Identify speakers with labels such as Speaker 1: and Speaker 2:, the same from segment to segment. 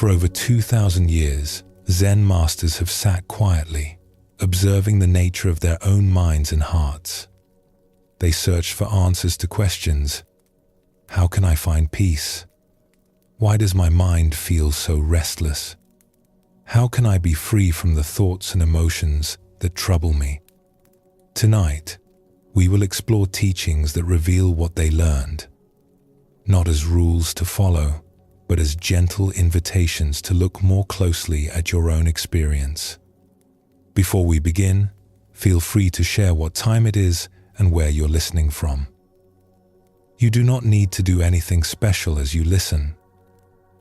Speaker 1: For over 2,000 years, Zen masters have sat quietly, observing the nature of their own minds and hearts. They searched for answers to questions. How can I find peace? Why does my mind feel so restless? How can I be free from the thoughts and emotions that trouble me? Tonight, we will explore teachings that reveal what they learned, not as rules to follow, but as gentle invitations to look more closely at your own experience. Before we begin, feel free to share what time it is and where you're listening from. You do not need to do anything special as you listen.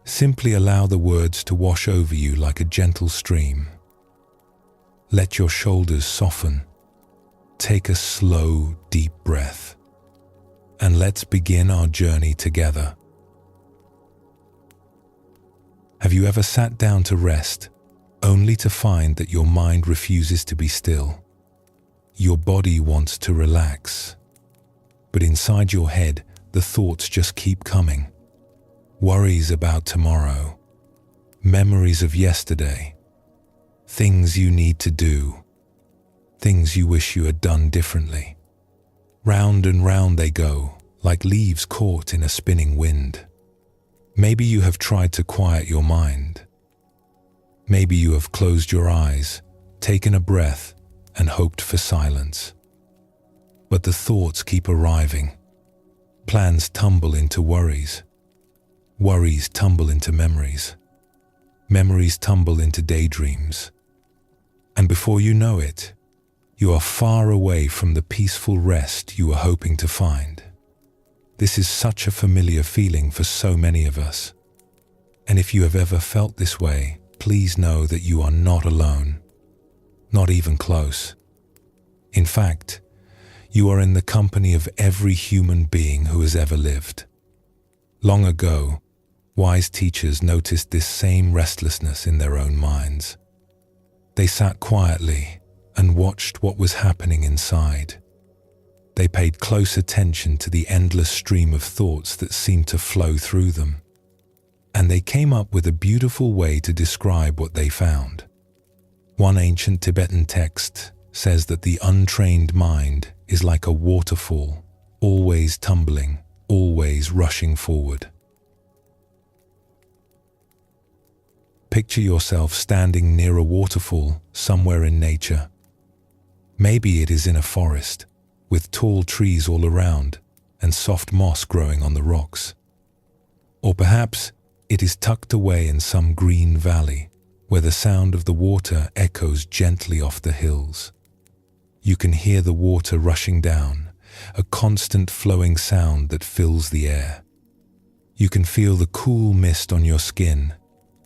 Speaker 1: Simply allow the words to wash over you like a gentle stream. Let your shoulders soften. Take a slow, deep breath. And let's begin our journey together. Have you ever sat down to rest, only to find that your mind refuses to be still? Your body wants to relax, but inside your head, the thoughts just keep coming. Worries about tomorrow, memories of yesterday, things you need to do, things you wish you had done differently. Round and round they go, like leaves caught in a spinning wind. Maybe you have tried to quiet your mind. Maybe you have closed your eyes, taken a breath, and hoped for silence. But the thoughts keep arriving. Plans tumble into worries. Worries tumble into memories. Memories tumble into daydreams. And before you know it, you are far away from the peaceful rest you were hoping to find. This is such a familiar feeling for so many of us. And if you have ever felt this way, please know that you are not alone, not even close. In fact, you are in the company of every human being who has ever lived. Long ago, wise teachers noticed this same restlessness in their own minds. They sat quietly and watched what was happening inside. They paid close attention to the endless stream of thoughts that seemed to flow through them. And they came up with a beautiful way to describe what they found. One ancient Tibetan text says that the untrained mind is like a waterfall, always tumbling, always rushing forward. Picture yourself standing near a waterfall somewhere in nature. Maybe it is in a forest, with tall trees all around and soft moss growing on the rocks. Or perhaps it is tucked away in some green valley, where the sound of the water echoes gently off the hills. You can hear the water rushing down, a constant flowing sound that fills the air. You can feel the cool mist on your skin,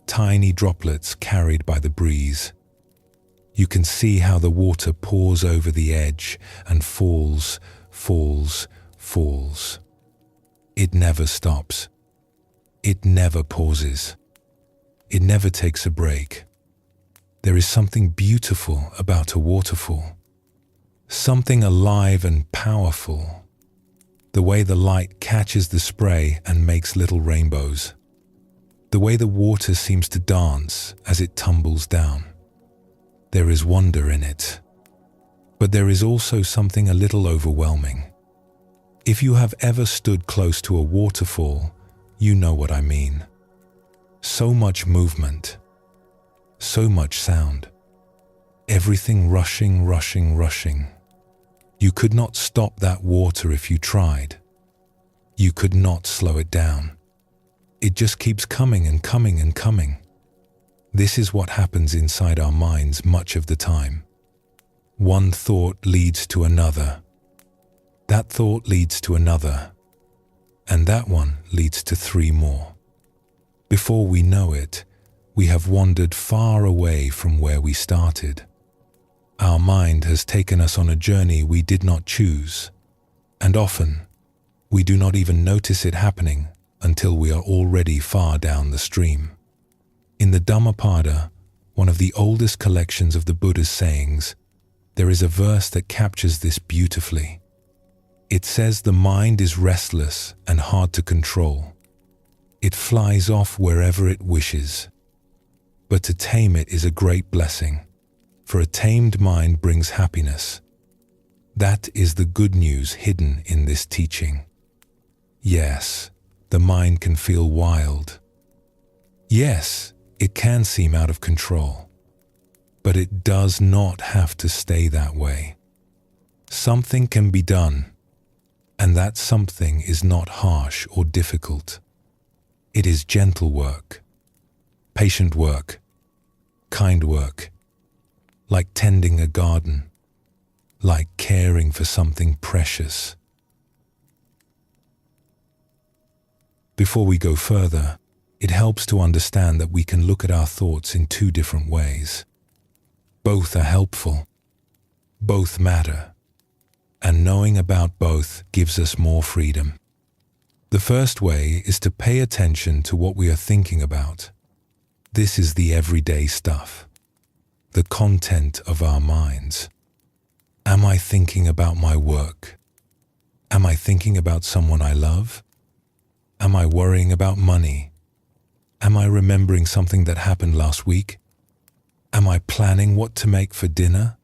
Speaker 1: tiny droplets carried by the breeze. You can see how the water pours over the edge and falls, falls, falls. It never stops. It never pauses. It never takes a break. There is something beautiful about a waterfall. Something alive and powerful. The way the light catches the spray and makes little rainbows. The way the water seems to dance as it tumbles down. There is wonder in it. But there is also something a little overwhelming. If you have ever stood close to a waterfall, you know what I mean. So much movement. So much sound. Everything rushing, rushing, rushing. You could not stop that water if you tried. You could not slow it down. It just keeps coming and coming and coming. This is what happens inside our minds much of the time. One thought leads to another. That thought leads to another. And that one leads to 3 more. Before we know it, we have wandered far away from where we started. Our mind has taken us on a journey we did not choose. And often, we do not even notice it happening until we are already far down the stream. In the Dhammapada, one of the oldest collections of the Buddha's sayings, there is a verse that captures this beautifully. It says the mind is restless and hard to control. It flies off wherever it wishes, but to tame it is a great blessing, for a tamed mind brings happiness. That is the good news hidden in this teaching. Yes, the mind can feel wild. Yes, it can seem out of control. But it does not have to stay that way. Something can be done, and that something is not harsh or difficult. It is gentle work, patient work, kind work, like tending a garden, like caring for something precious. Before we go further, it helps to understand that we can look at our thoughts in two different ways. Both are helpful, both matter, and knowing about both gives us more freedom. The first way is to pay attention to what we are thinking about. This is the everyday stuff, the content of our minds. Am I thinking about my work? Am I thinking about someone I love? Am I worrying about money? Am I remembering something that happened last week? Am I planning what to make for dinner?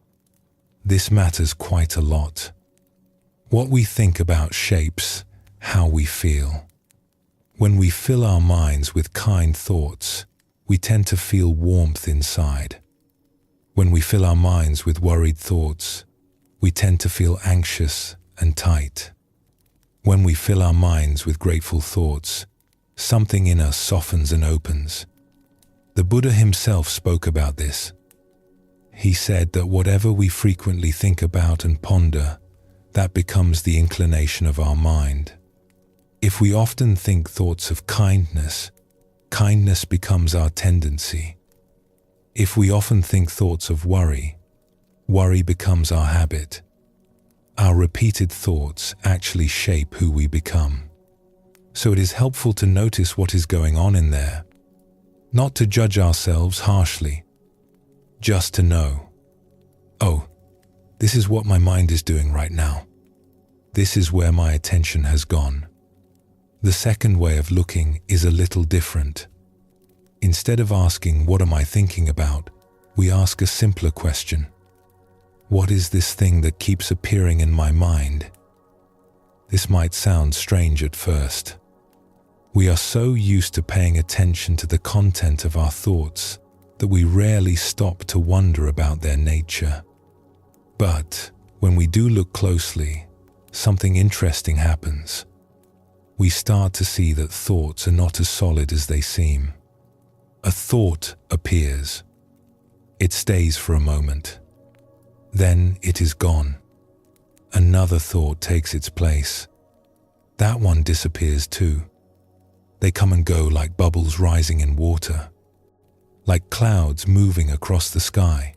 Speaker 1: This matters quite a lot. What we think about shapes how we feel. When we fill our minds with kind thoughts, we tend to feel warmth inside. When we fill our minds with worried thoughts, we tend to feel anxious and tight. When we fill our minds with grateful thoughts, something in us softens and opens. The Buddha himself spoke about this. He said that whatever we frequently think about and ponder, that becomes the inclination of our mind. If we often think thoughts of kindness, kindness becomes our tendency. If we often think thoughts of worry, worry becomes our habit. Our repeated thoughts actually shape who we become. So it is helpful to notice what is going on in there, not to judge ourselves harshly, just to know, oh, this is what my mind is doing right now. This is where my attention has gone. The second way of looking is a little different. Instead of asking, what am I thinking about, we ask a simpler question. What is this thing that keeps appearing in my mind? This might sound strange at first. We are so used to paying attention to the content of our thoughts that we rarely stop to wonder about their nature. But when we do look closely, something interesting happens. We start to see that thoughts are not as solid as they seem. A thought appears. It stays for a moment. Then it is gone. Another thought takes its place. That one disappears too. They come and go like bubbles rising in water, like clouds moving across the sky,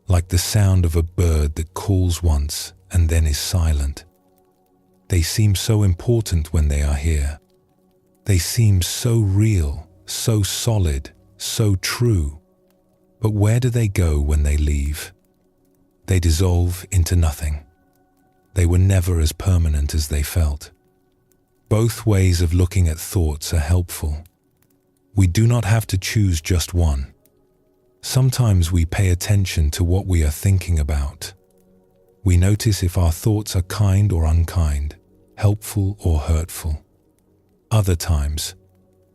Speaker 1: like the sound of a bird that calls once and then is silent. They seem so important when they are here. They seem so real, so solid, so true. But where do they go when they leave? They dissolve into nothing. They were never as permanent as they felt. Both ways of looking at thoughts are helpful. We do not have to choose just one. Sometimes we pay attention to what we are thinking about. We notice if our thoughts are kind or unkind, helpful or hurtful. Other times,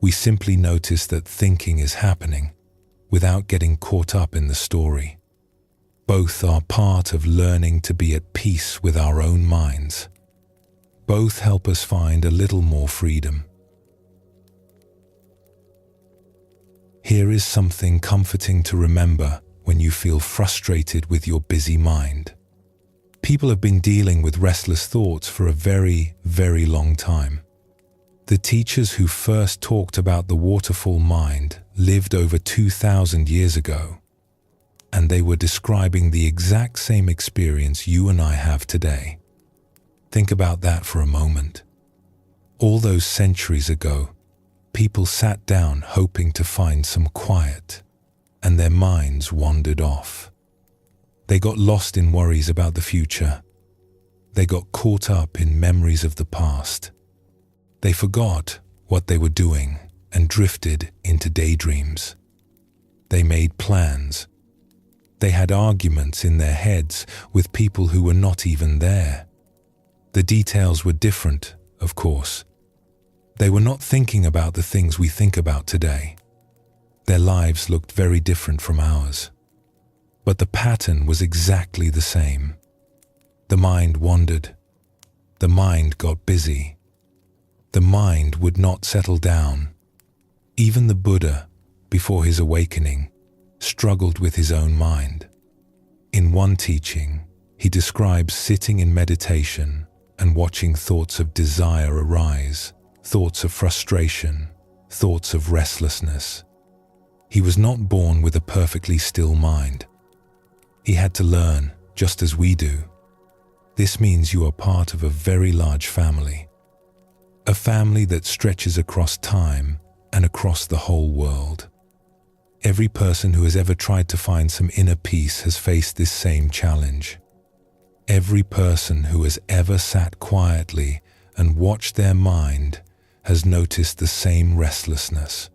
Speaker 1: we simply notice that thinking is happening without getting caught up in the story. Both are part of learning to be at peace with our own minds. Both help us find a little more freedom. Here is something comforting to remember when you feel frustrated with your busy mind. People have been dealing with restless thoughts for a very, very long time. The teachers who first talked about the waterfall mind lived over 2,000 years ago, and they were describing the exact same experience you and I have today. Think about that for a moment. All those centuries ago, people sat down hoping to find some quiet, and their minds wandered off. They got lost in worries about the future. They got caught up in memories of the past. They forgot what they were doing and drifted into daydreams. They made plans. They had arguments in their heads with people who were not even there. The details were different, of course. They were not thinking about the things we think about today. Their lives looked very different from ours. But the pattern was exactly the same. The mind wandered. The mind got busy. The mind would not settle down. Even the Buddha, before his awakening, struggled with his own mind. In one teaching, he describes sitting in meditation and watching thoughts of desire arise, thoughts of frustration, thoughts of restlessness. He was not born with a perfectly still mind. He had to learn, just as we do. This means you are part of a very large family. A family that stretches across time and across the whole world. Every person who has ever tried to find some inner peace has faced this same challenge. Every person who has ever sat quietly and watched their mind has noticed the same restlessness.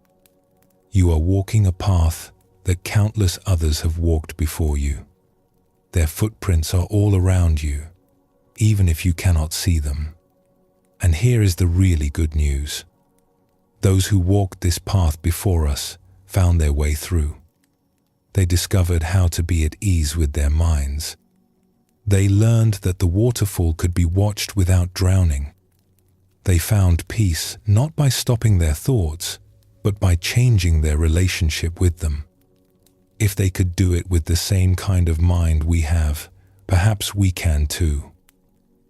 Speaker 1: You are walking a path that countless others have walked before you. Their footprints are all around you, even if you cannot see them. And here is the really good news. Those who walked this path before us found their way through. They discovered how to be at ease with their minds. They learned that the waterfall could be watched without drowning. They found peace not by stopping their thoughts, but by changing their relationship with them. If they could do it with the same kind of mind we have, perhaps we can too.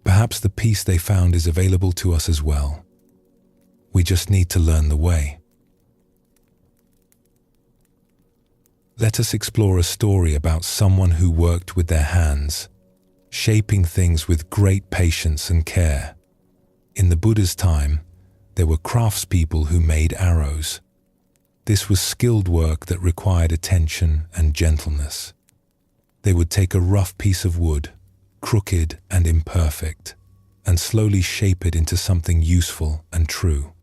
Speaker 1: Perhaps the peace they found is available to us as well. We just need to learn the way. Let us explore a story about someone who worked with their hands, shaping things with great patience and care. In the Buddha's time, there were craftspeople who made arrows. This was skilled work that required attention and gentleness. They would take a rough piece of wood, crooked and imperfect, and slowly shape it into something useful and true.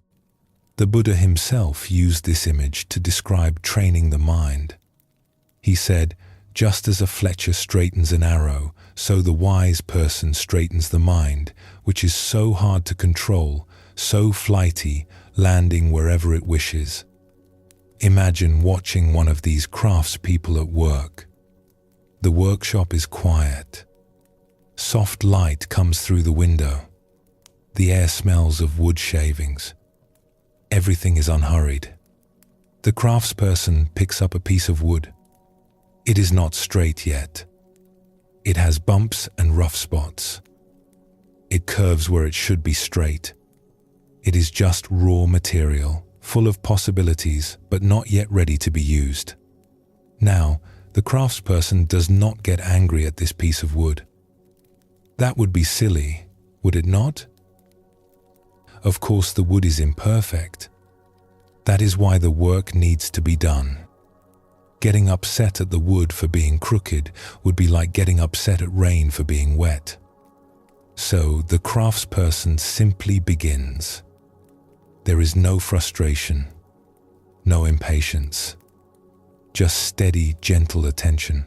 Speaker 1: The Buddha himself used this image to describe training the mind. He said, "Just as a fletcher straightens an arrow, so the wise person straightens the mind, which is so hard to control, so flighty, landing wherever it wishes." Imagine watching one of these craftspeople at work. The workshop is quiet. Soft light comes through the window. The air smells of wood shavings. Everything is unhurried. The craftsperson picks up a piece of wood. It is not straight yet. It has bumps and rough spots. It curves where it should be straight. It is just raw material, full of possibilities, but not yet ready to be used. Now, the craftsperson does not get angry at this piece of wood. That would be silly, would it not? Of course, the wood is imperfect. That is why the work needs to be done. Getting upset at the wood for being crooked would be like getting upset at rain for being wet. So the craftsperson simply begins. There is no frustration, no impatience, just steady, gentle attention.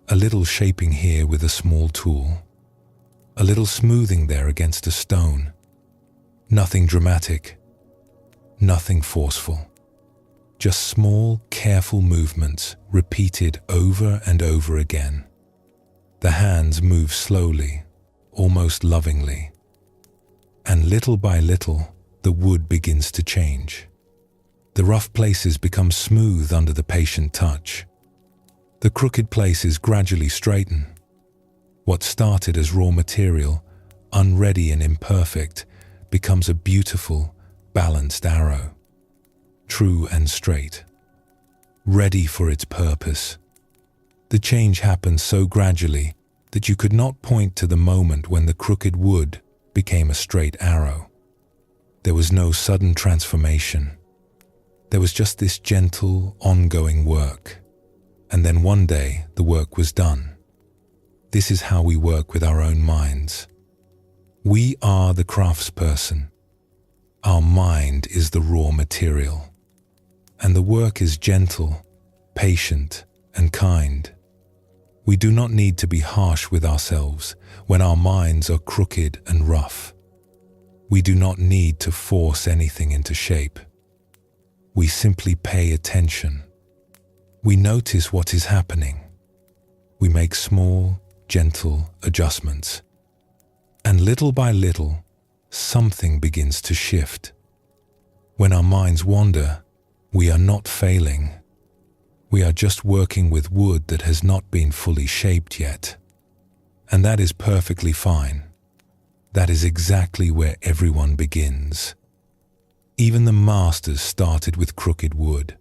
Speaker 1: A little shaping here with a small tool, a little smoothing there against a stone. Nothing dramatic, nothing forceful. Just small, careful movements repeated over and over again. The hands move slowly, almost lovingly. And little by little, the wood begins to change. The rough places become smooth under the patient touch. The crooked places gradually straighten. What started as raw material, unready and imperfect, becomes a beautiful, balanced arrow. True and straight. Ready for its purpose. The change happened so gradually that you could not point to the moment when the crooked wood became a straight arrow. There was no sudden transformation. There was just this gentle, ongoing work. And then one day, the work was done. This is how we work with our own minds. We are the craftsperson. Our mind is the raw material. And the work is gentle, patient, and kind. We do not need to be harsh with ourselves when our minds are crooked and rough. We do not need to force anything into shape. We simply pay attention. We notice what is happening. We make small, gentle adjustments. And little by little, something begins to shift. When our minds wander, we are not failing. We are just working with wood that has not been fully shaped yet. And that is perfectly fine. That is exactly where everyone begins. Even the masters started with crooked wood.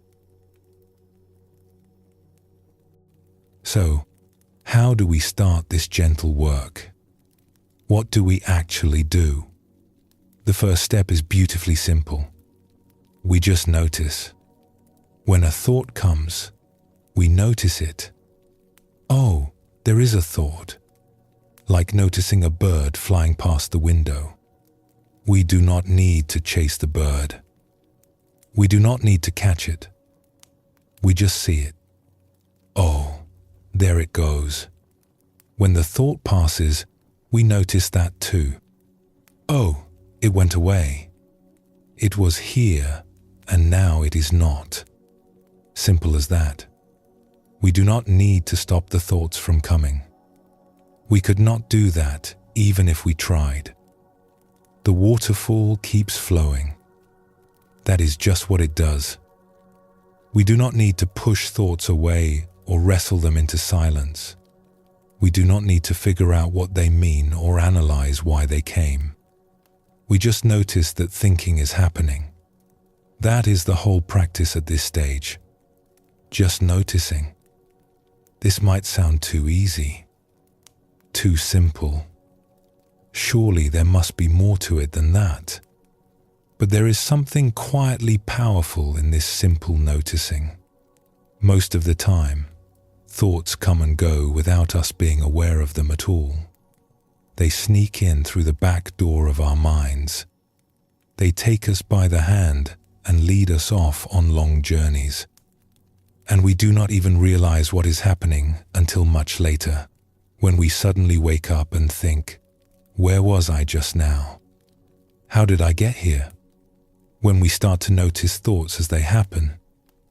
Speaker 1: So, how do we start this gentle work? What do we actually do? The first step is beautifully simple. We just notice. When a thought comes, we notice it. Oh, there is a thought. Like noticing a bird flying past the window. We do not need to chase the bird. We do not need to catch it. We just see it. Oh, there it goes. When the thought passes, we notice that too. Oh, it went away. It was here, and now it is not. Simple as that. We do not need to stop the thoughts from coming. We could not do that even if we tried. The waterfall keeps flowing. That is just what it does. We do not need to push thoughts away or wrestle them into silence. We do not need to figure out what they mean or analyze why they came. We just notice that thinking is happening. That is the whole practice at this stage. Just noticing. This might sound too easy, too simple. Surely there must be more to it than that. But there is something quietly powerful in this simple noticing. Most of the time, thoughts come and go without us being aware of them at all. They sneak in through the back door of our minds. They take us by the hand and lead us off on long journeys. And we do not even realize what is happening until much later, when we suddenly wake up and think, where was I just now? How did I get here? When we start to notice thoughts as they happen,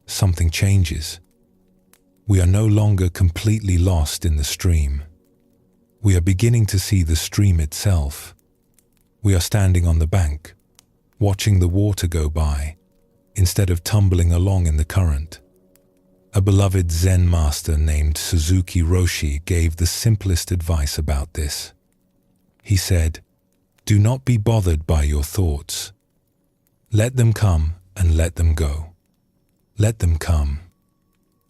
Speaker 1: something changes. We are no longer completely lost in the stream. We are beginning to see the stream itself. We are standing on the bank, watching the water go by, instead of tumbling along in the current. A beloved Zen master named Suzuki Roshi gave the simplest advice about this. He said, "Do not be bothered by your thoughts. Let them come and let them go. Let them come.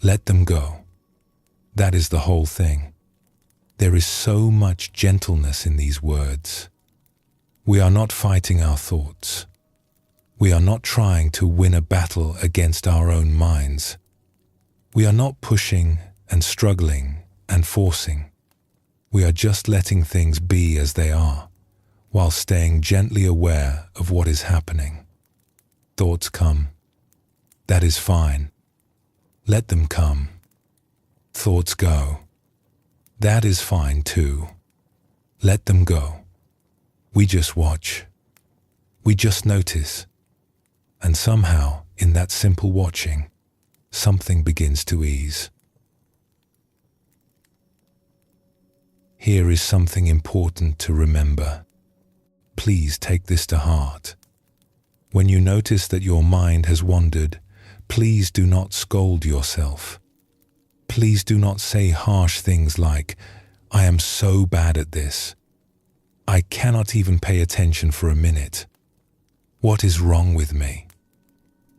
Speaker 1: Let them go." That is the whole thing. There is so much gentleness in these words. We are not fighting our thoughts. We are not trying to win a battle against our own minds. We are not pushing and struggling and forcing. We are just letting things be as they are, while staying gently aware of what is happening. Thoughts come. That is fine. Let them come. Thoughts go. That is fine too. Let them go. We just watch. We just notice. And somehow, in that simple watching, something begins to ease. Here is something important to remember. Please take this to heart. When you notice that your mind has wandered, please do not scold yourself. Please do not say harsh things like, "I am so bad at this. I cannot even pay attention for a minute. What is wrong with me?"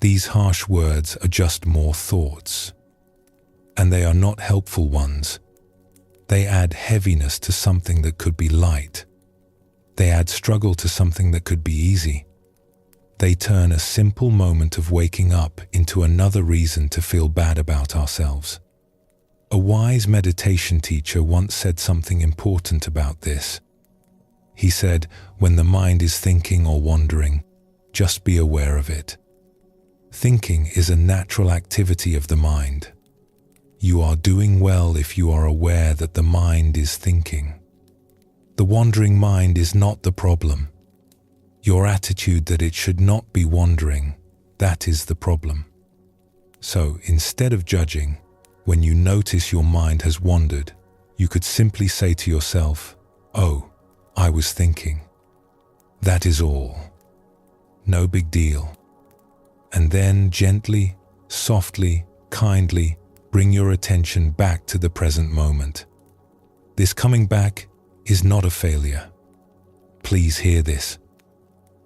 Speaker 1: These harsh words are just more thoughts. And they are not helpful ones. They add heaviness to something that could be light. They add struggle to something that could be easy. They turn a simple moment of waking up into another reason to feel bad about ourselves. A wise meditation teacher once said something important about this. He said, when the mind is thinking or wandering, just be aware of it. Thinking is a natural activity of the mind. You are doing well if you are aware that the mind is thinking. The wandering mind is not the problem. Your attitude that it should not be wandering, that is the problem. So instead of judging, when you notice your mind has wandered, you could simply say to yourself, "Oh, I was thinking." That is all. No big deal. And then gently, softly, kindly, bring your attention back to the present moment. This coming back is not a failure. Please hear this.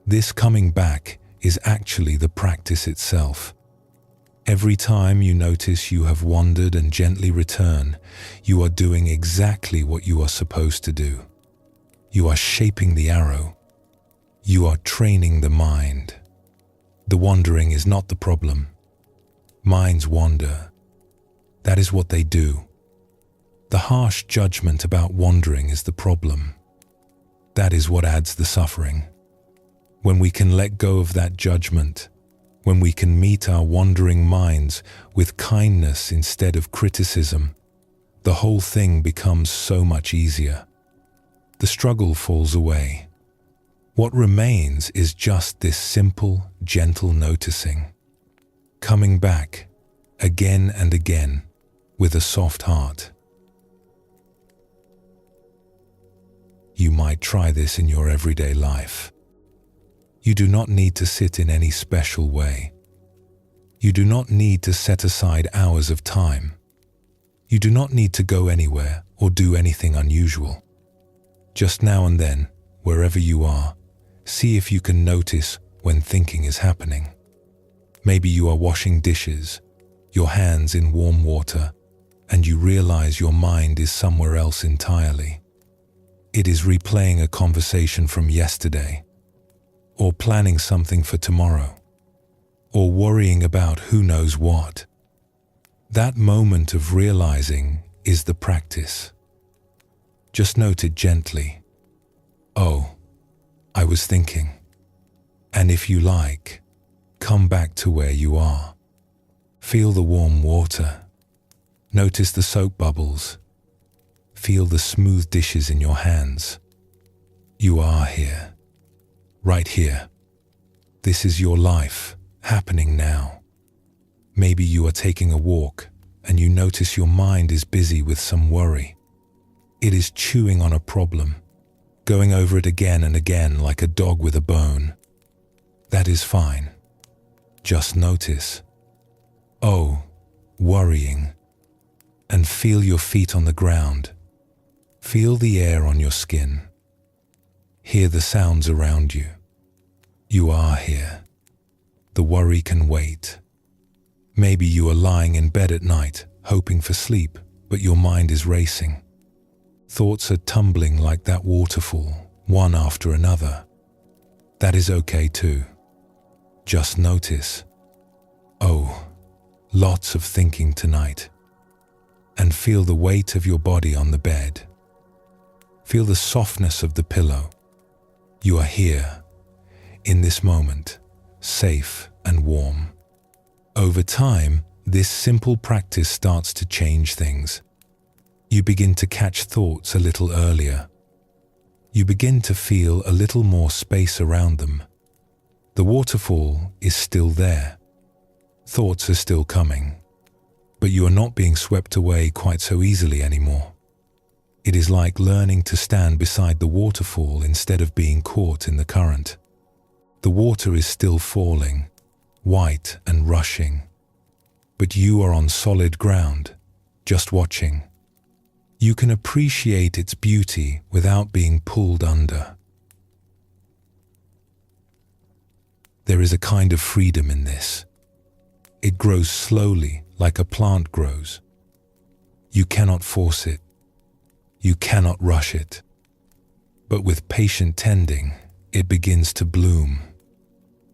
Speaker 1: This coming back is actually the practice itself. Every time you notice you have wandered and gently return, you are doing exactly what you are supposed to do. You are shaping the arrow. You are training the mind. The wandering is not the problem. Minds wander. That is what they do. The harsh judgment about wandering is the problem. That is what adds the suffering. When we can let go of that judgment, when we can meet our wandering minds with kindness instead of criticism, the whole thing becomes so much easier. The struggle falls away. What remains is just this simple, gentle noticing. Coming back, again and again, with a soft heart. You might try this in your everyday life. You do not need to sit in any special way. You do not need to set aside hours of time. You do not need to go anywhere or do anything unusual. Just now and then, wherever you are, see if you can notice when thinking is happening. Maybe you are washing dishes, your hands in warm water, and you realize your mind is somewhere else entirely. It is replaying a conversation from yesterday, or planning something for tomorrow, or worrying about who knows what. That moment of realizing is the practice. Just note it gently. "Oh, I was thinking." And if you like, come back to where you are. Feel the warm water. Notice the soap bubbles. Feel the smooth dishes in your hands. You are here. Right here. This is your life, happening now. Maybe you are taking a walk and you notice your mind is busy with some worry. It is chewing on a problem, going over it again and again like a dog with a bone. That is fine. Just notice. "Oh, worrying." And feel your feet on the ground. Feel the air on your skin. Hear the sounds around you. You are here. The worry can wait. Maybe you are lying in bed at night, hoping for sleep, but your mind is racing. Thoughts are tumbling like that waterfall, one after another. That is okay too. Just notice. "Oh, lots of thinking tonight." And feel the weight of your body on the bed. Feel the softness of the pillow. You are here, in this moment, safe and warm. Over time, this simple practice starts to change things. You begin to catch thoughts a little earlier. You begin to feel a little more space around them. The waterfall is still there. Thoughts are still coming. But you are not being swept away quite so easily anymore. It is like learning to stand beside the waterfall instead of being caught in the current. The water is still falling, white and rushing. But you are on solid ground, just watching. You can appreciate its beauty without being pulled under. There is a kind of freedom in this. It grows slowly, like a plant grows. You cannot force it. You cannot rush it. But with patient tending, it begins to bloom.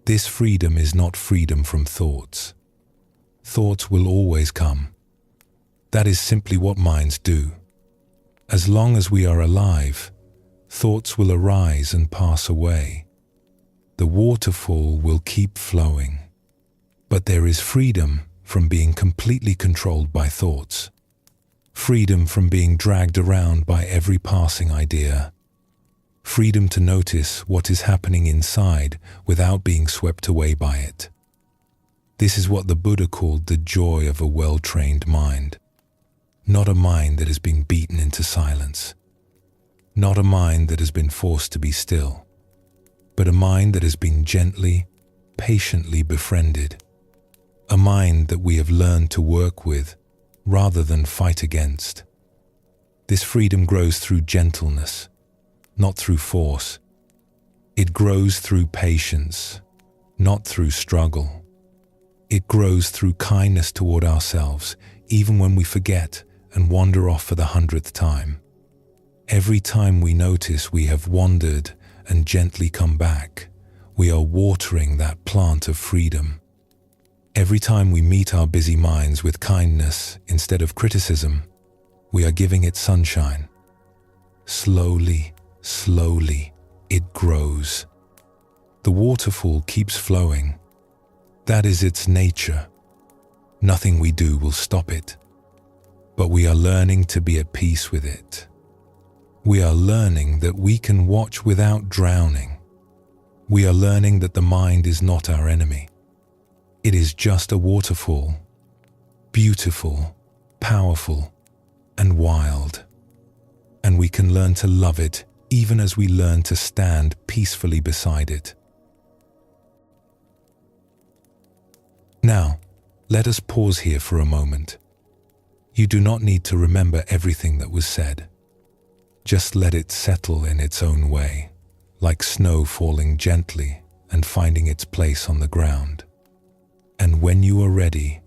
Speaker 1: This freedom is not freedom from thoughts. Thoughts will always come. That is simply what minds do. As long as we are alive, thoughts will arise and pass away. The waterfall will keep flowing. But there is freedom from being completely controlled by thoughts. Freedom from being dragged around by every passing idea. Freedom to notice what is happening inside without being swept away by it. This is what the Buddha called the joy of a well-trained mind. Not a mind that has been beaten into silence. Not a mind that has been forced to be still, but a mind that has been gently, patiently befriended. A mind that we have learned to work with rather than fight against. This freedom grows through gentleness, not through force. It grows through patience, not through struggle. It grows through kindness toward ourselves, even when we forget and wander off for the 100th time. Every time we notice we have wandered and gently come back, we are watering that plant of freedom. Every time we meet our busy minds with kindness instead of criticism, we are giving it sunshine. Slowly, slowly, it grows. The waterfall keeps flowing. That is its nature. Nothing we do will stop it. But we are learning to be at peace with it. We are learning that we can watch without drowning. We are learning that the mind is not our enemy. It is just a waterfall, beautiful, powerful, and wild. And we can learn to love it even as we learn to stand peacefully beside it. Now, let us pause here for a moment. You do not need to remember everything that was said. Just let it settle in its own way, like snow falling gently and finding its place on the ground. And when you are ready,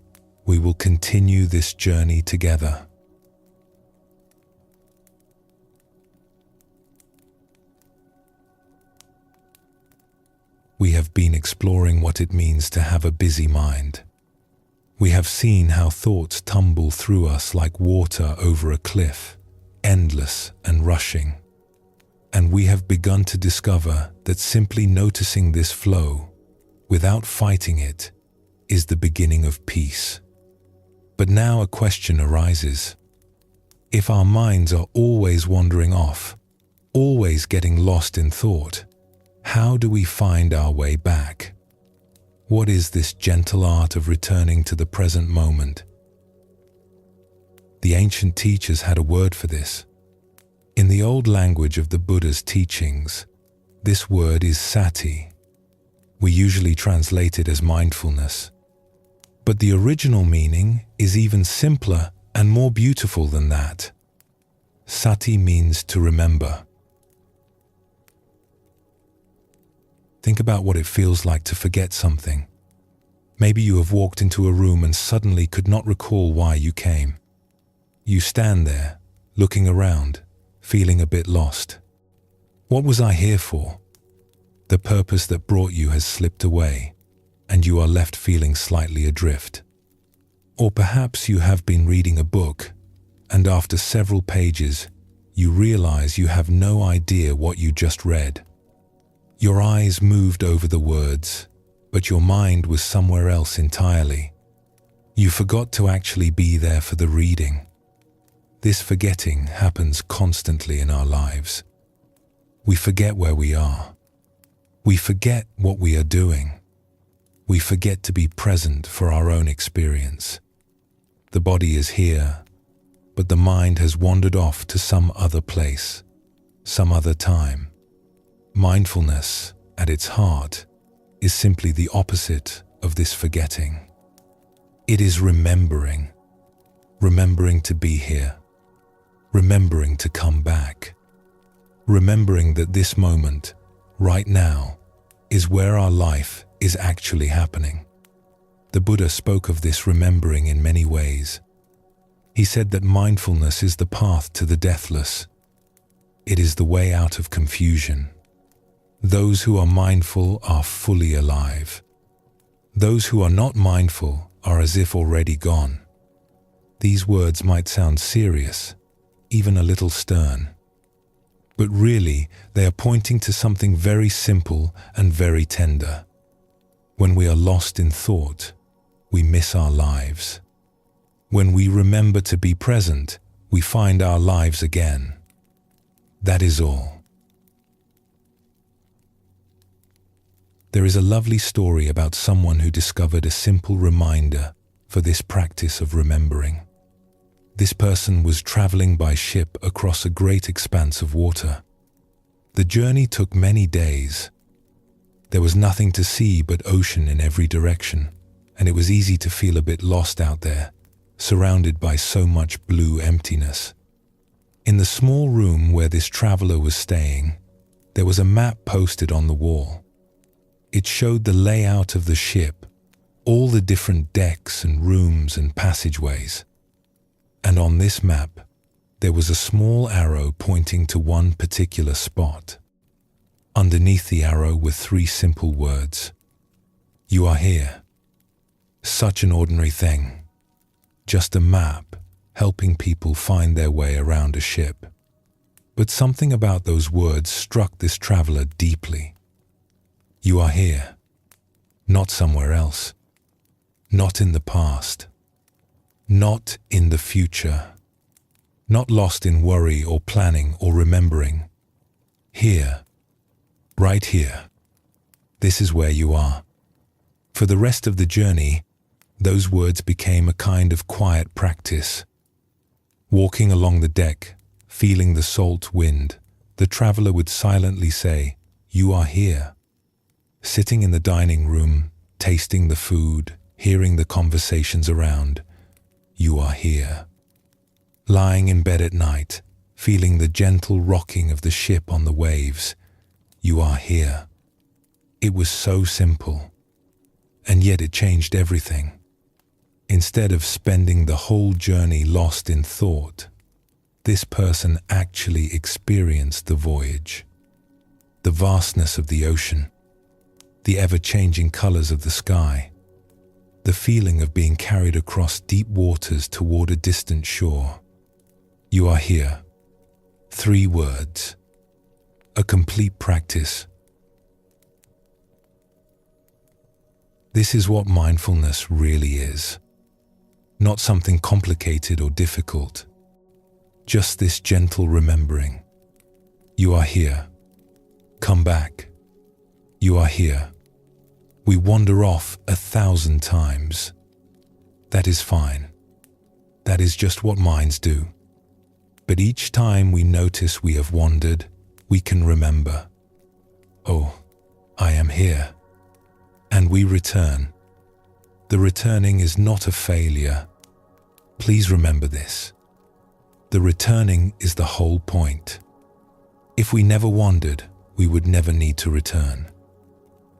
Speaker 1: we will continue this journey together. We have been exploring what it means to have a busy mind. We have seen how thoughts tumble through us like water over a cliff, endless and rushing. And we have begun to discover that simply noticing this flow, without fighting it, is the beginning of peace. But now a question arises. If our minds are always wandering off, always getting lost in thought, how do we find our way back? What is this gentle art of returning to the present moment? The ancient teachers had a word for this. In the old language of the Buddha's teachings, this word is sati. We usually translate it as mindfulness. But the original meaning is even simpler and more beautiful than that. Sati means to remember. Think about what it feels like to forget something. Maybe you have walked into a room and suddenly could not recall why you came. You stand there, looking around, feeling a bit lost. What was I here for? The purpose that brought you has slipped away, and you are left feeling slightly adrift. Or perhaps you have been reading a book, and after several pages, you realize you have no idea what you just read. Your eyes moved over the words, but your mind was somewhere else entirely. You forgot to actually be there for the reading. This forgetting happens constantly in our lives. We forget where we are. We forget what we are doing. We forget to be present for our own experience. The body is here, but the mind has wandered off to some other place, some other time. Mindfulness, at its heart, is simply the opposite of this forgetting. It is remembering. Remembering to be here. Remembering to come back. Remembering that this moment, right now, is where our life is actually happening. The Buddha spoke of this remembering in many ways. He said that mindfulness is the path to the deathless. It is the way out of confusion. Those who are mindful are fully alive. Those who are not mindful are as if already gone. These words might sound serious, even a little stern. But really, they are pointing to something very simple and very tender. When we are lost in thought, we miss our lives. When we remember to be present, we find our lives again. That is all. There is a lovely story about someone who discovered a simple reminder for this practice of remembering. This person was traveling by ship across a great expanse of water. The journey took many days. There was nothing to see but ocean in every direction, and it was easy to feel a bit lost out there, surrounded by so much blue emptiness. In the small room where this traveler was staying, there was a map posted on the wall. It showed the layout of the ship, all the different decks and rooms and passageways. And on this map, there was a small arrow pointing to one particular spot. Underneath the arrow were 3 simple words. You are here. Such an ordinary thing. Just a map helping people find their way around a ship. But something about those words struck this traveler deeply. You are here, not somewhere else, not in the past, not in the future, not lost in worry or planning or remembering. Here, right here, this is where you are. For the rest of the journey, those words became a kind of quiet practice. Walking along the deck, feeling the salt wind, the traveler would silently say, "You are here." Sitting in the dining room, tasting the food, hearing the conversations around, you are here. Lying in bed at night, feeling the gentle rocking of the ship on the waves, you are here. It was so simple, and yet it changed everything. Instead of spending the whole journey lost in thought, this person actually experienced the voyage, the vastness of the ocean, the ever-changing colors of the sky, the feeling of being carried across deep waters toward a distant shore. You are here. 3 words. A complete practice. This is what mindfulness really is. Not something complicated or difficult. Just this gentle remembering. You are here. Come back. You are here. We wander off 1,000 times. That is fine. That is just what minds do. But each time we notice we have wandered, we can remember, oh, I am here. And we return. The returning is not a failure. Please remember this. The returning is the whole point. If we never wandered, we would never need to return.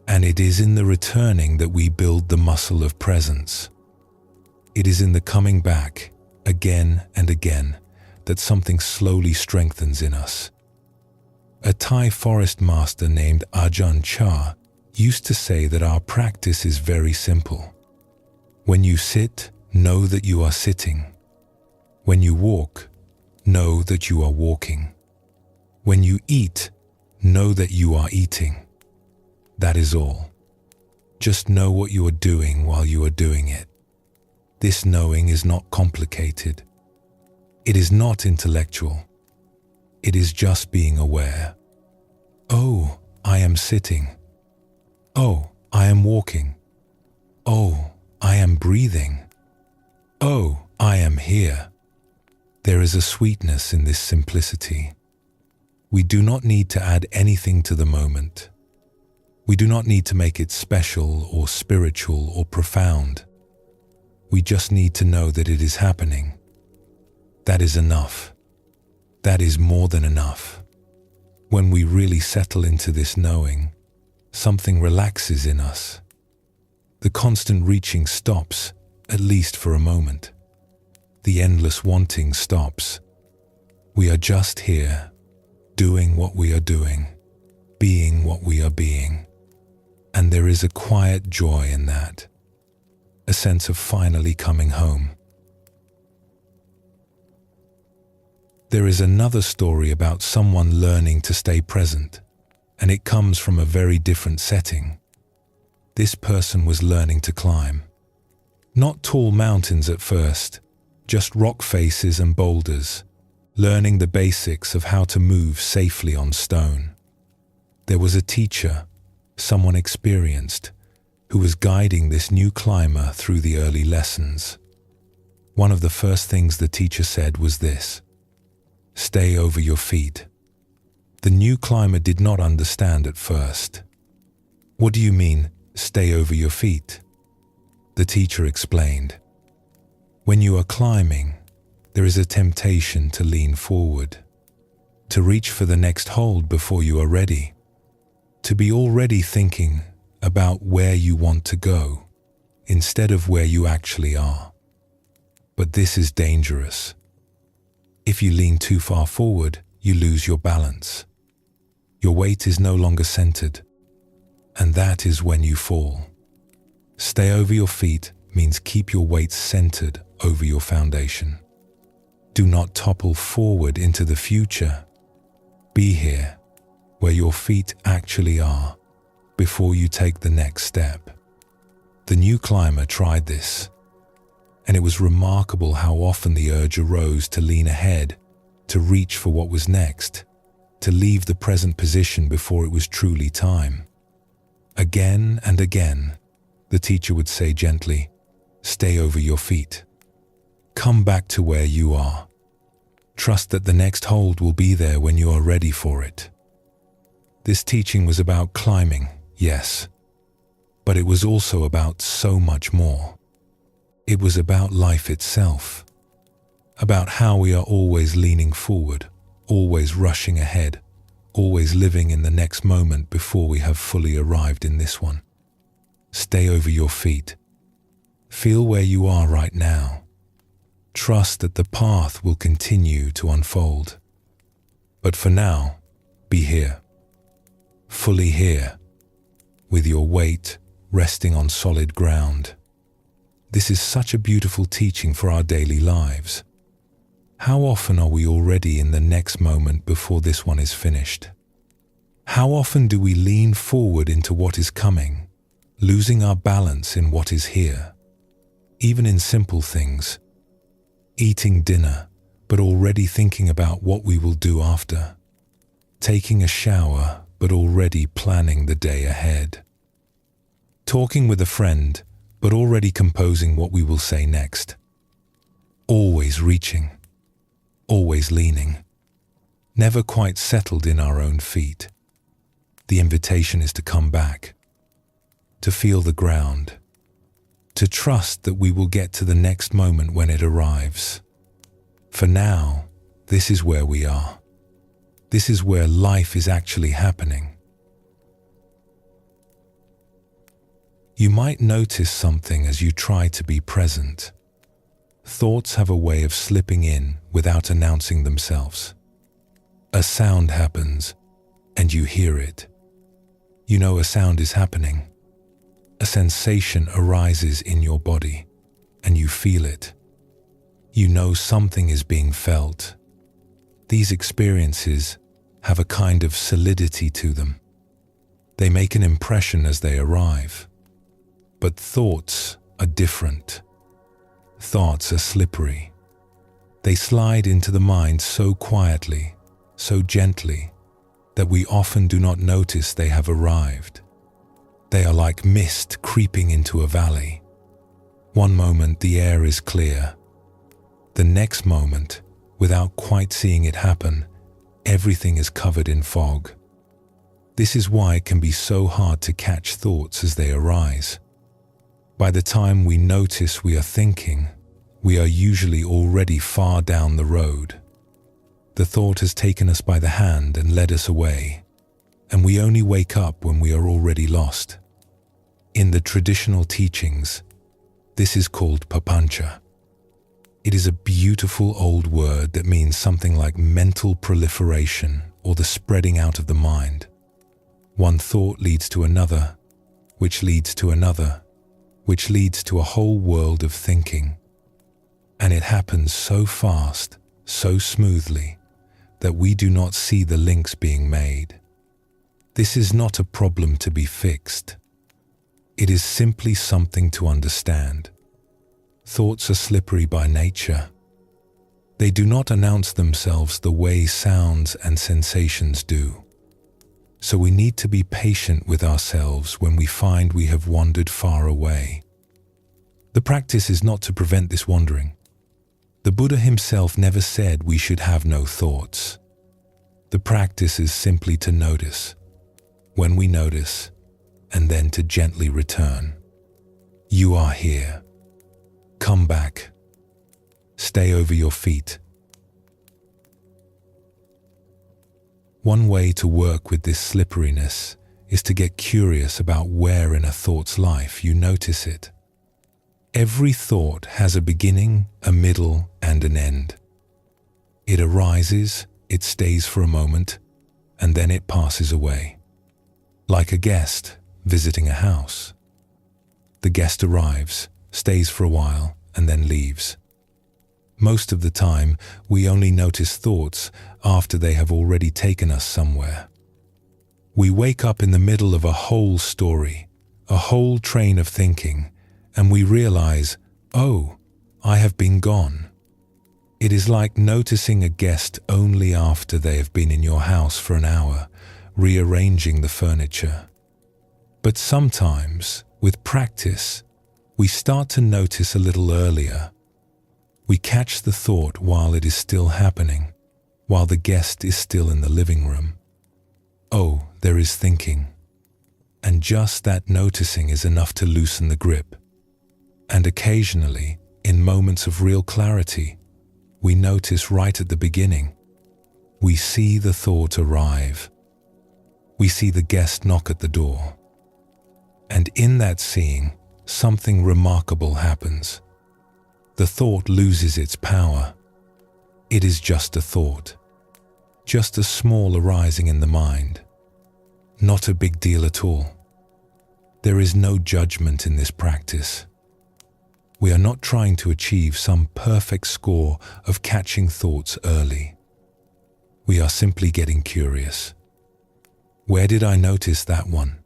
Speaker 1: And it is in the returning that we build the muscle of presence. It is in the coming back, again and again, that something slowly strengthens in us. A Thai forest master named Ajahn Chah used to say that our practice is very simple. When you sit, know that you are sitting. When you walk, know that you are walking. When you eat, know that you are eating. That is all. Just know what you are doing while you are doing it. This knowing is not complicated. It is not intellectual. It is just being aware. Oh, I am sitting. Oh, I am walking. Oh, I am breathing. Oh, I am here. There is a sweetness in this simplicity. We do not need to add anything to the moment. We do not need to make it special or spiritual or profound. We just need to know that it is happening. That is enough. That is more than enough. When we really settle into this knowing, something relaxes in us. The constant reaching stops, at least for a moment. The endless wanting stops. We are just here, doing what we are doing, being what we are being. And there is a quiet joy in that, a sense of finally coming home. There is another story about someone learning to stay present, and it comes from a very different setting. This person was learning to climb. Not tall mountains at first, just rock faces and boulders, learning the basics of how to move safely on stone. There was a teacher, someone experienced, who was guiding this new climber through the early lessons. One of the first things the teacher said was this: "Stay over your feet." The new climber did not understand at first. "What do you mean, stay over your feet?" The teacher explained. When you are climbing, there is a temptation to lean forward, to reach for the next hold before you are ready, to be already thinking about where you want to go instead of where you actually are. But this is dangerous. If you lean too far forward, you lose your balance. Your weight is no longer centered, and that is when you fall. Stay over your feet means keep your weight centered over your foundation. Do not topple forward into the future. Be here, where your feet actually are, before you take the next step. The new climber tried this, and it was remarkable how often the urge arose to lean ahead, to reach for what was next, to leave the present position before it was truly time. Again and again, the teacher would say gently, "Stay over your feet. Come back to where you are. Trust that the next hold will be there when you are ready for it." This teaching was about climbing, yes, but it was also about so much more. It was about life itself, about how we are always leaning forward, always rushing ahead, always living in the next moment before we have fully arrived in this one. Stay over your feet. Feel where you are right now. Trust that the path will continue to unfold. But for now, be here. Fully here, with your weight resting on solid ground. This is such a beautiful teaching for our daily lives. How often are we already in the next moment before this one is finished? How often do we lean forward into what is coming, losing our balance in what is here? Even in simple things, eating dinner, but already thinking about what we will do after. Taking a shower, but already planning the day ahead. Talking with a friend, but already composing what we will say next. Always reaching, always leaning, never quite settled in our own feet. The invitation is to come back, to feel the ground, to trust that we will get to the next moment when it arrives. For now, this is where we are. This is where life is actually happening. You might notice something as you try to be present. Thoughts have a way of slipping in without announcing themselves. A sound happens, and you hear it. You know a sound is happening. A sensation arises in your body, and you feel it. You know something is being felt. These experiences have a kind of solidity to them. They make an impression as they arrive. But thoughts are different. Thoughts are slippery. They slide into the mind so quietly, so gently, that we often do not notice they have arrived. They are like mist creeping into a valley. One moment the air is clear. The next moment, without quite seeing it happen, everything is covered in fog. This is why it can be so hard to catch thoughts as they arise. By the time we notice we are thinking, we are usually already far down the road. The thought has taken us by the hand and led us away, and we only wake up when we are already lost. In the traditional teachings, this is called papancha. It is a beautiful old word that means something like mental proliferation or the spreading out of the mind. One thought leads to another, which leads to another, which leads to a whole world of thinking. And it happens so fast, so smoothly, that we do not see the links being made. This is not a problem to be fixed. It is simply something to understand. Thoughts are slippery by nature. They do not announce themselves the way sounds and sensations do. So we need to be patient with ourselves when we find we have wandered far away. The practice is not to prevent this wandering. The Buddha himself never said we should have no thoughts. The practice is simply to notice, when we notice, and then to gently return. You are here. Come back. Stay over your feet. One way to work with this slipperiness is to get curious about where in a thought's life you notice it. Every thought has a beginning, a middle, and an end. It arises, it stays for a moment, and then it passes away. Like a guest visiting a house. The guest arrives, stays for a while, and then leaves. Most of the time, we only notice thoughts after they have already taken us somewhere. We wake up in the middle of a whole story, a whole train of thinking, and we realize, oh, I have been gone. It is like noticing a guest only after they have been in your house for an hour, rearranging the furniture. But sometimes, with practice, we start to notice a little earlier. We catch the thought while it is still happening, while the guest is still in the living room. Oh, there is thinking. And just that noticing is enough to loosen the grip. And occasionally, in moments of real clarity, we notice right at the beginning. We see the thought arrive. We see the guest knock at the door. And in that seeing, something remarkable happens. The thought loses its power. It is just a thought. Just a small arising in the mind. Not a big deal at all. There is no judgment in this practice. We are not trying to achieve some perfect score of catching thoughts early. We are simply getting curious. Where did I notice that one?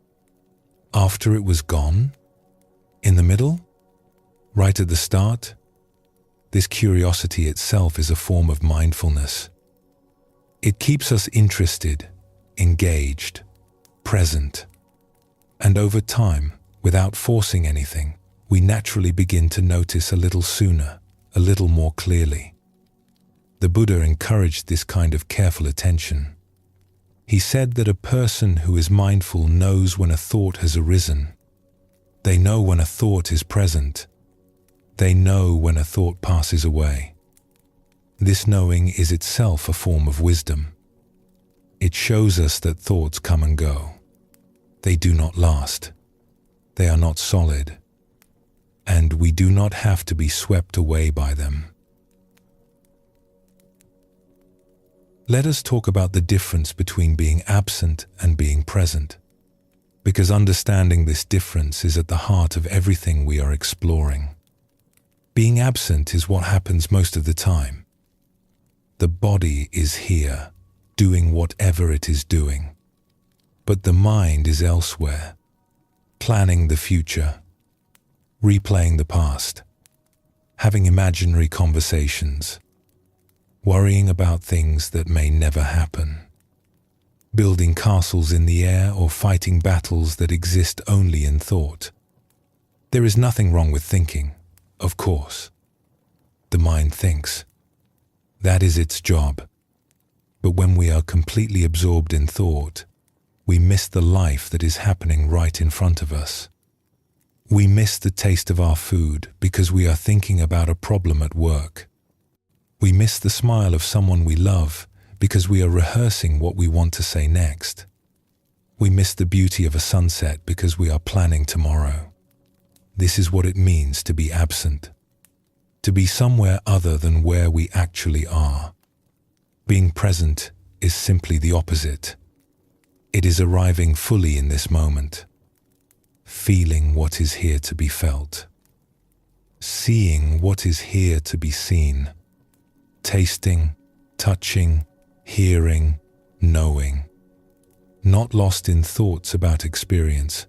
Speaker 1: After it was gone? In the middle? Right at the start? This curiosity itself is a form of mindfulness. It keeps us interested, engaged, present. And over time, without forcing anything, we naturally begin to notice a little sooner, a little more clearly. The Buddha encouraged this kind of careful attention. He said that a person who is mindful knows when a thought has arisen. They know when a thought is present. They know when a thought passes away. This knowing is itself a form of wisdom. It shows us that thoughts come and go. They do not last. They are not solid. And we do not have to be swept away by them. Let us talk about the difference between being absent and being present, because understanding this difference is at the heart of everything we are exploring. Being absent is what happens most of the time. The body is here, doing whatever it is doing. But the mind is elsewhere, planning the future, replaying the past, having imaginary conversations, worrying about things that may never happen, building castles in the air or fighting battles that exist only in thought. There is nothing wrong with thinking. Of course, the mind thinks. That is its job. But when we are completely absorbed in thought, we miss the life that is happening right in front of us. We miss the taste of our food because we are thinking about a problem at work. We miss the smile of someone we love because we are rehearsing what we want to say next. We miss the beauty of a sunset because we are planning tomorrow. This is what it means to be absent, to be somewhere other than where we actually are. Being present is simply the opposite. It is arriving fully in this moment, feeling what is here to be felt, seeing what is here to be seen, tasting, touching, hearing, knowing. Not lost in thoughts about experience,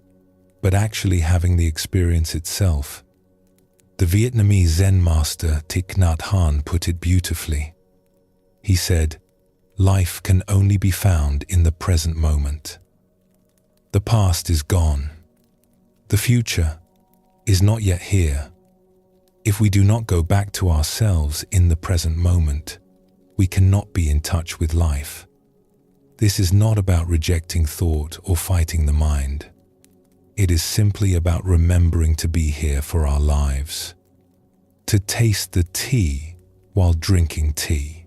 Speaker 1: but actually having the experience itself. The Vietnamese Zen master Thich Nhat Hanh put it beautifully. He said, "Life can only be found in the present moment." The past is gone. The future is not yet here. If we do not go back to ourselves in the present moment, we cannot be in touch with life. This is not about rejecting thought or fighting the mind. It is simply about remembering to be here for our lives. To taste the tea while drinking tea.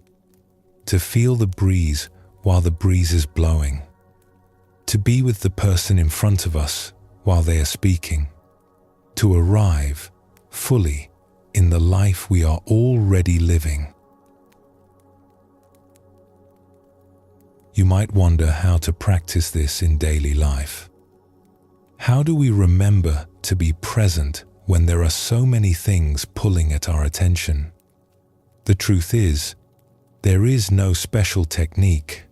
Speaker 1: To feel the breeze while the breeze is blowing. To be with the person in front of us while they are speaking. To arrive fully in the life we are already living. You might wonder how to practice this in daily life. How do we remember to be present when there are so many things pulling at our attention? The truth is, there is no special technique,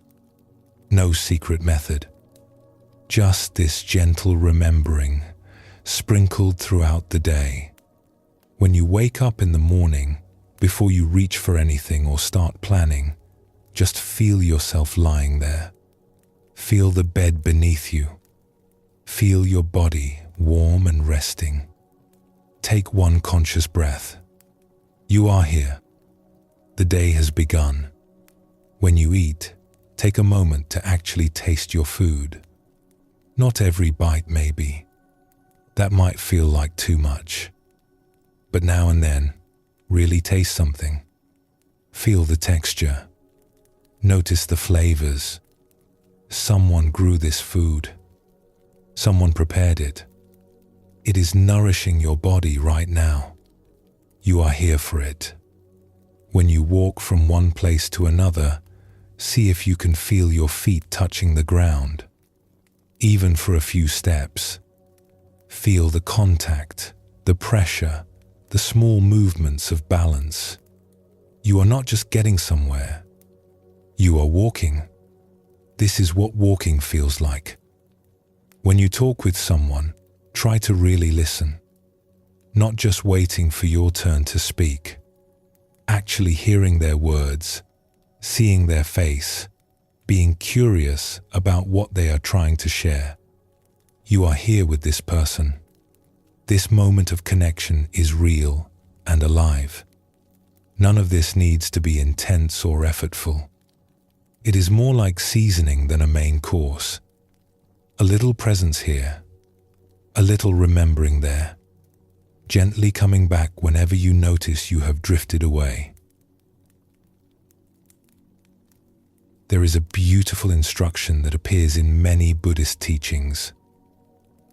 Speaker 1: no secret method. Just this gentle remembering, sprinkled throughout the day. When you wake up in the morning, before you reach for anything or start planning, just feel yourself lying there. Feel the bed beneath you. Feel your body warm and resting. Take one conscious breath. You are here. The day has begun. When you eat, take a moment to actually taste your food. Not every bite, maybe. That might feel like too much. But now and then, really taste something. Feel the texture. Notice the flavors. Someone grew this food. Someone prepared it. It is nourishing your body right now. You are here for it. When you walk from one place to another, see if you can feel your feet touching the ground. Even for a few steps. Feel the contact, the pressure, the small movements of balance. You are not just getting somewhere. You are walking. This is what walking feels like. When you talk with someone, try to really listen. Not just waiting for your turn to speak. Actually hearing their words, seeing their face, being curious about what they are trying to share. You are here with this person. This moment of connection is real and alive. None of this needs to be intense or effortful. It is more like seasoning than a main course. A little presence here, a little remembering there, gently coming back whenever you notice you have drifted away. There is a beautiful instruction that appears in many Buddhist teachings.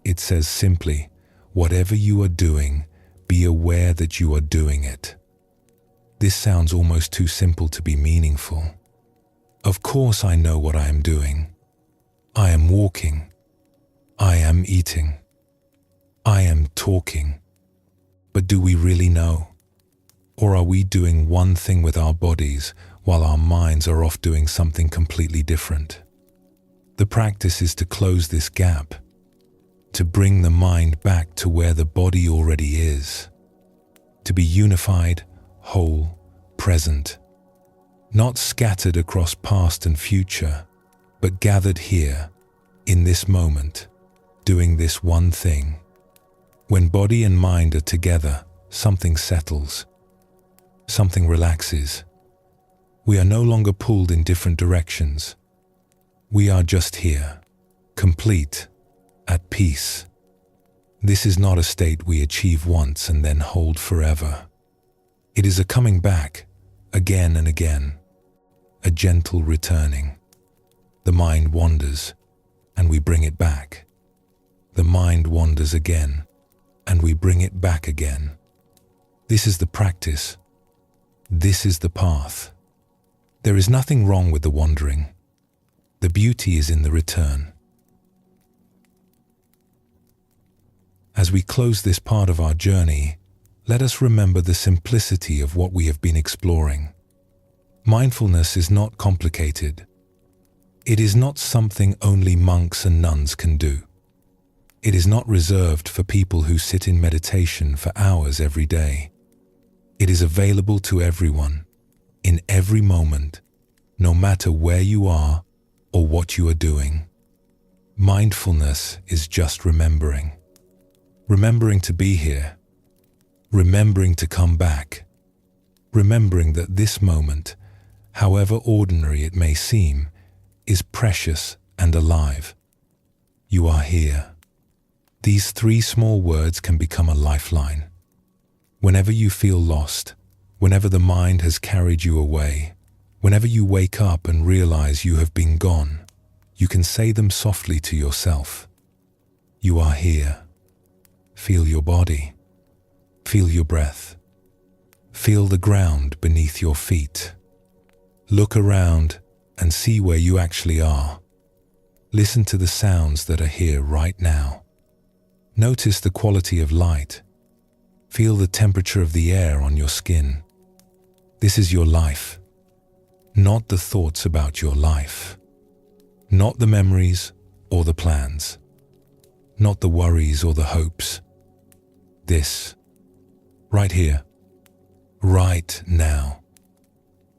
Speaker 1: It says simply, whatever you are doing, be aware that you are doing it. This sounds almost too simple to be meaningful. Of course I know what I am doing. I am walking. I am eating. I am talking. But do we really know? Or are we doing one thing with our bodies while our minds are off doing something completely different? The practice is to close this gap, to bring the mind back to where the body already is, to be unified, whole, present, not scattered across past and future, but gathered here, in this moment, doing this one thing. When body and mind are together, something settles, something relaxes. We are no longer pulled in different directions. We are just here, complete, at peace. This is not a state we achieve once and then hold forever. It is a coming back, again and again, a gentle returning. The mind wanders, and we bring it back. The mind wanders again, and we bring it back again. This is the practice. This is the path. There is nothing wrong with the wandering. The beauty is in the return. As we close this part of our journey, let us remember the simplicity of what we have been exploring. Mindfulness is not complicated. It is not something only monks and nuns can do. It is not reserved for people who sit in meditation for hours every day. It is available to everyone, in every moment, no matter where you are or what you are doing. Mindfulness is just remembering. Remembering to be here. Remembering to come back. Remembering that this moment, however ordinary it may seem, is precious and alive. You are here. These 3 small words can become a lifeline. Whenever you feel lost, whenever the mind has carried you away, whenever you wake up and realize you have been gone, you can say them softly to yourself. You are here. Feel your body. Feel your breath. Feel the ground beneath your feet. Look around and see where you actually are. Listen to the sounds that are here right now. Notice the quality of light. Feel the temperature of the air on your skin. This is your life, not the thoughts about your life, not the memories or the plans, not the worries or the hopes. This, right here, right now.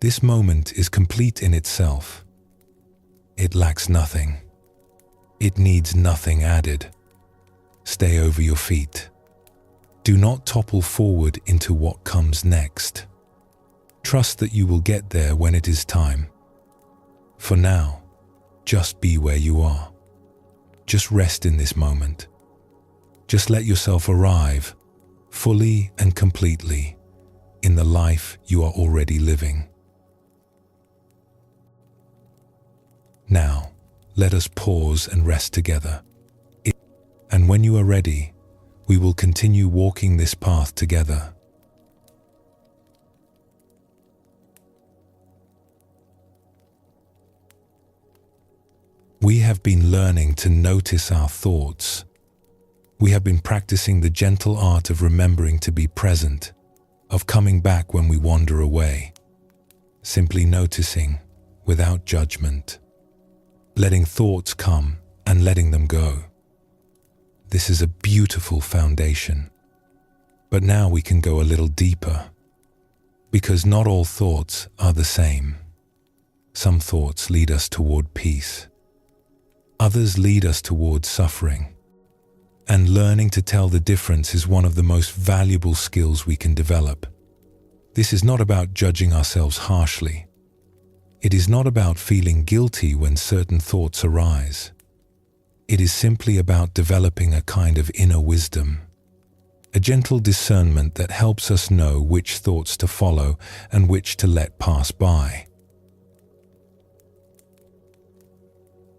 Speaker 1: This moment is complete in itself. It lacks nothing. It needs nothing added. Stay over your feet. Do not topple forward into what comes next. Trust that you will get there when it is time. For now, just be where you are. Just rest in this moment. Just let yourself arrive, fully and completely, in the life you are already living. Now, let us pause and rest together. And when you are ready, we will continue walking this path together. We have been learning to notice our thoughts. We have been practicing the gentle art of remembering to be present, of coming back when we wander away, simply noticing without judgment, letting thoughts come and letting them go. This is a beautiful foundation. But now we can go a little deeper, because not all thoughts are the same. Some thoughts lead us toward peace. Others lead us toward suffering. And learning to tell the difference is one of the most valuable skills we can develop. This is not about judging ourselves harshly. It is not about feeling guilty when certain thoughts arise. It is simply about developing a kind of inner wisdom, a gentle discernment that helps us know which thoughts to follow and which to let pass by.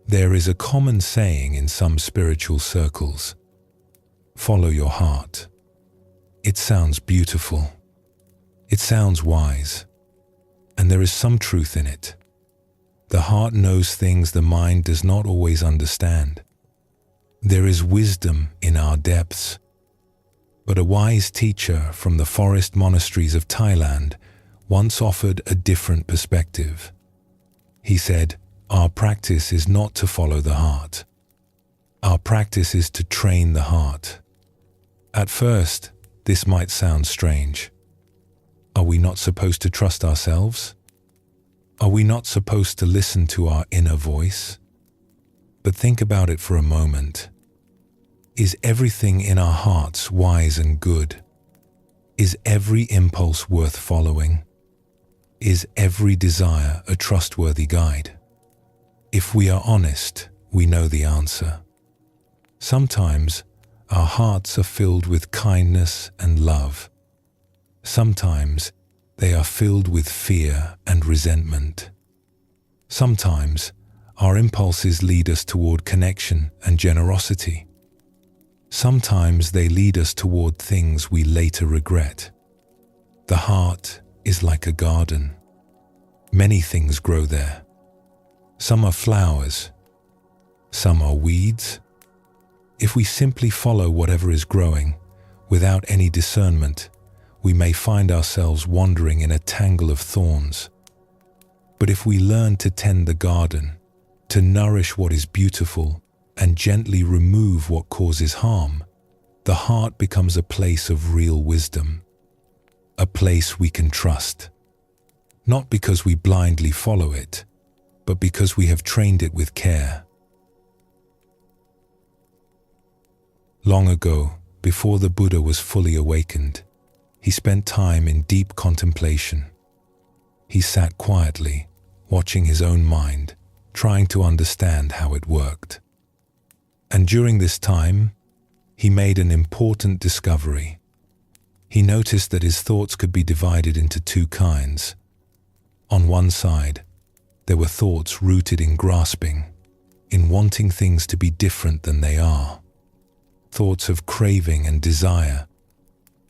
Speaker 1: There is a common saying in some spiritual circles: follow your heart. It sounds beautiful. It sounds wise. And there is some truth in it. The heart knows things the mind does not always understand. There is wisdom in our depths. But a wise teacher from the forest monasteries of Thailand once offered a different perspective. He said, "Our practice is not to follow the heart. Our practice is to train the heart." At first, this might sound strange. Are we not supposed to trust ourselves? Are we not supposed to listen to our inner voice? But think about it for a moment. Is everything in our hearts wise and good? Is every impulse worth following? Is every desire a trustworthy guide? If we are honest, we know the answer. Sometimes our hearts are filled with kindness and love. Sometimes they are filled with fear and resentment. Sometimes our impulses lead us toward connection and generosity. Sometimes they lead us toward things we later regret. The heart is like a garden. Many things grow there. Some are flowers. Some are weeds. If we simply follow whatever is growing, without any discernment, we may find ourselves wandering in a tangle of thorns. But if we learn to tend the garden, to nourish what is beautiful, and gently remove what causes harm, the heart becomes a place of real wisdom, a place we can trust, not because we blindly follow it, but because we have trained it with care. Long ago, before the Buddha was fully awakened, he spent time in deep contemplation. He sat quietly, watching his own mind, trying to understand how it worked. And during this time, he made an important discovery. He noticed that his thoughts could be divided into two kinds. On one side, there were thoughts rooted in grasping, in wanting things to be different than they are. Thoughts of craving and desire,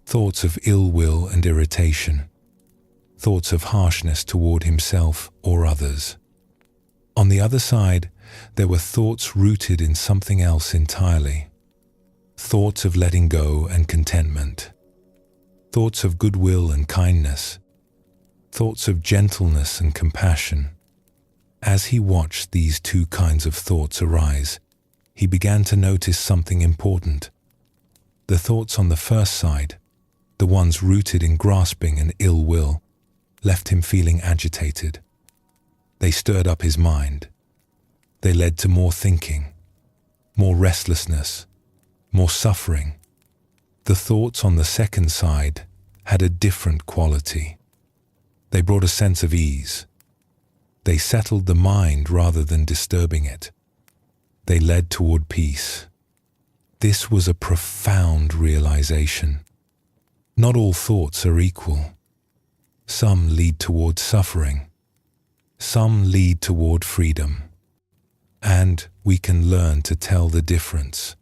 Speaker 1: thoughts of ill will and irritation, thoughts of harshness toward himself or others. On the other side, there were thoughts rooted in something else entirely. Thoughts of letting go and contentment, thoughts of goodwill and kindness, thoughts of gentleness and compassion. As he watched these two kinds of thoughts arise, he began to notice something important. The thoughts on the first side, the ones rooted in grasping and ill will, left him feeling agitated. They stirred up his mind. They led to more thinking, more restlessness, more suffering. The thoughts on the second side had a different quality. They brought a sense of ease. They settled the mind rather than disturbing it. They led toward peace. This was a profound realization. Not all thoughts are equal. Some lead toward suffering. Some lead toward freedom. And we can learn to tell the difference.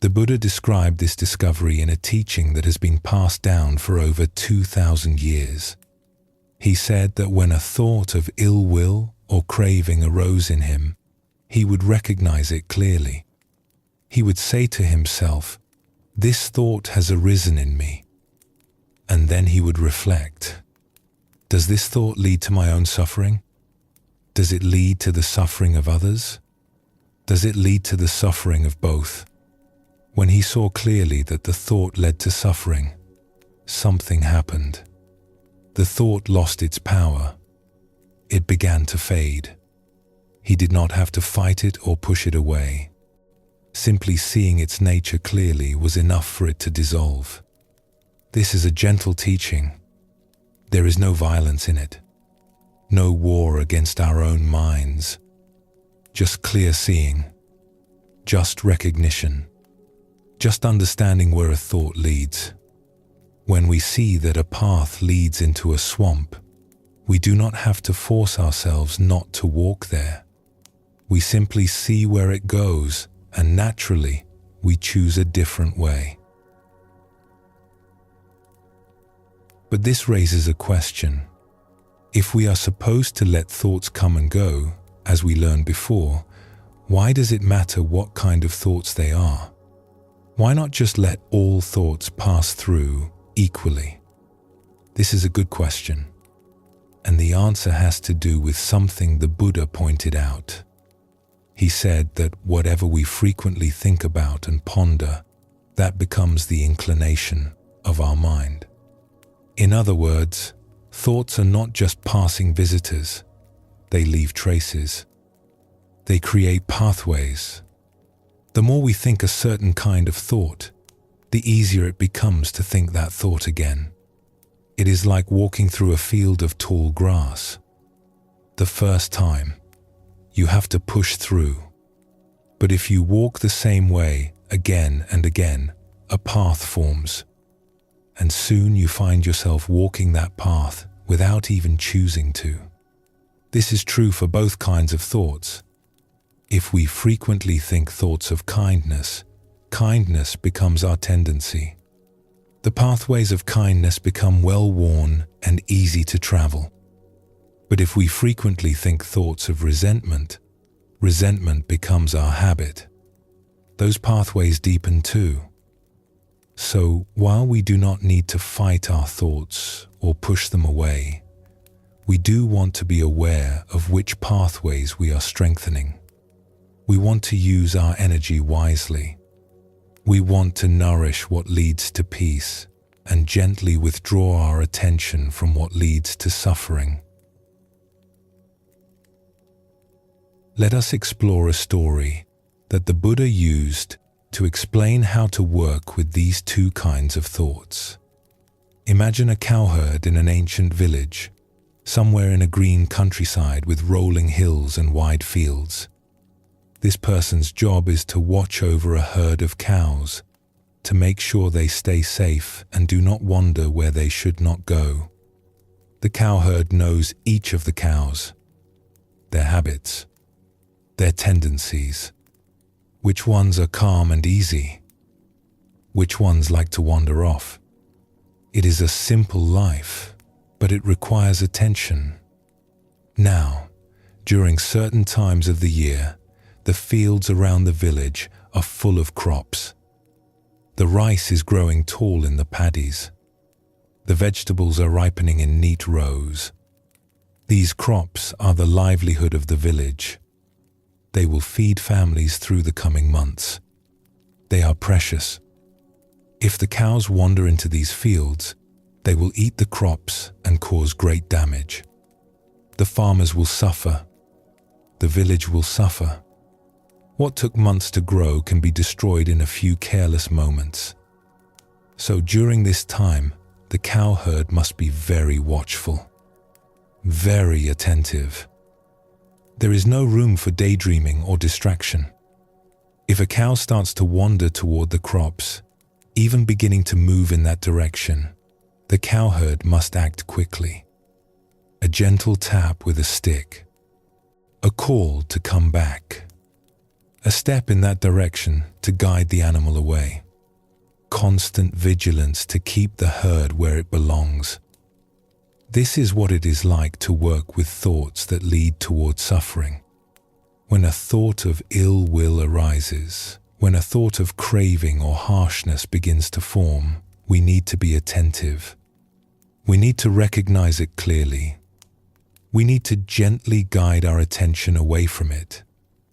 Speaker 1: The Buddha described this discovery in a teaching that has been passed down for over 2,000 years. He said that when a thought of ill will or craving arose in him, he would recognize it clearly. He would say to himself, "This thought has arisen in me." And then he would reflect, does this thought lead to my own suffering? Does it lead to the suffering of others? Does it lead to the suffering of both? When he saw clearly that the thought led to suffering, something happened. The thought lost its power. It began to fade. He did not have to fight it or push it away. Simply seeing its nature clearly was enough for it to dissolve. This is a gentle teaching. There is no violence in it. No war against our own minds. Just clear seeing. Just recognition. Just understanding where a thought leads. When we see that a path leads into a swamp, we do not have to force ourselves not to walk there. We simply see where it goes, and naturally, we choose a different way. But this raises a question. If we are supposed to let thoughts come and go, as we learned before, why does it matter what kind of thoughts they are? Why not just let all thoughts pass through equally? This is a good question, and the answer has to do with something the Buddha pointed out. He said that whatever we frequently think about and ponder, that becomes the inclination of our mind. In other words, thoughts are not just passing visitors, they leave traces. They create pathways. The more we think a certain kind of thought, the easier it becomes to think that thought again. It is like walking through a field of tall grass. The first time, you have to push through. But if you walk the same way again and again, a path forms. And soon you find yourself walking that path without even choosing to. This is true for both kinds of thoughts. If we frequently think thoughts of kindness, kindness becomes our tendency. The pathways of kindness become well-worn and easy to travel. But if we frequently think thoughts of resentment, resentment becomes our habit. Those pathways deepen too. So, while we do not need to fight our thoughts or push them away, we do want to be aware of which pathways we are strengthening. We want to use our energy wisely. We want to nourish what leads to peace and gently withdraw our attention from what leads to suffering. Let us explore a story that the Buddha used to explain how to work with these two kinds of thoughts. Imagine a cowherd in an ancient village, somewhere in a green countryside with rolling hills and wide fields. This person's job is to watch over a herd of cows, to make sure they stay safe and do not wander where they should not go. The cowherd knows each of the cows, their habits, their tendencies, which ones are calm and easy, which ones like to wander off. It is a simple life, but it requires attention. Now, during certain times of the year, the fields around the village are full of crops. The rice is growing tall in the paddies. The vegetables are ripening in neat rows. These crops are the livelihood of the village. They will feed families through the coming months. They are precious. If the cows wander into these fields, they will eat the crops and cause great damage. The farmers will suffer. The village will suffer. What took months to grow can be destroyed in a few careless moments. So during this time, the cowherd must be very watchful, very attentive. There is no room for daydreaming or distraction. If a cow starts to wander toward the crops, even beginning to move in that direction, the cowherd must act quickly. A gentle tap with a stick, a call to come back, a step in that direction to guide the animal away, constant vigilance to keep the herd where it belongs. This is what it is like to work with thoughts that lead toward suffering. When a thought of ill will arises, when a thought of craving or harshness begins to form, we need to be attentive. We need to recognize it clearly. We need to gently guide our attention away from it,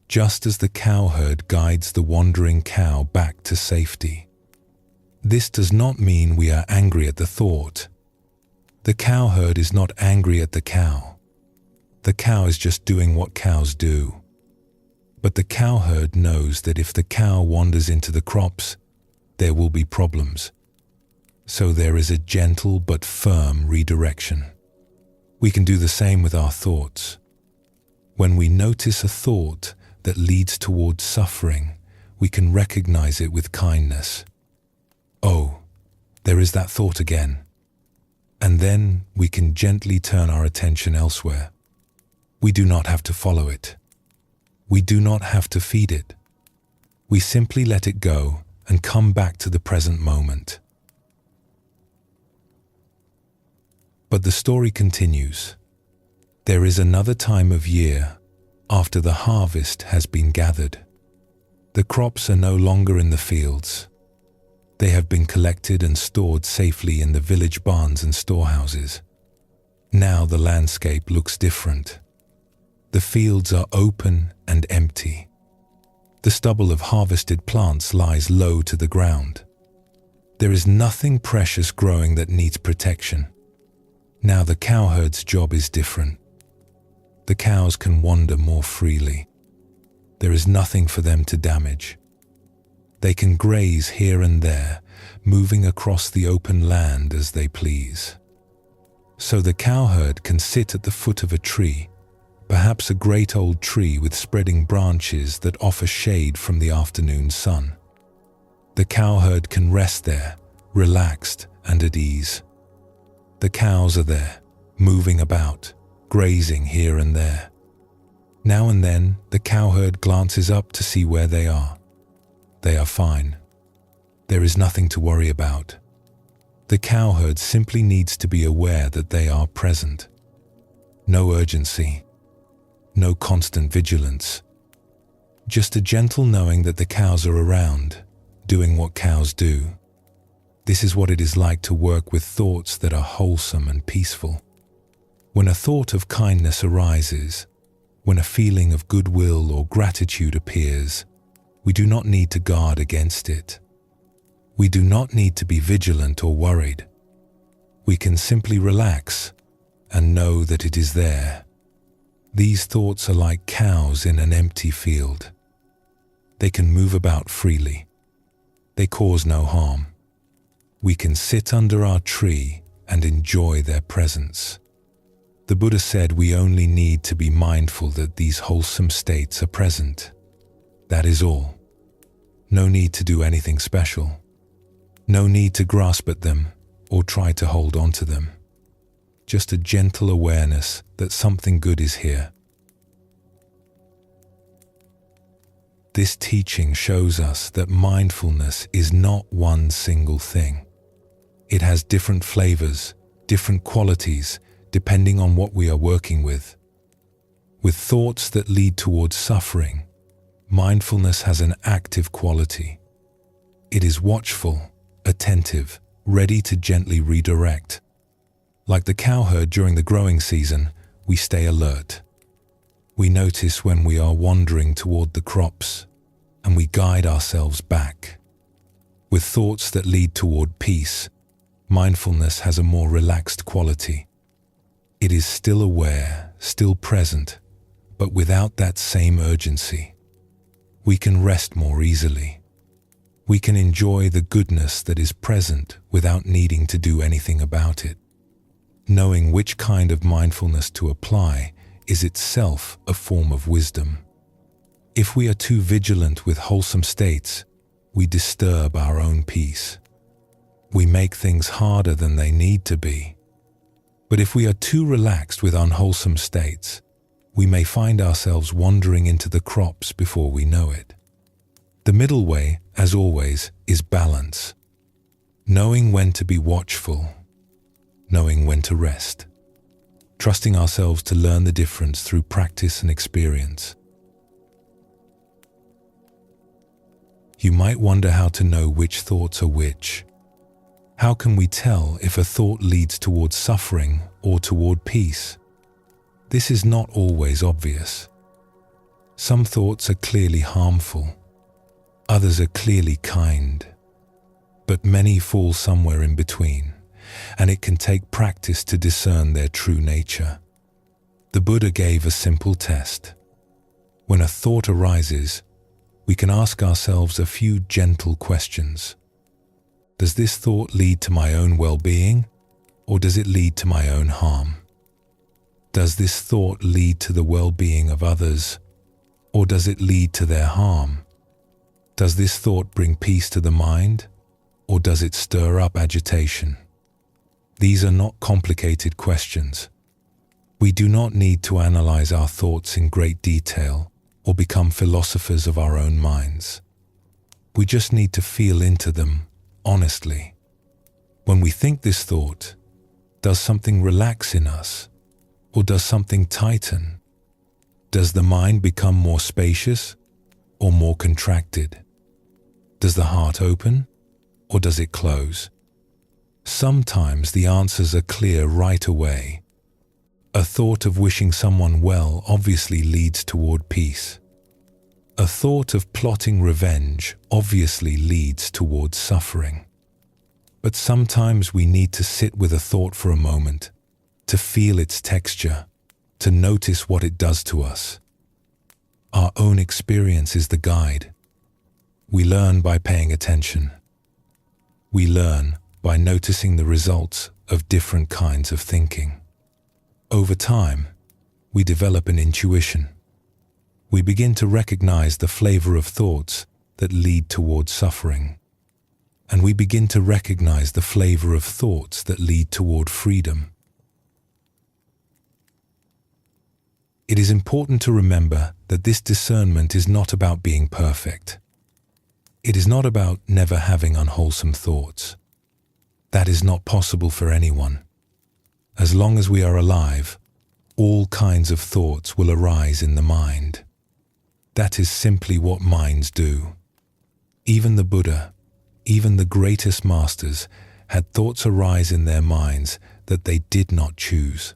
Speaker 1: just as the cowherd guides the wandering cow back to safety. This does not mean we are angry at the thought. The cowherd is not angry at the cow. The cow is just doing what cows do. But the cowherd knows that if the cow wanders into the crops, there will be problems. So there is a gentle but firm redirection. We can do the same with our thoughts. When we notice a thought that leads towards suffering, we can recognize it with kindness. Oh, there is that thought again. And then we can gently turn our attention elsewhere. We do not have to follow it. We do not have to feed it. We simply let it go and come back to the present moment. But the story continues. There is another time of year after the harvest has been gathered. The crops are no longer in the fields. They have been collected and stored safely in the village barns and storehouses. Now the landscape looks different. The fields are open and empty. The stubble of harvested plants lies low to the ground. There is nothing precious growing that needs protection. Now the cowherd's job is different. The cows can wander more freely. There is nothing for them to damage. They can graze here and there, moving across the open land as they please. So the cowherd can sit at the foot of a tree, perhaps a great old tree with spreading branches that offer shade from the afternoon sun. The cowherd can rest there, relaxed and at ease. The cows are there, moving about, grazing here and there. Now and then, the cowherd glances up to see where they are. They are fine. There is nothing to worry about. The cowherd simply needs to be aware that they are present. No urgency. No constant vigilance. Just a gentle knowing that the cows are around, doing what cows do. This is what it is like to work with thoughts that are wholesome and peaceful. When a thought of kindness arises, when a feeling of goodwill or gratitude appears, we do not need to guard against it. We do not need to be vigilant or worried. We can simply relax and know that it is there. These thoughts are like cows in an empty field. They can move about freely. They cause no harm. We can sit under our tree and enjoy their presence. The Buddha said we only need to be mindful that these wholesome states are present. That is all. No need to do anything special. No need to grasp at them or try to hold on to them. Just a gentle awareness that something good is here. This teaching shows us that mindfulness is not one single thing. It has different flavors, different qualities, depending on what we are working with. With thoughts that lead towards suffering, mindfulness has an active quality. It is watchful, attentive, ready to gently redirect. Like the cowherd during the growing season, we stay alert. We notice when we are wandering toward the crops, and we guide ourselves back. With thoughts that lead toward peace, mindfulness has a more relaxed quality. It is still aware, still present, but without that same urgency. We can rest more easily. We can enjoy the goodness that is present without needing to do anything about it. Knowing which kind of mindfulness to apply is itself a form of wisdom. If we are too vigilant with wholesome states, we disturb our own peace. We make things harder than they need to be. But if we are too relaxed with unwholesome states, we may find ourselves wandering into the crops before we know it. The middle way, as always, is balance. Knowing when to be watchful, knowing when to rest. Trusting ourselves to learn the difference through practice and experience. You might wonder how to know which thoughts are which. How can we tell if a thought leads towards suffering or toward peace? This is not always obvious. Some thoughts are clearly harmful. Others are clearly kind. But many fall somewhere in between, and it can take practice to discern their true nature. The Buddha gave a simple test. When a thought arises, we can ask ourselves a few gentle questions. Does this thought lead to my own well-being, or does it lead to my own harm? Does this thought lead to the well-being of others, or does it lead to their harm? Does this thought bring peace to the mind, or does it stir up agitation? These are not complicated questions. We do not need to analyze our thoughts in great detail or become philosophers of our own minds. We just need to feel into them honestly. When we think this thought, does something relax in us, or does something tighten? Does the mind become more spacious or more contracted? Does the heart open, or does it close? Sometimes the answers are clear right away. A thought of wishing someone well obviously leads toward peace. A thought of plotting revenge obviously leads towards suffering. But sometimes we need to sit with a thought for a moment, to feel its texture, to notice what it does to us. Our own experience is the guide. We learn by paying attention. We learn by noticing the results of different kinds of thinking. Over time, we develop an intuition. We begin to recognize the flavor of thoughts that lead towards suffering. And we begin to recognize the flavor of thoughts that lead toward freedom. It is important to remember that this discernment is not about being perfect. It is not about never having unwholesome thoughts. That is not possible for anyone. As long as we are alive, all kinds of thoughts will arise in the mind. That is simply what minds do. Even the Buddha, even the greatest masters, had thoughts arise in their minds that they did not choose.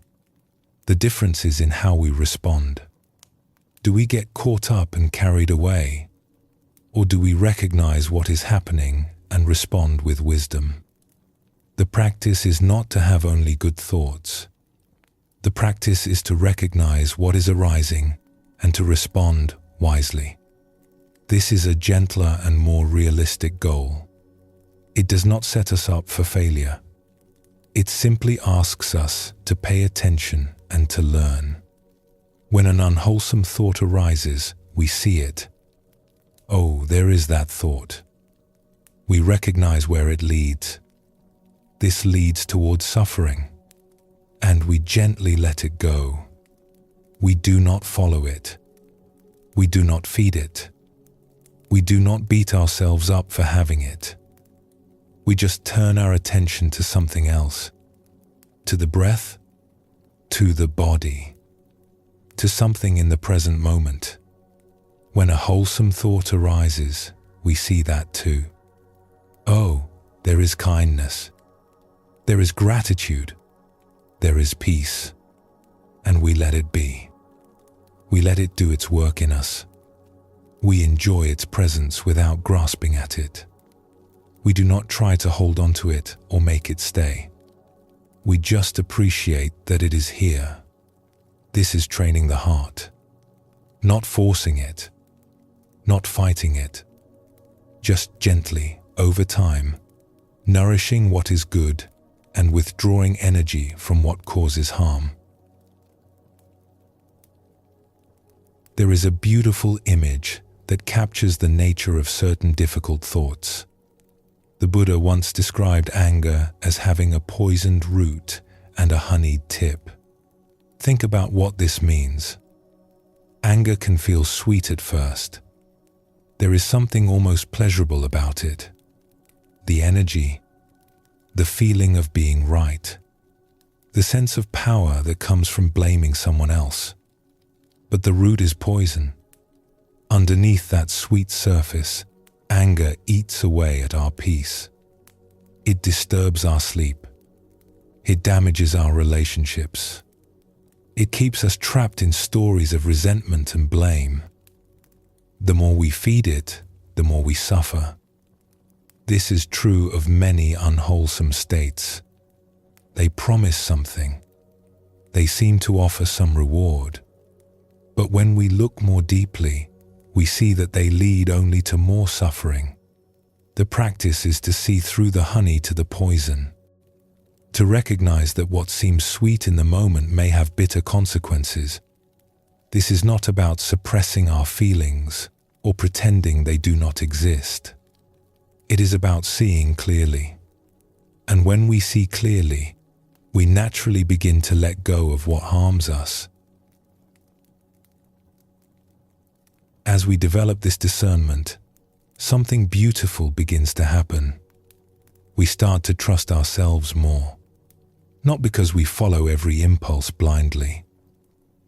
Speaker 1: The difference is in how we respond. Do we get caught up and carried away, or do we recognize what is happening and respond with wisdom? The practice is not to have only good thoughts. The practice is to recognize what is arising and to respond wisely. This is a gentler and more realistic goal. It does not set us up for failure. It simply asks us to pay attention and to learn. When an unwholesome thought arises, we see it. Oh, there is that thought. We recognize where it leads. This leads towards suffering, and we gently let it go. We do not follow it. We do not feed it. We do not beat ourselves up for having it. We just turn our attention to something else, to the breath, to the body, to something in the present moment. When a wholesome thought arises, we see that too. Oh, there is kindness. There is gratitude. There is peace. And we let it be. We let it do its work in us. We enjoy its presence without grasping at it. We do not try to hold on to it or make it stay. We just appreciate that it is here. This is training the heart. Not forcing it. Not fighting it. Just gently, over time, nourishing what is good and withdrawing energy from what causes harm. There is a beautiful image that captures the nature of certain difficult thoughts. The Buddha once described anger as having a poisoned root and a honeyed tip. Think about what this means. Anger can feel sweet at first. There is something almost pleasurable about it. The energy, the feeling of being right, the sense of power that comes from blaming someone else. But the root is poison. Underneath that sweet surface, anger eats away at our peace. It disturbs our sleep. It damages our relationships. It keeps us trapped in stories of resentment and blame. The more we feed it, the more we suffer. This is true of many unwholesome states. They promise something. They seem to offer some reward. But when we look more deeply, we see that they lead only to more suffering. The practice is to see through the honey to the poison, to recognize that what seems sweet in the moment may have bitter consequences. This is not about suppressing our feelings or pretending they do not exist. It is about seeing clearly. And when we see clearly, we naturally begin to let go of what harms us. As we develop this discernment, something beautiful begins to happen. We start to trust ourselves more, not because we follow every impulse blindly,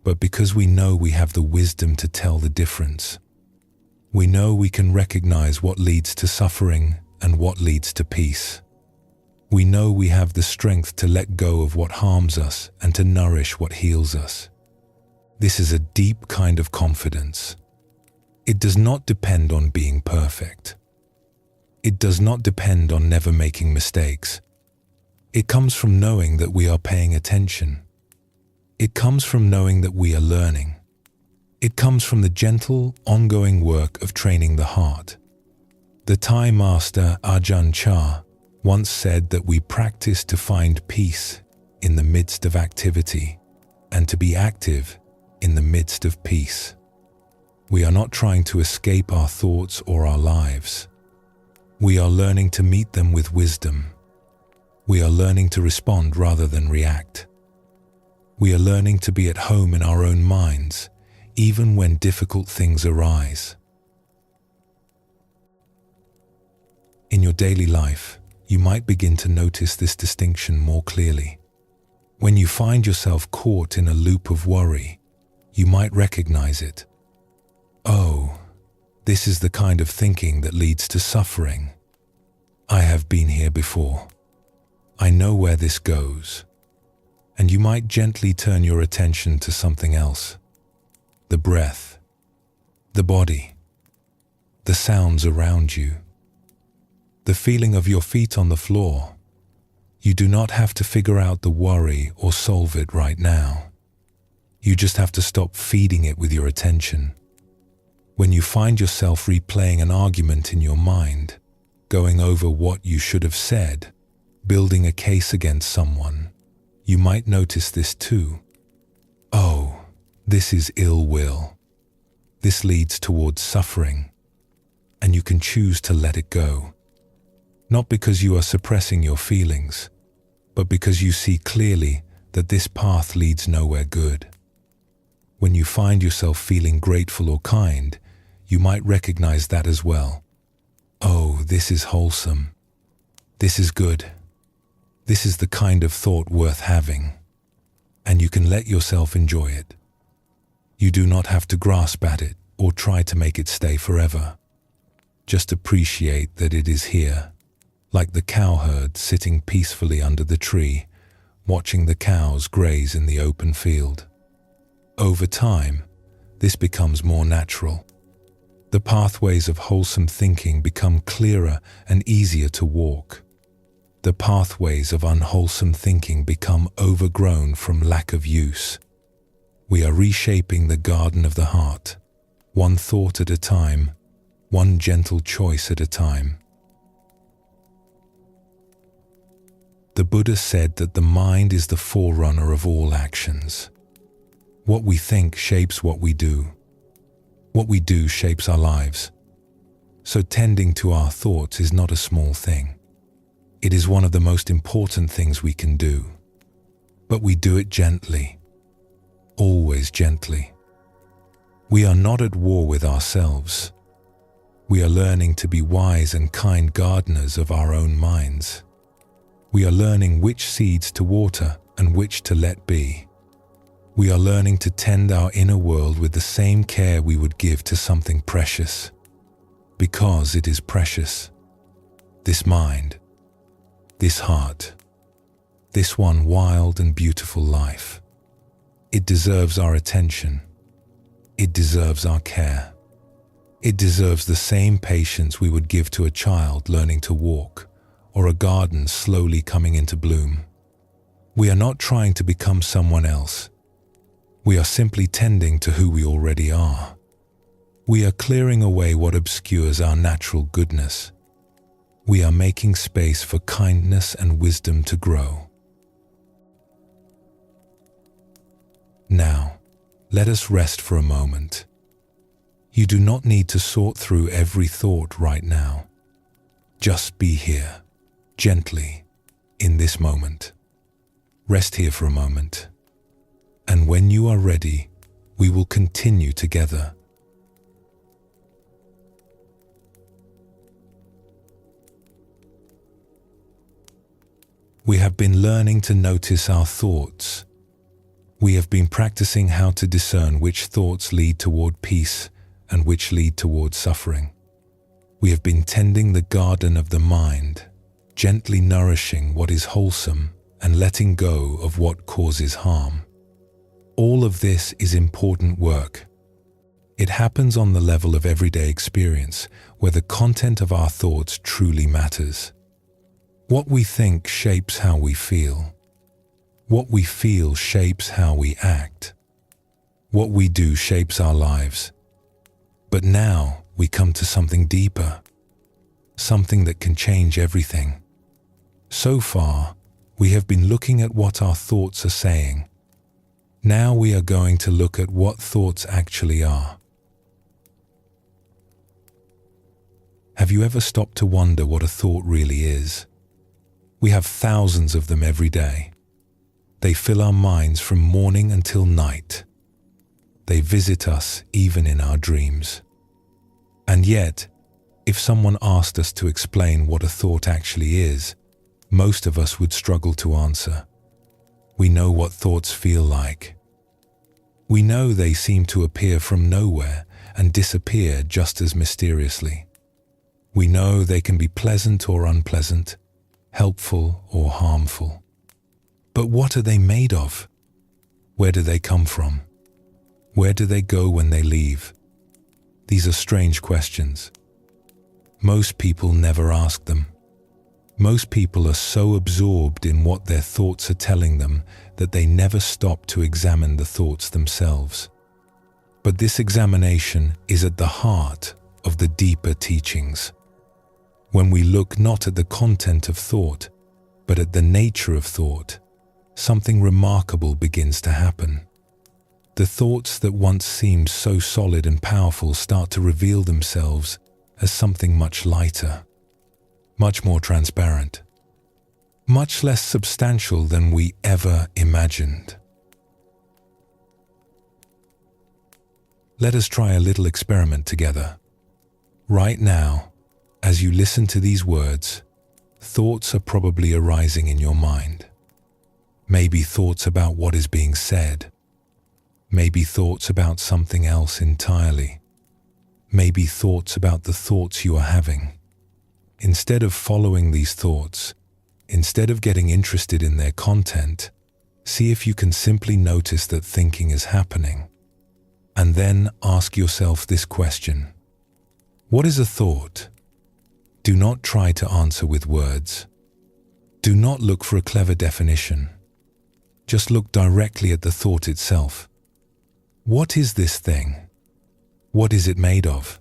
Speaker 1: but because we know we have the wisdom to tell the difference. We know we can recognize what leads to suffering and what leads to peace. We know we have the strength to let go of what harms us and to nourish what heals us. This is a deep kind of confidence. It does not depend on being perfect. It does not depend on never making mistakes. It comes from knowing that we are paying attention. It comes from knowing that we are learning. It comes from the gentle, ongoing work of training the heart. The Thai master Ajahn Chah once said that we practice to find peace in the midst of activity and to be active in the midst of peace. We are not trying to escape our thoughts or our lives. We are learning to meet them with wisdom. We are learning to respond rather than react. We are learning to be at home in our own minds, even when difficult things arise. In your daily life, you might begin to notice this distinction more clearly. When you find yourself caught in a loop of worry, you might recognize it. Oh, this is the kind of thinking that leads to suffering. I have been here before. I know where this goes. and you might gently turn your attention to something else. The breath, the body, the sounds around you, the feeling of your feet on the floor. You do not have to figure out the worry or solve it right now. You just have to stop feeding it with your attention. When you find yourself replaying an argument in your mind, going over what you should have said, building a case against someone, you might notice this too. Oh, this is ill will. This leads towards suffering, and you can choose to let it go. Not because you are suppressing your feelings, but because you see clearly that this path leads nowhere good. When you find yourself feeling grateful or kind, you might recognize that as well. Oh, this is wholesome. This is good. This is the kind of thought worth having. And you can let yourself enjoy it. You do not have to grasp at it or try to make it stay forever. Just appreciate that it is here, like the cowherd sitting peacefully under the tree, watching the cows graze in the open field. Over time, this becomes more natural. The pathways of wholesome thinking become clearer and easier to walk. The pathways of unwholesome thinking become overgrown from lack of use. We are reshaping the garden of the heart, one thought at a time, one gentle choice at a time. The Buddha said that the mind is the forerunner of all actions. What we think shapes what we do. What we do shapes our lives. So tending to our thoughts is not a small thing. It is one of the most important things we can do. But we do it gently. Always gently. We are not at war with ourselves. We are learning to be wise and kind gardeners of our own minds. We are learning which seeds to water and which to let be. We are learning to tend our inner world with the same care we would give to something precious. Because it is precious. This mind, this heart, this one wild and beautiful life. It deserves our attention. It deserves our care. It deserves the same patience we would give to a child learning to walk, or a garden slowly coming into bloom. We are not trying to become someone else. We are simply tending to who we already are. We are clearing away what obscures our natural goodness. We are making space for kindness and wisdom to grow. Now, let us rest for a moment. You do not need to sort through every thought right now. Just be here, gently, in this moment. Rest here for a moment. And when you are ready, we will continue together. We have been learning to notice our thoughts. We have been practicing how to discern which thoughts lead toward peace and which lead toward suffering. We have been tending the garden of the mind, gently nourishing what is wholesome and letting go of what causes harm. All of this is important work. It happens on the level of everyday experience, where the content of our thoughts truly matters. What we think shapes how we feel. What we feel shapes how we act. What we do shapes our lives. But now we come to something deeper, something that can change everything. So far, we have been looking at what our thoughts are saying. Now we are going to look at what thoughts actually are. Have you ever stopped to wonder what a thought really is? We have thousands of them every day. They fill our minds from morning until night. They visit us even in our dreams. And yet, if someone asked us to explain what a thought actually is, most of us would struggle to answer. We know what thoughts feel like. We know they seem to appear from nowhere and disappear just as mysteriously. We know they can be pleasant or unpleasant, helpful or harmful. But what are they made of? Where do they come from? Where do they go when they leave? These are strange questions. Most people never ask them. Most people are so absorbed in what their thoughts are telling them that they never stop to examine the thoughts themselves. But this examination is at the heart of the deeper teachings. When we look not at the content of thought, but at the nature of thought, something remarkable begins to happen. The thoughts that once seemed so solid and powerful start to reveal themselves as something much lighter, much more transparent, much less substantial than we ever imagined. Let us try a little experiment together. Right now, as you listen to these words, thoughts are probably arising in your mind. Maybe thoughts about what is being said. Maybe thoughts about something else entirely. Maybe thoughts about the thoughts you are having. Instead of following these thoughts, instead of getting interested in their content, see if you can simply notice that thinking is happening. And then ask yourself this question. What is a thought? Do not try to answer with words. Do not look for a clever definition. Just look directly at the thought itself. What is this thing? What is it made of?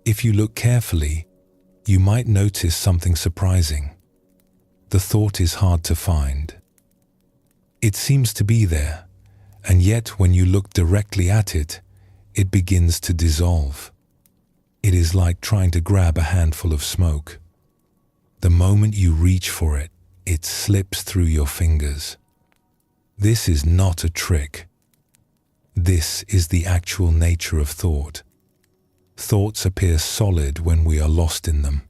Speaker 1: If you look carefully, you might notice something surprising. The thought is hard to find. It seems to be there, and yet when you look directly at it, it begins to dissolve. It is like trying to grab a handful of smoke. The moment you reach for it, it slips through your fingers. This is not a trick. This is the actual nature of thought. Thoughts appear solid when we are lost in them.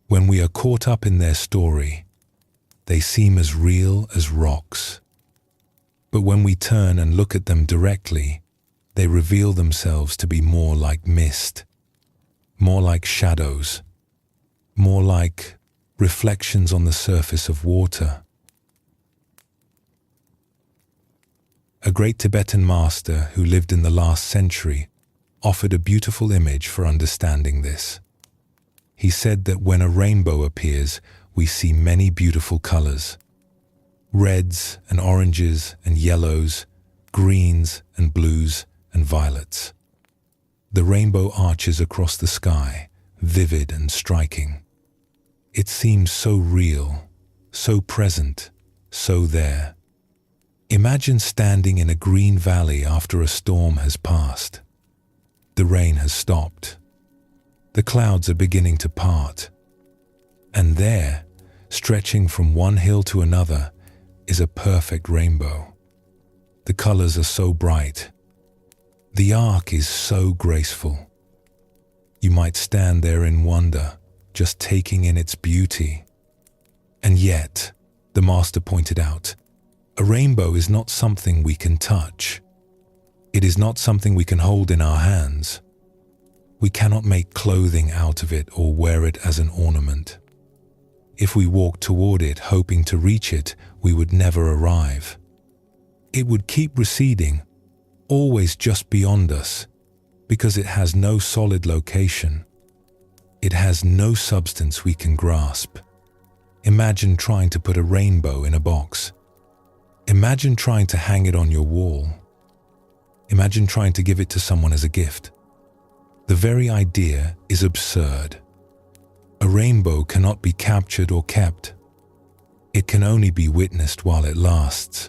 Speaker 1: When we are caught up in their story, they seem as real as rocks. But when we turn and look at them directly, they reveal themselves to be more like mist, more like shadows, more like reflections on the surface of water. A great Tibetan master who lived in the last century offered a beautiful image for understanding this. He said that when a rainbow appears, we see many beautiful colors. Reds and oranges and yellows, greens and blues and violets. The rainbow arches across the sky, vivid and striking. It seems so real, so present, so there. Imagine standing in a green valley after a storm has passed. The rain has stopped. The clouds are beginning to part. And there, stretching from one hill to another, is a perfect rainbow. The colors are so bright. The arc is so graceful. You might stand there in wonder, just taking in its beauty. And yet, the master pointed out, a rainbow is not something we can touch. It is not something we can hold in our hands. We cannot make clothing out of it or wear it as an ornament. If we walked toward it hoping to reach it, we would never arrive. It would keep receding, always just beyond us, because it has no solid location. It has no substance we can grasp. Imagine trying to put a rainbow in a box. Imagine trying to hang it on your wall. Imagine trying to give it to someone as a gift. The very idea is absurd. A rainbow cannot be captured or kept. It can only be witnessed while it lasts.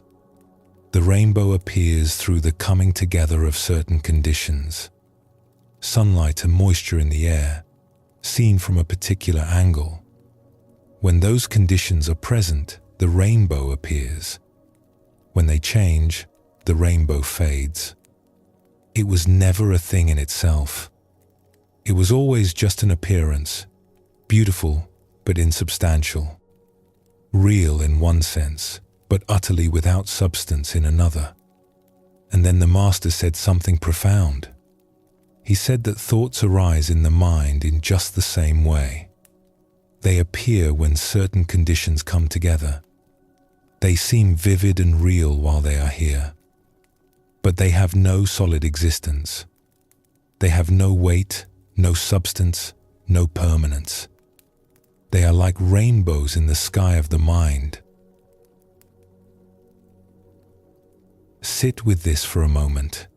Speaker 1: The rainbow appears through the coming together of certain conditions. Sunlight and moisture in the air, seen from a particular angle. When those conditions are present, the rainbow appears. When they change, the rainbow fades. It was never a thing in itself. It was always just an appearance, beautiful but insubstantial, real in one sense, but utterly without substance in another. And then the master said something profound. He said that thoughts arise in the mind in just the same way. They appear when certain conditions come together. They seem vivid and real while they are here, but they have no solid existence. They have no weight, no substance, no permanence. They are like rainbows in the sky of the mind. Sit with this for a moment.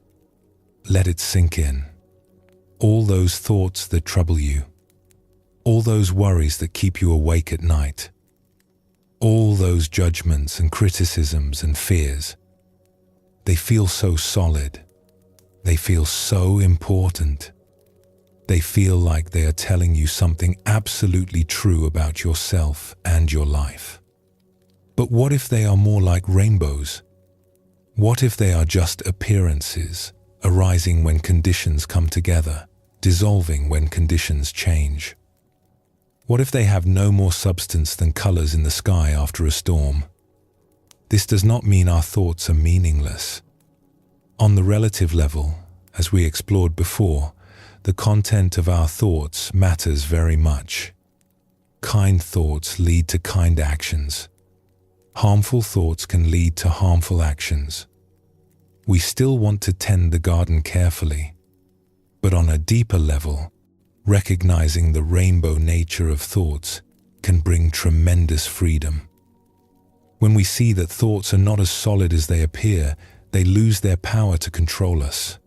Speaker 1: Let it sink in. All those thoughts that trouble you, all those worries that keep you awake at night, all those judgments and criticisms and fears, they feel so solid. They feel so important. They feel like they are telling you something absolutely true about yourself and your life. But what if they are more like rainbows? What if they are just appearances, arising when conditions come together, dissolving when conditions change? What if they have no more substance than colors in the sky after a storm? This does not mean our thoughts are meaningless. On the relative level, as we explored before, the content of our thoughts matters very much. Kind thoughts lead to kind actions. Harmful thoughts can lead to harmful actions. We still want to tend the garden carefully, but on a deeper level, recognizing the rainbow nature of thoughts can bring tremendous freedom. When we see that thoughts are not as solid as they appear, they lose their power to control us.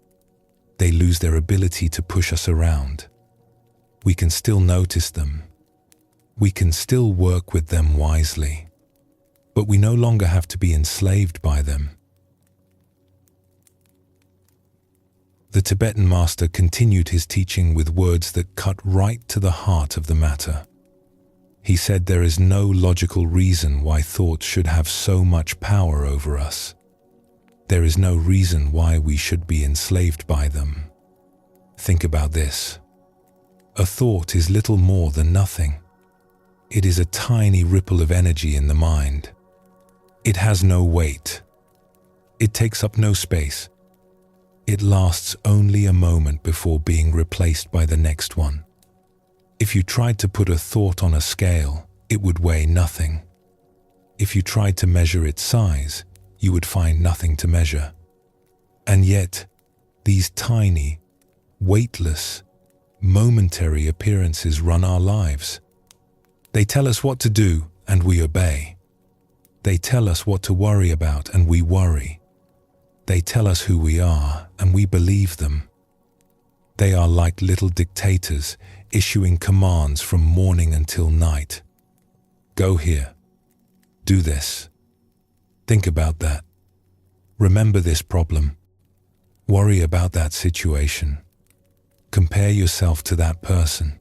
Speaker 1: They lose their ability to push us around. We can still notice them. We can still work with them wisely, but we no longer have to be enslaved by them. The Tibetan master continued his teaching with words that cut right to the heart of the matter. He said there is no logical reason why thoughts should have so much power over us. There is no reason why we should be enslaved by them. Think about this. A thought is little more than nothing. It is a tiny ripple of energy in the mind. It has no weight. It takes up no space. It lasts only a moment before being replaced by the next one. If you tried to put a thought on a scale, it would weigh nothing. If you tried to measure its size, you would find nothing to measure. And yet, these tiny, weightless, momentary appearances run our lives. They tell us what to do, and we obey. They tell us what to worry about, and we worry. They tell us who we are, and we believe them. They are like little dictators, issuing commands from morning until night. Go here. Do this. Think about that. Remember this problem. Worry about that situation. Compare yourself to that person.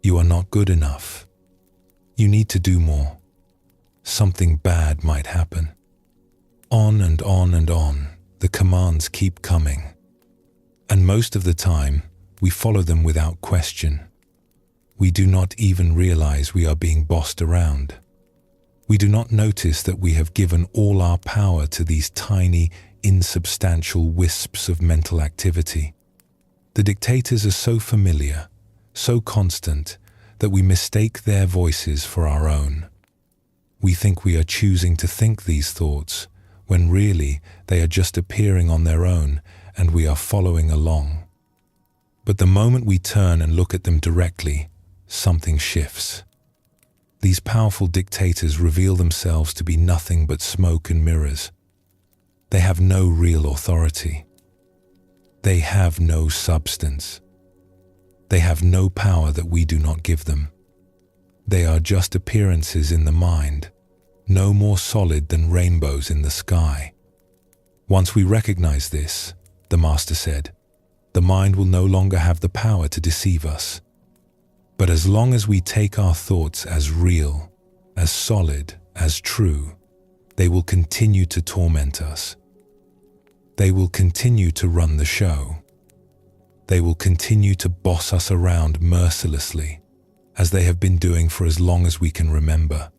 Speaker 1: You are not good enough. You need to do more. Something bad might happen. On and on and on, the commands keep coming. And most of the time, we follow them without question. We do not even realize we are being bossed around. We do not notice that we have given all our power to these tiny, insubstantial wisps of mental activity. The dictators are so familiar, so constant, that we mistake their voices for our own. We think we are choosing to think these thoughts, when really they are just appearing on their own and we are following along. But the moment we turn and look at them directly, something shifts. These powerful dictators reveal themselves to be nothing but smoke and mirrors. They have no real authority. They have no substance. They have no power that we do not give them. They are just appearances in the mind, no more solid than rainbows in the sky. Once we recognize this, the Master said, the mind will no longer have the power to deceive us. But as long as we take our thoughts as real, as solid, as true, they will continue to torment us. They will continue to run the show. They will continue to boss us around mercilessly, as they have been doing for as long as we can remember.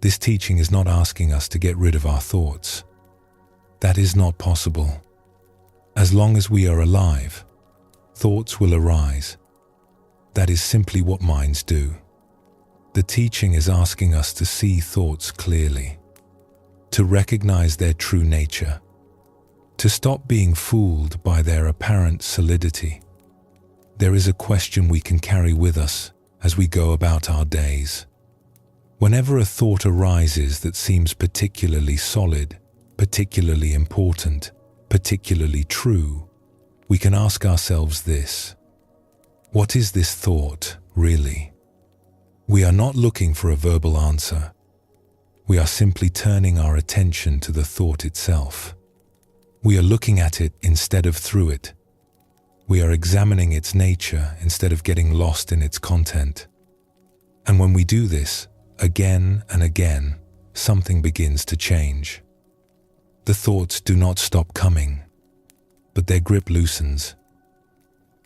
Speaker 1: This teaching is not asking us to get rid of our thoughts. That is not possible. As long as we are alive, thoughts will arise. That is simply what minds do. The teaching is asking us to see thoughts clearly, to recognize their true nature, to stop being fooled by their apparent solidity. There is a question we can carry with us as we go about our days. Whenever a thought arises that seems particularly solid, particularly important, particularly true, we can ask ourselves this: what is this thought really? We are not looking for a verbal answer. We are simply turning our attention to the thought itself. We are looking at it instead of through it. We are examining its nature instead of getting lost in its content. And when we do this, again and again, something begins to change. The thoughts do not stop coming, but their grip loosens.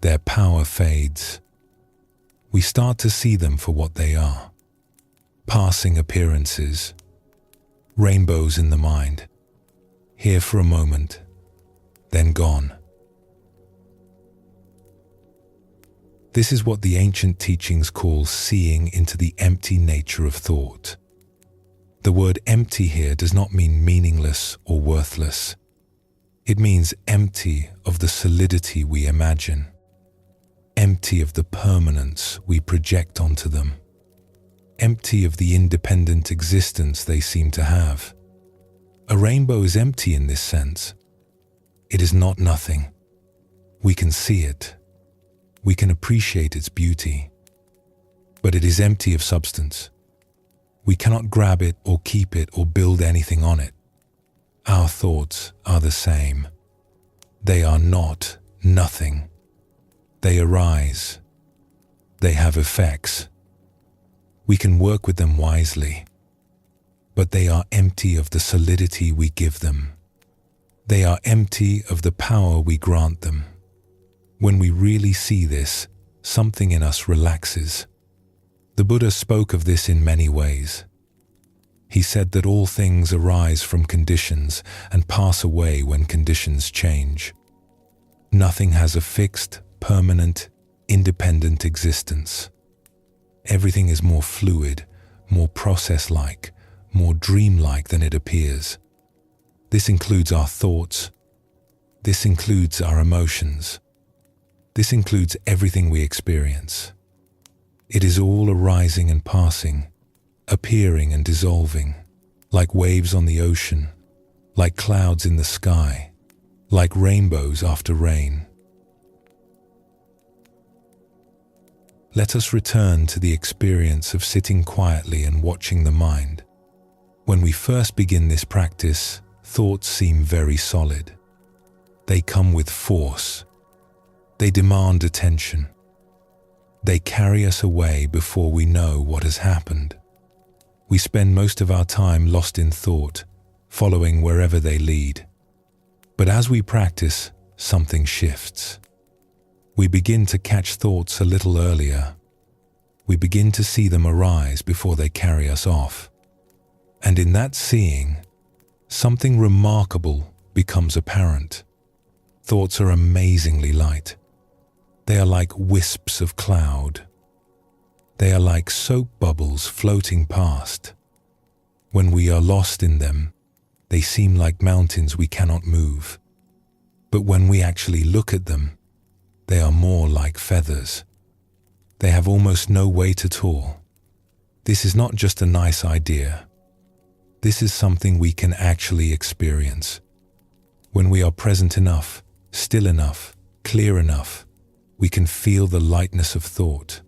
Speaker 1: Their power fades. We start to see them for what they are: passing appearances, rainbows in the mind, here for a moment, then gone. This is what the ancient teachings call seeing into the empty nature of thought. The word empty here does not mean meaningless or worthless. It means empty of the solidity we imagine, empty of the permanence we project onto them, empty of the independent existence they seem to have. A rainbow is empty in this sense. It is not nothing. We can see it. We can appreciate its beauty. But it is empty of substance. We cannot grab it or keep it or build anything on it. Our thoughts are the same. They are not nothing. They arise. They have effects. We can work with them wisely, but they are empty of the solidity we give them. They are empty of the power we grant them. When we really see this, something in us relaxes. The Buddha spoke of this in many ways. He said that all things arise from conditions and pass away when conditions change. Nothing has a fixed, permanent, independent existence. Everything is more fluid, more process-like, more dreamlike than it appears. This includes our thoughts. This includes our emotions. This includes everything we experience. It is all arising and passing, appearing and dissolving, like waves on the ocean, like clouds in the sky, like rainbows after rain. Let us return to the experience of sitting quietly and watching the mind. When we first begin this practice, thoughts seem very solid. They come with force. They demand attention. They carry us away before we know what has happened. We spend most of our time lost in thought, following wherever they lead. But as we practice, something shifts. We begin to catch thoughts a little earlier. We begin to see them arise before they carry us off. And in that seeing, something remarkable becomes apparent. Thoughts are amazingly light. They are like wisps of cloud. They are like soap bubbles floating past. When we are lost in them, they seem like mountains we cannot move. But when we actually look at them, they are more like feathers. They have almost no weight at all. This is not just a nice idea. This is something we can actually experience. When we are present enough, still enough, clear enough, we can feel the lightness of thought.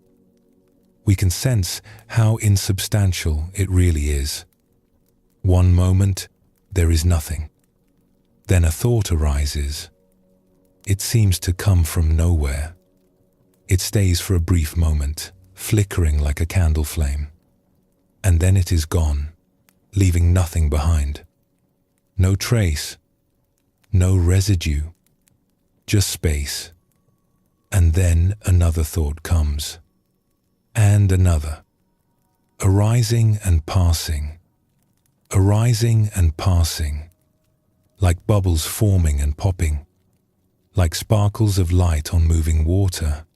Speaker 1: We can sense how insubstantial it really is. One moment, there is nothing. Then a thought arises. It seems to come from nowhere. It stays for a brief moment, flickering like a candle flame. And then it is gone, leaving nothing behind. No trace, no residue, just space. And then another thought comes, and another, arising and passing, like bubbles forming and popping, like sparkles of light on moving water.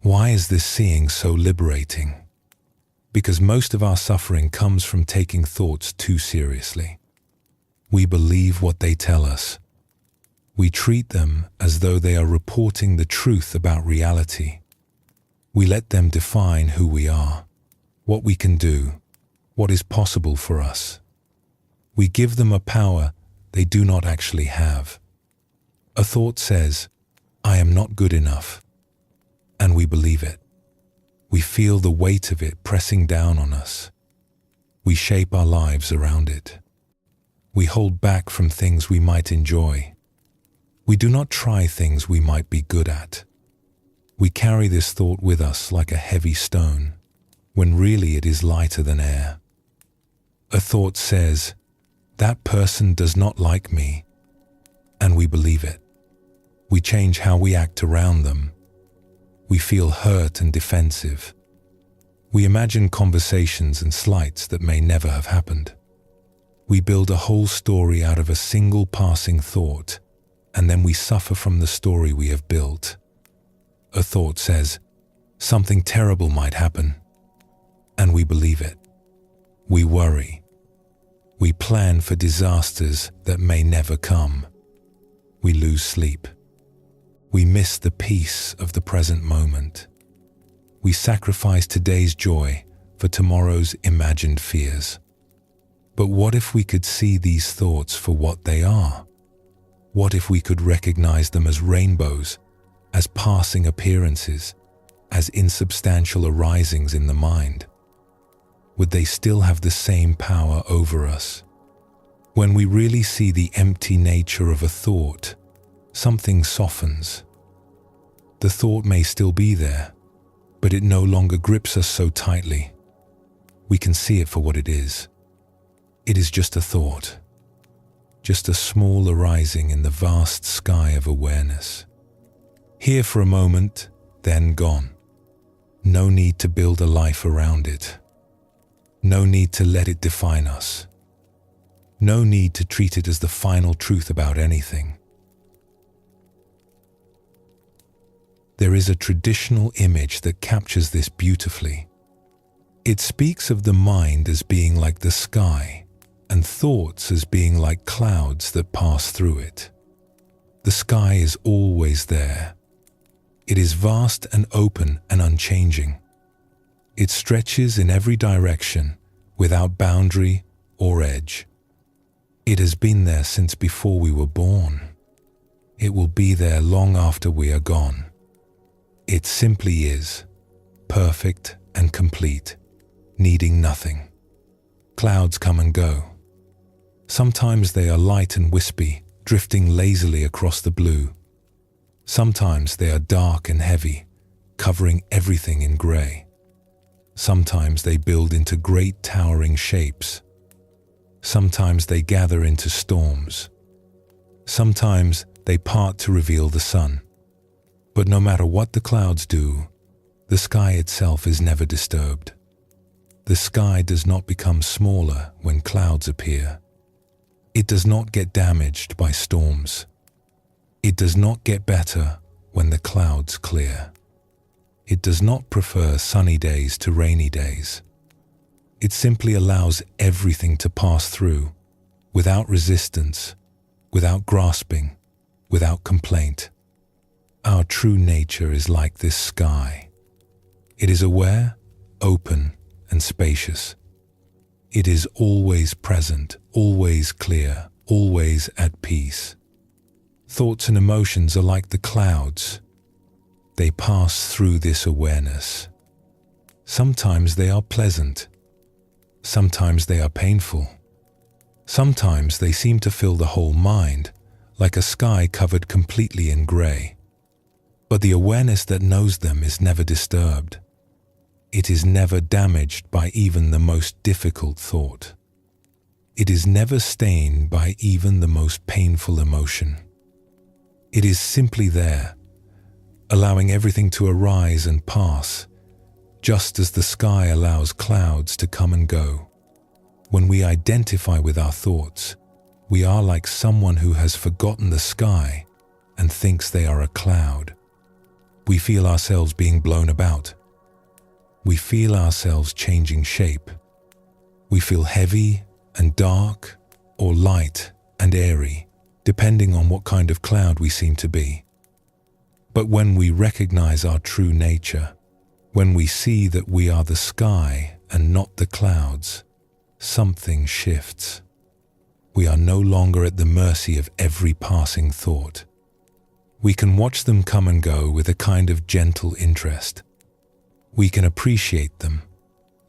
Speaker 1: Why is this seeing so liberating? Because most of our suffering comes from taking thoughts too seriously. We believe what they tell us. We treat them as though they are reporting the truth about reality. We let them define who we are, what we can do, what is possible for us. We give them a power they do not actually have. A thought says, "I am not good enough," and we believe it. We feel the weight of it pressing down on us. We shape our lives around it. We hold back from things we might enjoy. We do not try things we might be good at. We carry this thought with us like a heavy stone, when really it is lighter than air. A thought says, "That person does not like me," and we believe it. We change how we act around them. We feel hurt and defensive. We imagine conversations and slights that may never have happened. We build a whole story out of a single passing thought, and then we suffer from the story we have built. A thought says, "Something terrible might happen," and we believe it. We worry. We plan for disasters that may never come. We lose sleep. We miss the peace of the present moment. We sacrifice today's joy for tomorrow's imagined fears. But what if we could see these thoughts for what they are? What if we could recognize them as rainbows, as passing appearances, as insubstantial arisings in the mind? Would they still have the same power over us? When we really see the empty nature of a thought, something softens. The thought may still be there, but it no longer grips us so tightly. We can see it for what it is. It is just a thought, just a small arising in the vast sky of awareness. Here for a moment, then gone. No need to build a life around it. No need to let it define us. No need to treat it as the final truth about anything. There is a traditional image that captures this beautifully. It speaks of the mind as being like the sky, and thoughts as being like clouds that pass through it. The sky is always there. It is vast and open and unchanging. It stretches in every direction, without boundary or edge. It has been there since before we were born. It will be there long after we are gone. It simply is, perfect and complete, needing nothing. Clouds come and go. Sometimes they are light and wispy, drifting lazily across the blue. Sometimes they are dark and heavy, covering everything in grey. Sometimes they build into great towering shapes. Sometimes they gather into storms. Sometimes they part to reveal the sun. But no matter what the clouds do, the sky itself is never disturbed. The sky does not become smaller when clouds appear. It does not get damaged by storms. It does not get better when the clouds clear. It does not prefer sunny days to rainy days. It simply allows everything to pass through, without resistance, without grasping, without complaint. Our true nature is like this sky. It is aware, open, and spacious. It is always present, always clear, always at peace. Thoughts and emotions are like the clouds. They pass through this awareness. Sometimes they are pleasant. Sometimes they are painful. Sometimes they seem to fill the whole mind, like a sky covered completely in grey. But the awareness that knows them is never disturbed. It is never damaged by even the most difficult thought. It is never stained by even the most painful emotion. It is simply there, allowing everything to arise and pass, just as the sky allows clouds to come and go. When we identify with our thoughts, we are like someone who has forgotten the sky and thinks they are a cloud. We feel ourselves being blown about. We feel ourselves changing shape. We feel heavy and dark, or light and airy, depending on what kind of cloud we seem to be. But when we recognize our true nature, when we see that we are the sky and not the clouds, something shifts. We are no longer at the mercy of every passing thought. We can watch them come and go with a kind of gentle interest. We can appreciate them,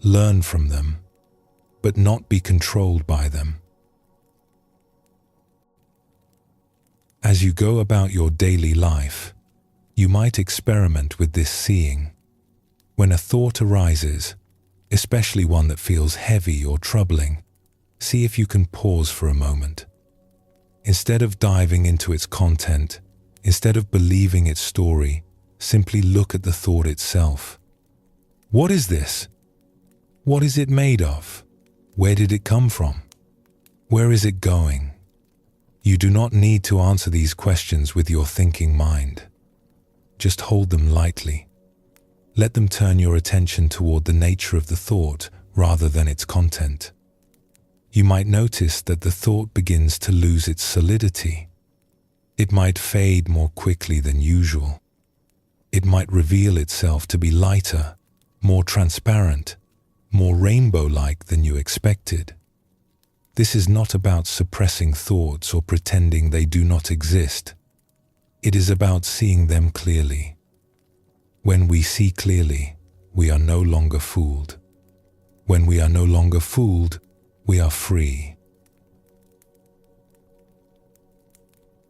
Speaker 1: learn from them, but not be controlled by them. As you go about your daily life, you might experiment with this seeing. When a thought arises, especially one that feels heavy or troubling, see if you can pause for a moment. Instead of diving into its content, instead of believing its story, simply look at the thought itself. What is this? What is it made of? Where did it come from? Where is it going? You do not need to answer these questions with your thinking mind. Just hold them lightly. Let them turn your attention toward the nature of the thought rather than its content. You might notice that the thought begins to lose its solidity. It might fade more quickly than usual. It might reveal itself to be lighter, more transparent, more rainbow-like than you expected. This is not about suppressing thoughts or pretending they do not exist. It is about seeing them clearly. When we see clearly, we are no longer fooled. When we are no longer fooled, we are free.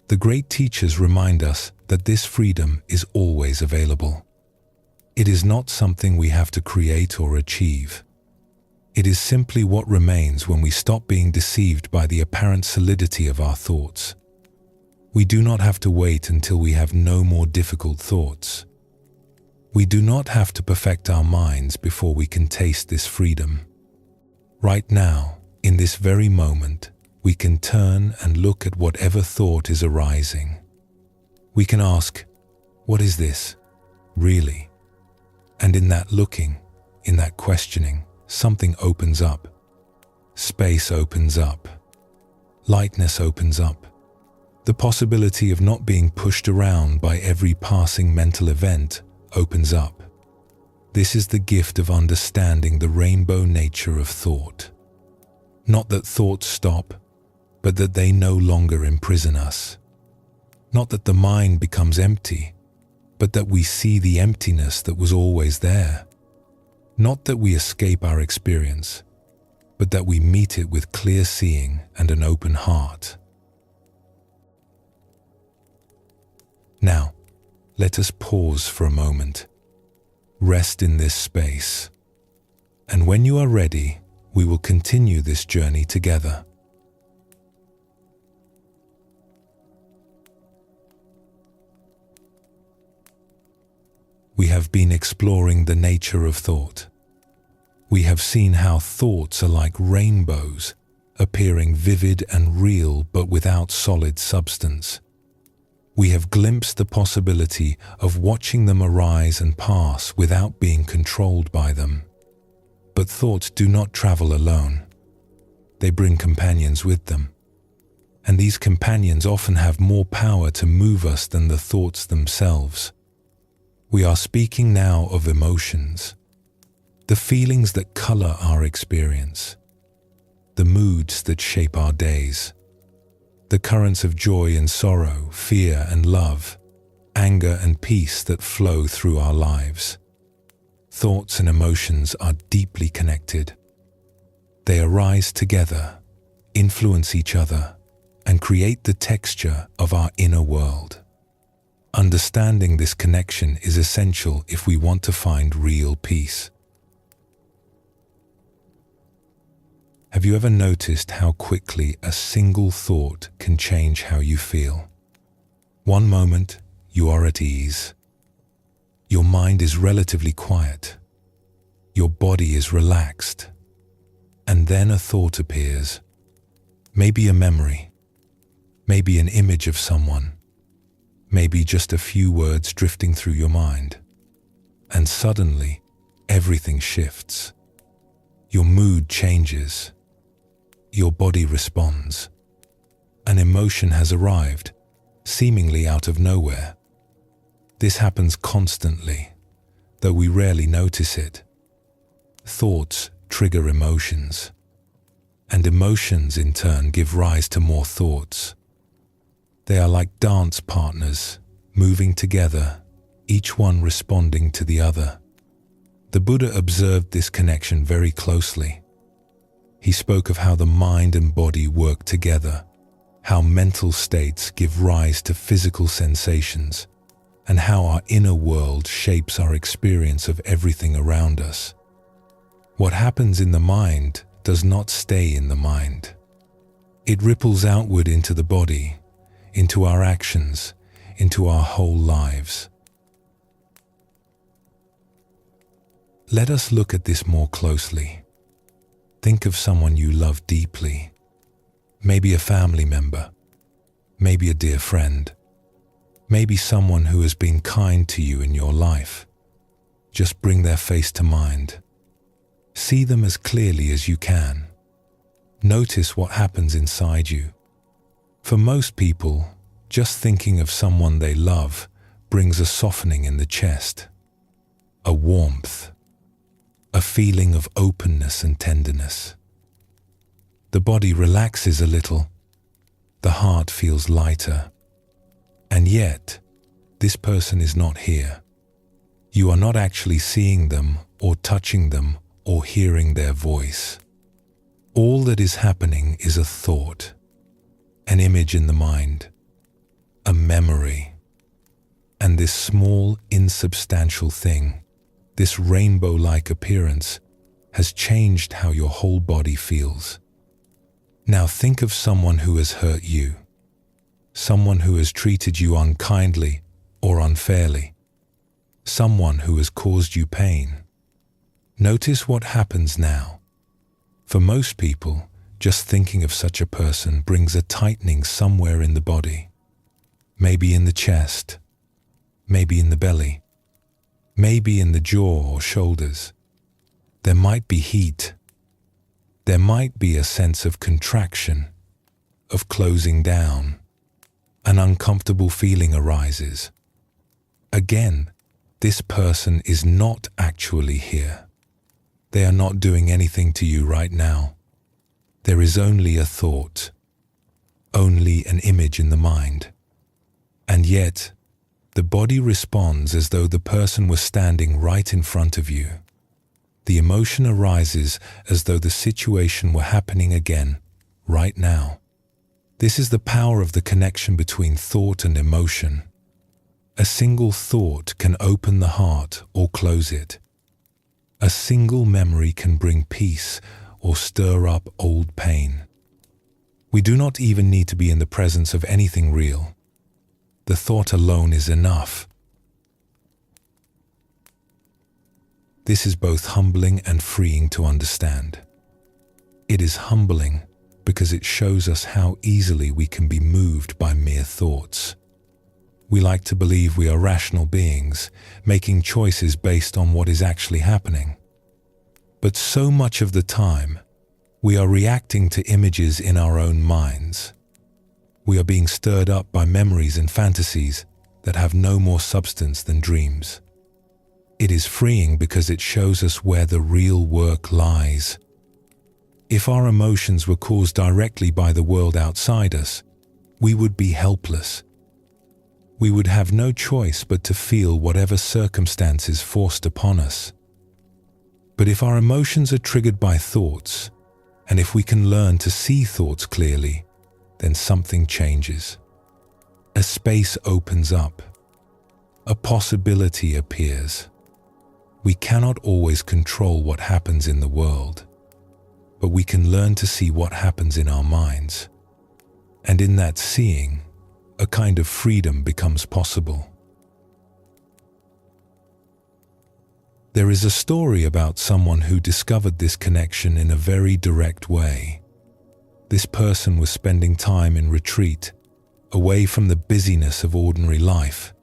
Speaker 1: The great teachers remind us that this freedom is always available. It is not something we have to create or achieve. It is simply what remains when we stop being deceived by the apparent solidity of our thoughts. We do not have to wait until we have no more difficult thoughts. We do not have to perfect our minds before we can taste this freedom. Right now, in this very moment, we can turn and look at whatever thought is arising. We can ask, what is this, really? And in that looking, in that questioning, something opens up. Space opens up. Lightness opens up. The possibility of not being pushed around by every passing mental event opens up. This is the gift of understanding the rainbow nature of thought. Not that thoughts stop, but that they no longer imprison us. Not that the mind becomes empty, but that we see the emptiness that was always there. Not that we escape our experience, but that we meet it with clear seeing and an open heart. Now, let us pause for a moment. Rest in this space. And when you are ready, we will continue this journey together. We have been exploring the nature of thought. We have seen how thoughts are like rainbows, appearing vivid and real but without solid substance. We have glimpsed the possibility of watching them arise and pass without being controlled by them. But thoughts do not travel alone. They bring companions with them. And these companions often have more power to move us than the thoughts themselves. We are speaking now of emotions, the feelings that color our experience, the moods that shape our days, the currents of joy and sorrow, fear and love, anger and peace that flow through our lives. Thoughts and emotions are deeply connected. They arise together, influence each other, and create the texture of our inner world. Understanding this connection is essential if we want to find real peace. Have you ever noticed how quickly a single thought can change how you feel? One moment, you are at ease. Your mind is relatively quiet. Your body is relaxed. And then a thought appears. Maybe a memory. Maybe an image of someone. maybe just a few words drifting through your mind. And suddenly, everything shifts. Your mood changes. Your body responds. An emotion has arrived, seemingly out of nowhere. This happens constantly, though we rarely notice it. Thoughts trigger emotions, and emotions in turn give rise to more thoughts. They are like dance partners, moving together, each one responding to the other. The Buddha observed this connection very closely. He spoke of how the mind and body work together, how mental states give rise to physical sensations, and how our inner world shapes our experience of everything around us. What happens in the mind does not stay in the mind. It ripples outward into the body, into our actions, into our whole lives. Let us look at this more closely. Think of someone you love deeply, maybe a family member, maybe a dear friend, maybe someone who has been kind to you in your life. Just bring their face to mind. See them as clearly as you can. Notice what happens inside you. For most people, just thinking of someone they love brings a softening in the chest, a warmth, a feeling of openness and tenderness. The body relaxes a little, the heart feels lighter, and yet, this person is not here. You are not actually seeing them or touching them or hearing their voice. All that is happening is a thought, an image in the mind, a memory. And this small, insubstantial thing, this rainbow-like appearance, has changed how your whole body feels. Now think of someone who has hurt you, someone who has treated you unkindly or unfairly, someone who has caused you pain. Notice what happens now. For most people, just thinking of such a person brings a tightening somewhere in the body, maybe in the chest, maybe in the belly, maybe in the jaw or shoulders. There might be heat. There might be a sense of contraction, of closing down. An uncomfortable feeling arises. Again, this person is not actually here. They are not doing anything to you right now. There is only a thought, only an image in the mind. And yet, the body responds as though the person was standing right in front of you. The emotion arises as though the situation were happening again, right now. This is the power of the connection between thought and emotion. A single thought can open the heart or close it. A single memory can bring peace or stir up old pain. We do not even need to be in the presence of anything real. The thought alone is enough. This is both humbling and freeing to understand. It is humbling because it shows us how easily we can be moved by mere thoughts. We like to believe we are rational beings, making choices based on what is actually happening. But so much of the time, we are reacting to images in our own minds. We are being stirred up by memories and fantasies that have no more substance than dreams. It is freeing because it shows us where the real work lies. If our emotions were caused directly by the world outside us, we would be helpless. We would have no choice but to feel whatever circumstances forced upon us. But if our emotions are triggered by thoughts, and if we can learn to see thoughts clearly, then something changes. A space opens up. A possibility appears. We cannot always control what happens in the world, but we can learn to see what happens in our minds. And in that seeing, a kind of freedom becomes possible. There is a story about someone who discovered this connection in a very direct way. This person was spending time in retreat, away from the busyness of ordinary life,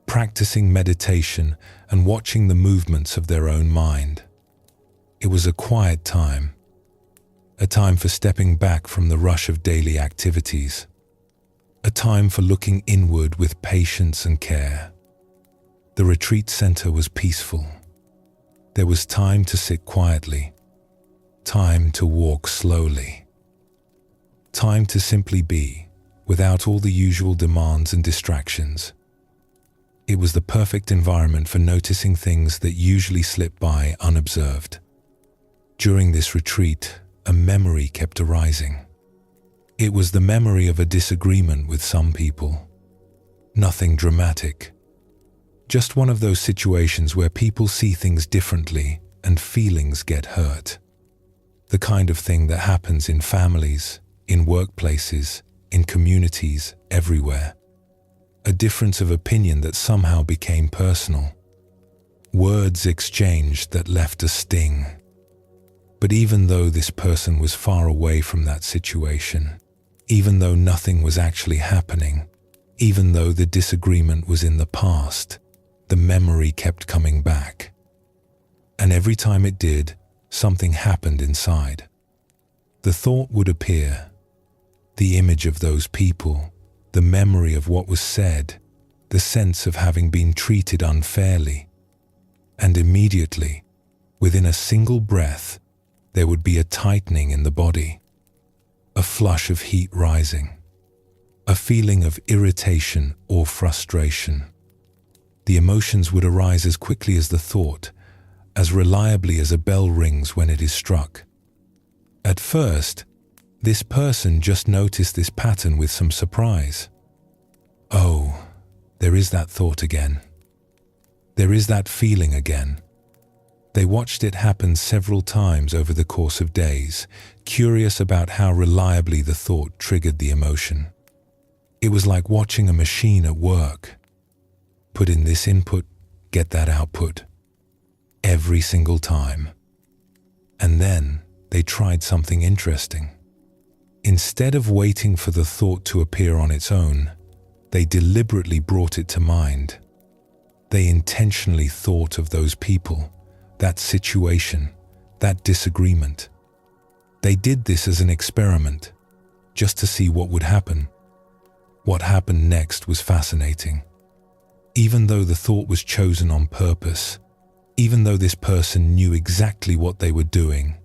Speaker 1: practicing meditation and watching the movements of their own mind. It was a quiet time, a time for stepping back from the rush of daily activities, a time for looking inward with patience and care. The retreat center was peaceful. There was time to sit quietly, time to walk slowly, time to simply be, without all the usual demands and distractions. It was the perfect environment for noticing things that usually slip by unobserved. During this retreat, a memory kept arising. It was the memory of a disagreement with some people. Nothing dramatic. Just one of those situations where people see things differently and feelings get hurt. The kind of thing that happens in families, in workplaces, in communities, everywhere. A difference of opinion that somehow became personal. Words exchanged that left a sting. But even though this person was far away from that situation, even though nothing was actually happening, even though the disagreement was in the past, the memory kept coming back. And every time it did, something happened inside. The thought would appear, the image of those people, the memory of what was said, the sense of having been treated unfairly. And immediately, within a single breath, there would be a tightening in the body, a flush of heat rising, a feeling of irritation or frustration. The emotions would arise as quickly as the thought, as reliably as a bell rings when it is struck. At first, this person just noticed this pattern with some surprise. Oh, there is that thought again. There is that feeling again. They watched it happen several times over the course of days, curious about how reliably the thought triggered the emotion. It was like watching a machine at work. Put in this input, get that output. Every single time. And then they tried something interesting. Instead of waiting for the thought to appear on its own, they deliberately brought it to mind. They intentionally thought of those people, that situation, that disagreement. They did this as an experiment, just to see what would happen. What happened next was fascinating. Even though the thought was chosen on purpose, even though this person knew exactly what they were doing,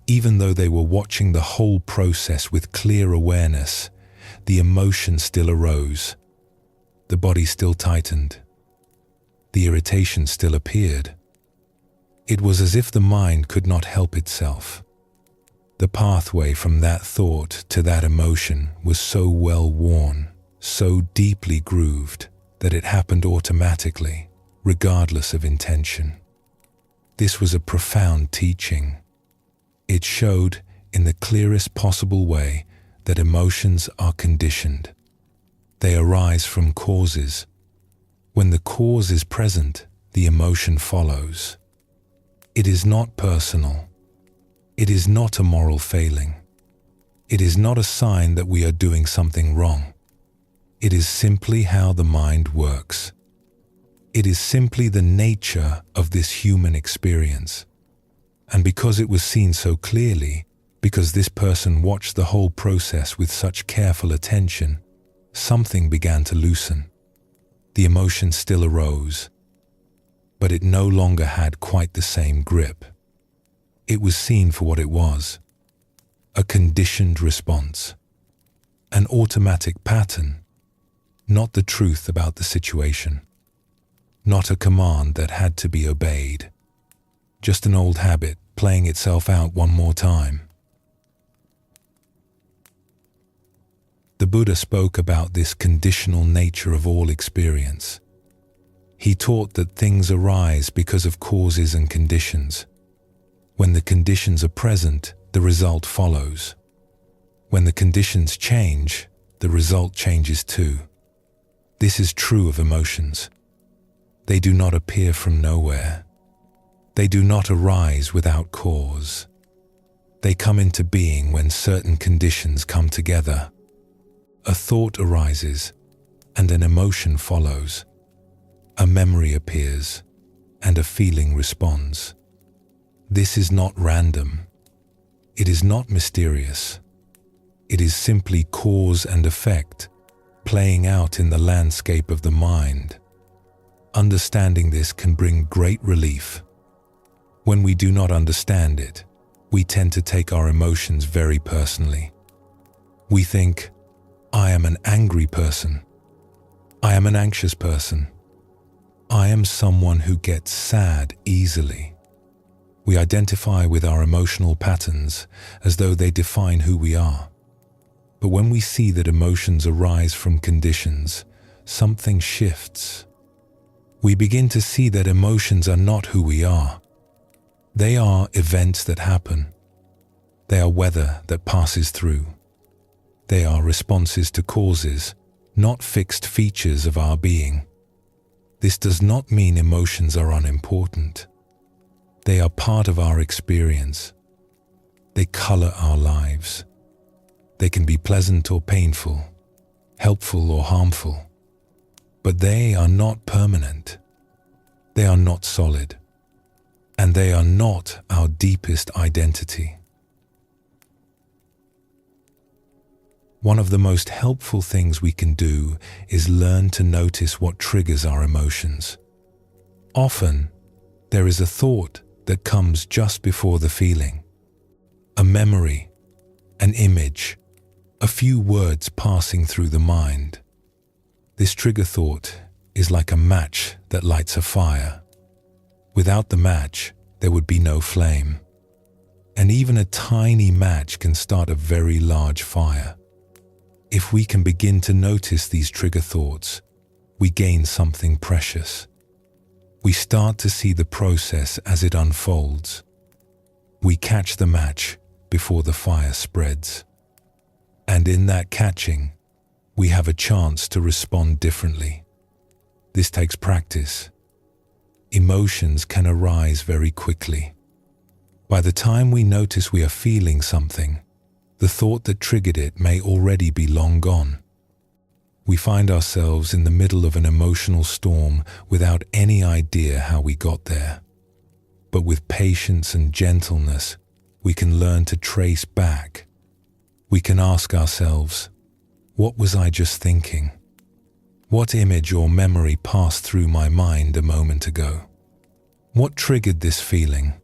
Speaker 1: even though they were watching the whole process with clear awareness, the emotion still arose. The body still tightened. The irritation still appeared. It was as if the mind could not help itself. The pathway from that thought to that emotion was so well worn, so deeply grooved, that it happened automatically, regardless of intention. This was a profound teaching. It showed, in the clearest possible way, that emotions are conditioned. They arise from causes. When the cause is present, the emotion follows. It is not personal. It is not a moral failing. It is not a sign that we are doing something wrong. It is simply how the mind works. It is simply the nature of this human experience. And because it was seen so clearly, because this person watched the whole process with such careful attention, something began to loosen. The emotion still arose, but it no longer had quite the same grip. It was seen for what it was, a conditioned response, an automatic pattern, not the truth about the situation, not a command that had to be obeyed, just an old habit playing itself out one more time. The Buddha spoke about this conditional nature of all experience. He taught that things arise because of causes and conditions. When the conditions are present, the result follows. When the conditions change, the result changes too. This is true of emotions. They do not appear from nowhere. They do not arise without cause. They come into being when certain conditions come together. A thought arises, and an emotion follows. A memory appears, and a feeling responds. This is not random. It is not mysterious. It is simply cause and effect, playing out in the landscape of the mind. Understanding this can bring great relief. When we do not understand it, we tend to take our emotions very personally. We think, I am an angry person. I am an anxious person. I am someone who gets sad easily. We identify with our emotional patterns as though they define who we are. But when we see that emotions arise from conditions, something shifts. We begin to see that emotions are not who we are. They are events that happen. They are weather that passes through. They are responses to causes, not fixed features of our being. This does not mean emotions are unimportant. They are part of our experience. They color our lives. They can be pleasant or painful, helpful or harmful. But they are not permanent. They are not solid. And they are not our deepest identity. One of the most helpful things we can do is learn to notice what triggers our emotions. Often, there is a thought that comes just before the feeling. A memory, an image, a few words passing through the mind. This trigger thought is like a match that lights a fire. Without the match, there would be no flame. And even a tiny match can start a very large fire. If we can begin to notice these trigger thoughts, we gain something precious. We start to see the process as it unfolds. We catch the match before the fire spreads. And in that catching, we have a chance to respond differently. This takes practice. Emotions can arise very quickly. By the time we notice we are feeling something, the thought that triggered it may already be long gone. We find ourselves in the middle of an emotional storm without any idea how we got there. But with patience and gentleness, we can learn to trace back. We can ask ourselves, what was I just thinking? What image or memory passed through my mind a moment ago? What triggered this feeling?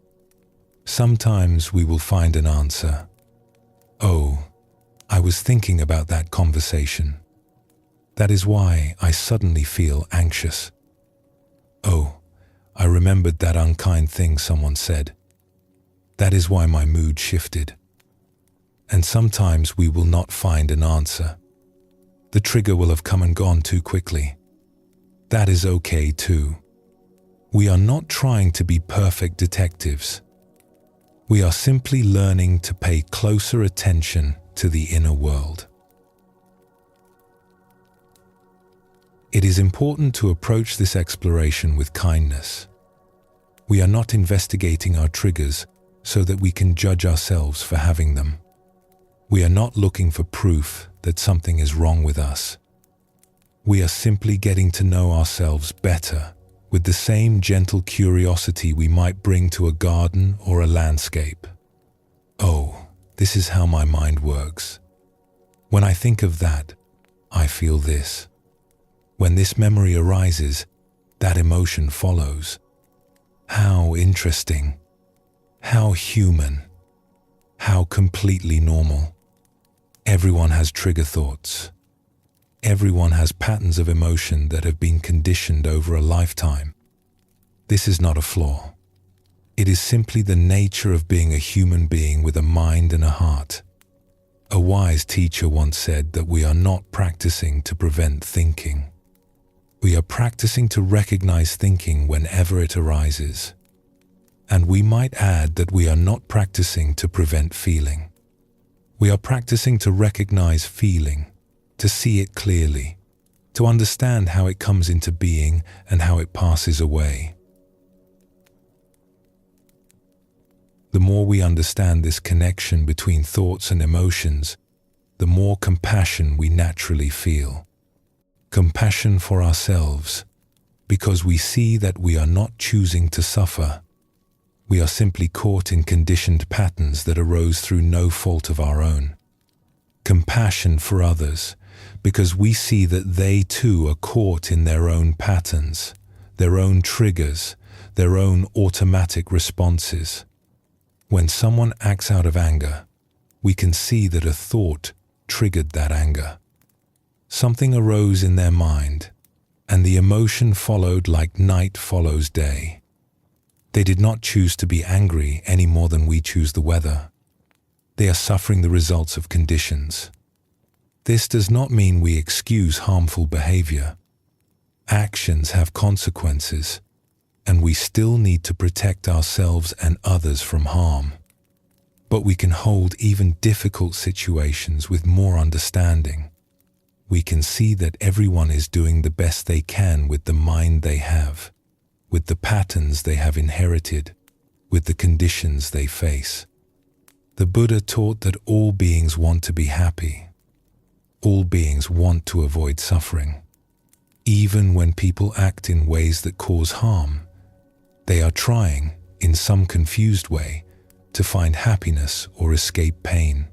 Speaker 1: Sometimes we will find an answer. Oh, I was thinking about that conversation. That is why I suddenly feel anxious. Oh, I remembered that unkind thing someone said. That is why my mood shifted. And sometimes we will not find an answer. The trigger will have come and gone too quickly. That is okay too. We are not trying to be perfect detectives. We are simply learning to pay closer attention to the inner world. It is important to approach this exploration with kindness. We are not investigating our triggers so that we can judge ourselves for having them. We are not looking for proof that something is wrong with us. We are simply getting to know ourselves better with the same gentle curiosity we might bring to a garden or a landscape. Oh, this is how my mind works. When I think of that, I feel this. When this memory arises, that emotion follows. How interesting. How human. How completely normal. Everyone has trigger thoughts. Everyone has patterns of emotion that have been conditioned over a lifetime. This is not a flaw. It is simply the nature of being a human being with a mind and a heart. A wise teacher once said that we are not practicing to prevent thinking. We are practicing to recognize thinking whenever it arises. And we might add that we are not practicing to prevent feeling. We are practicing to recognize feeling, to see it clearly, to understand how it comes into being and how it passes away. The more we understand this connection between thoughts and emotions, the more compassion we naturally feel. Compassion for ourselves, because we see that we are not choosing to suffer. We are simply caught in conditioned patterns that arose through no fault of our own. Compassion for others, because we see that they too are caught in their own patterns, their own triggers, their own automatic responses. When someone acts out of anger, we can see that a thought triggered that anger. Something arose in their mind, and the emotion followed like night follows day. They did not choose to be angry any more than we choose the weather. They are suffering the results of conditions. This does not mean we excuse harmful behavior. Actions have consequences, and we still need to protect ourselves and others from harm. But we can hold even difficult situations with more understanding. We can see that everyone is doing the best they can with the mind they have, with the patterns they have inherited, with the conditions they face. The Buddha taught that all beings want to be happy. All beings want to avoid suffering. Even when people act in ways that cause harm, they are trying, in some confused way, to find happiness or escape pain.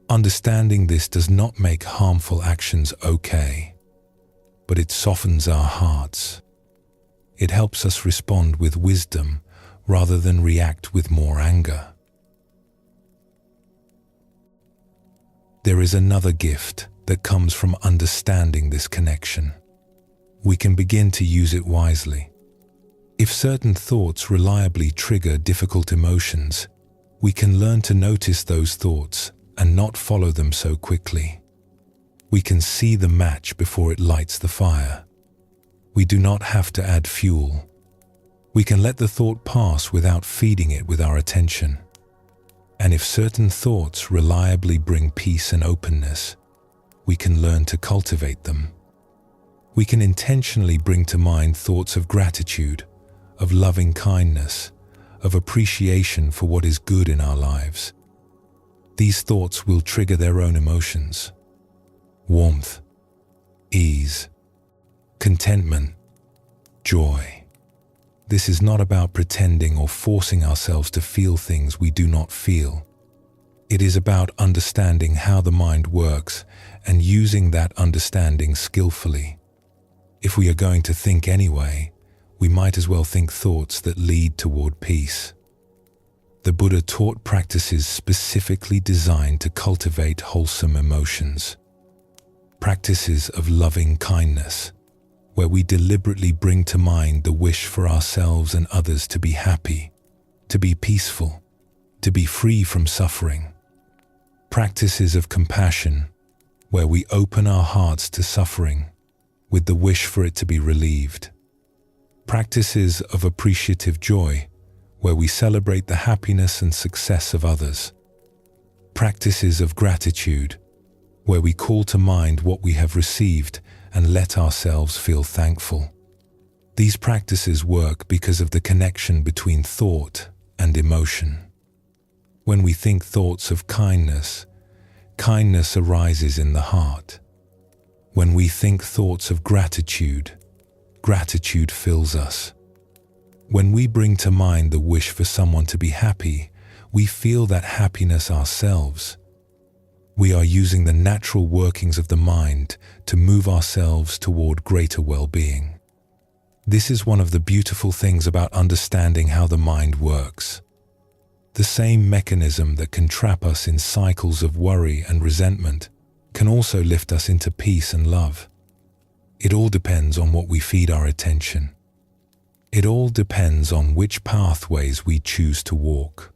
Speaker 1: Understanding this does not make harmful actions okay, but it softens our hearts. It helps us respond with wisdom rather than react with more anger. There is another gift that comes from understanding this connection. We can begin to use it wisely. If certain thoughts reliably trigger difficult emotions, we can learn to notice those thoughts and not follow them so quickly. We can see the match before it lights the fire. We do not have to add fuel. We can let the thought pass without feeding it with our attention. And if certain thoughts reliably bring peace and openness, we can learn to cultivate them. We can intentionally bring to mind thoughts of gratitude, of loving kindness, of appreciation for what is good in our lives. These thoughts will trigger their own emotions: warmth, ease, contentment, joy. This is not about pretending or forcing ourselves to feel things we do not feel. It is about understanding how the mind works and using that understanding skillfully. If we are going to think anyway, we might as well think thoughts that lead toward peace. The Buddha taught practices specifically designed to cultivate wholesome emotions. Practices of loving kindness, where we deliberately bring to mind the wish for ourselves and others to be happy, to be peaceful, to be free from suffering. Practices of compassion, where we open our hearts to suffering with the wish for it to be relieved. Practices of appreciative joy, where we celebrate the happiness and success of others. Practices of gratitude, where we call to mind what we have received and let ourselves feel thankful. These practices work because of the connection between thought and emotion. When we think thoughts of kindness, kindness arises in the heart. When we think thoughts of gratitude, gratitude fills us. When we bring to mind the wish for someone to be happy, we feel that happiness ourselves. We are using the natural workings of the mind to move ourselves toward greater well-being. This is one of the beautiful things about understanding how the mind works. The same mechanism that can trap us in cycles of worry and resentment can also lift us into peace and love. It all depends on what we feed our attention. It all depends on which pathways we choose to walk.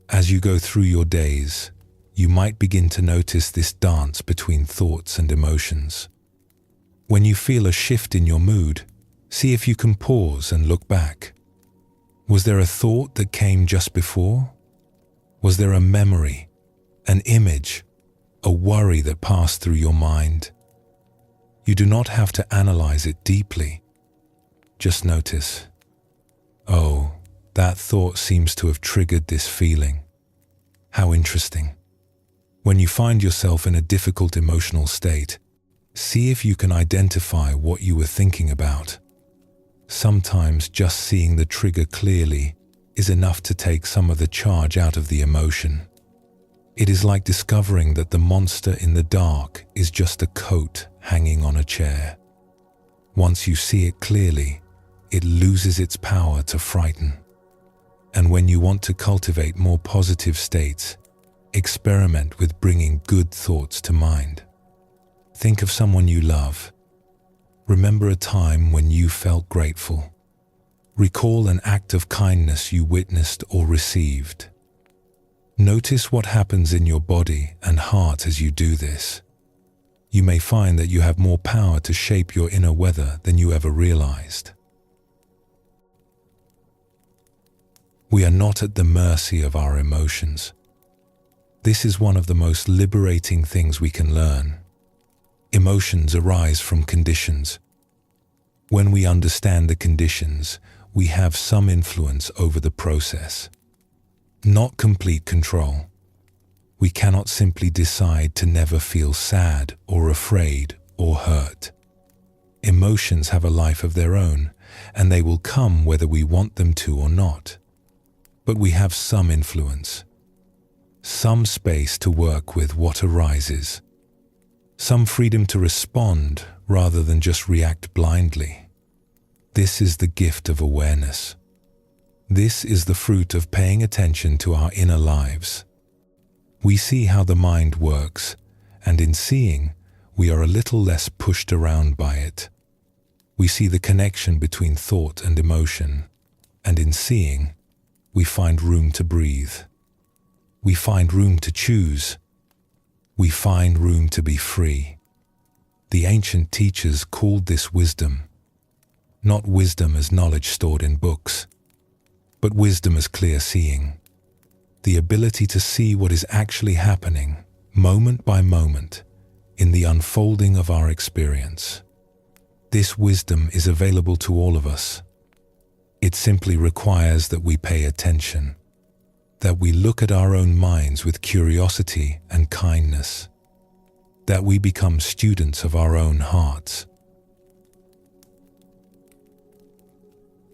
Speaker 1: As you go through your days, you might begin to notice this dance between thoughts and emotions. When you feel a shift in your mood, see if you can pause and look back. Was there a thought that came just before? Was there a memory, an image, a worry that passed through your mind? You do not have to analyze it deeply. Just notice, oh, that thought seems to have triggered this feeling. How interesting. When you find yourself in a difficult emotional state, see if you can identify what you were thinking about. Sometimes just seeing the trigger clearly is enough to take some of the charge out of the emotion. It is like discovering that the monster in the dark is just a coat hanging on a chair. Once you see it clearly, it loses its power to frighten. And when you want to cultivate more positive states, experiment with bringing good thoughts to mind. Think of someone you love. Remember a time when you felt grateful. Recall an act of kindness you witnessed or received. Notice what happens in your body and heart as you do this. You may find that you have more power to shape your inner weather than you ever realized. We are not at the mercy of our emotions. This is one of the most liberating things we can learn. Emotions arise from conditions. When we understand the conditions, we have some influence over the process. Not complete control. We cannot simply decide to never feel sad or afraid or hurt. Emotions have a life of their own, and they will come whether we want them to or not. But we have some influence, some space to work with what arises, some freedom to respond rather than just react blindly. This is the gift of awareness. This is the fruit of paying attention to our inner lives. We see how the mind works, and in seeing, we are a little less pushed around by it. We see the connection between thought and emotion, and in seeing, we find room to breathe. We find room to choose. We find room to be free. The ancient teachers called this wisdom. Not wisdom as knowledge stored in books, but wisdom as clear seeing. The ability to see what is actually happening, moment by moment, in the unfolding of our experience. This wisdom is available to all of us. It simply requires that we pay attention, that we look at our own minds with curiosity and kindness, that we become students of our own hearts.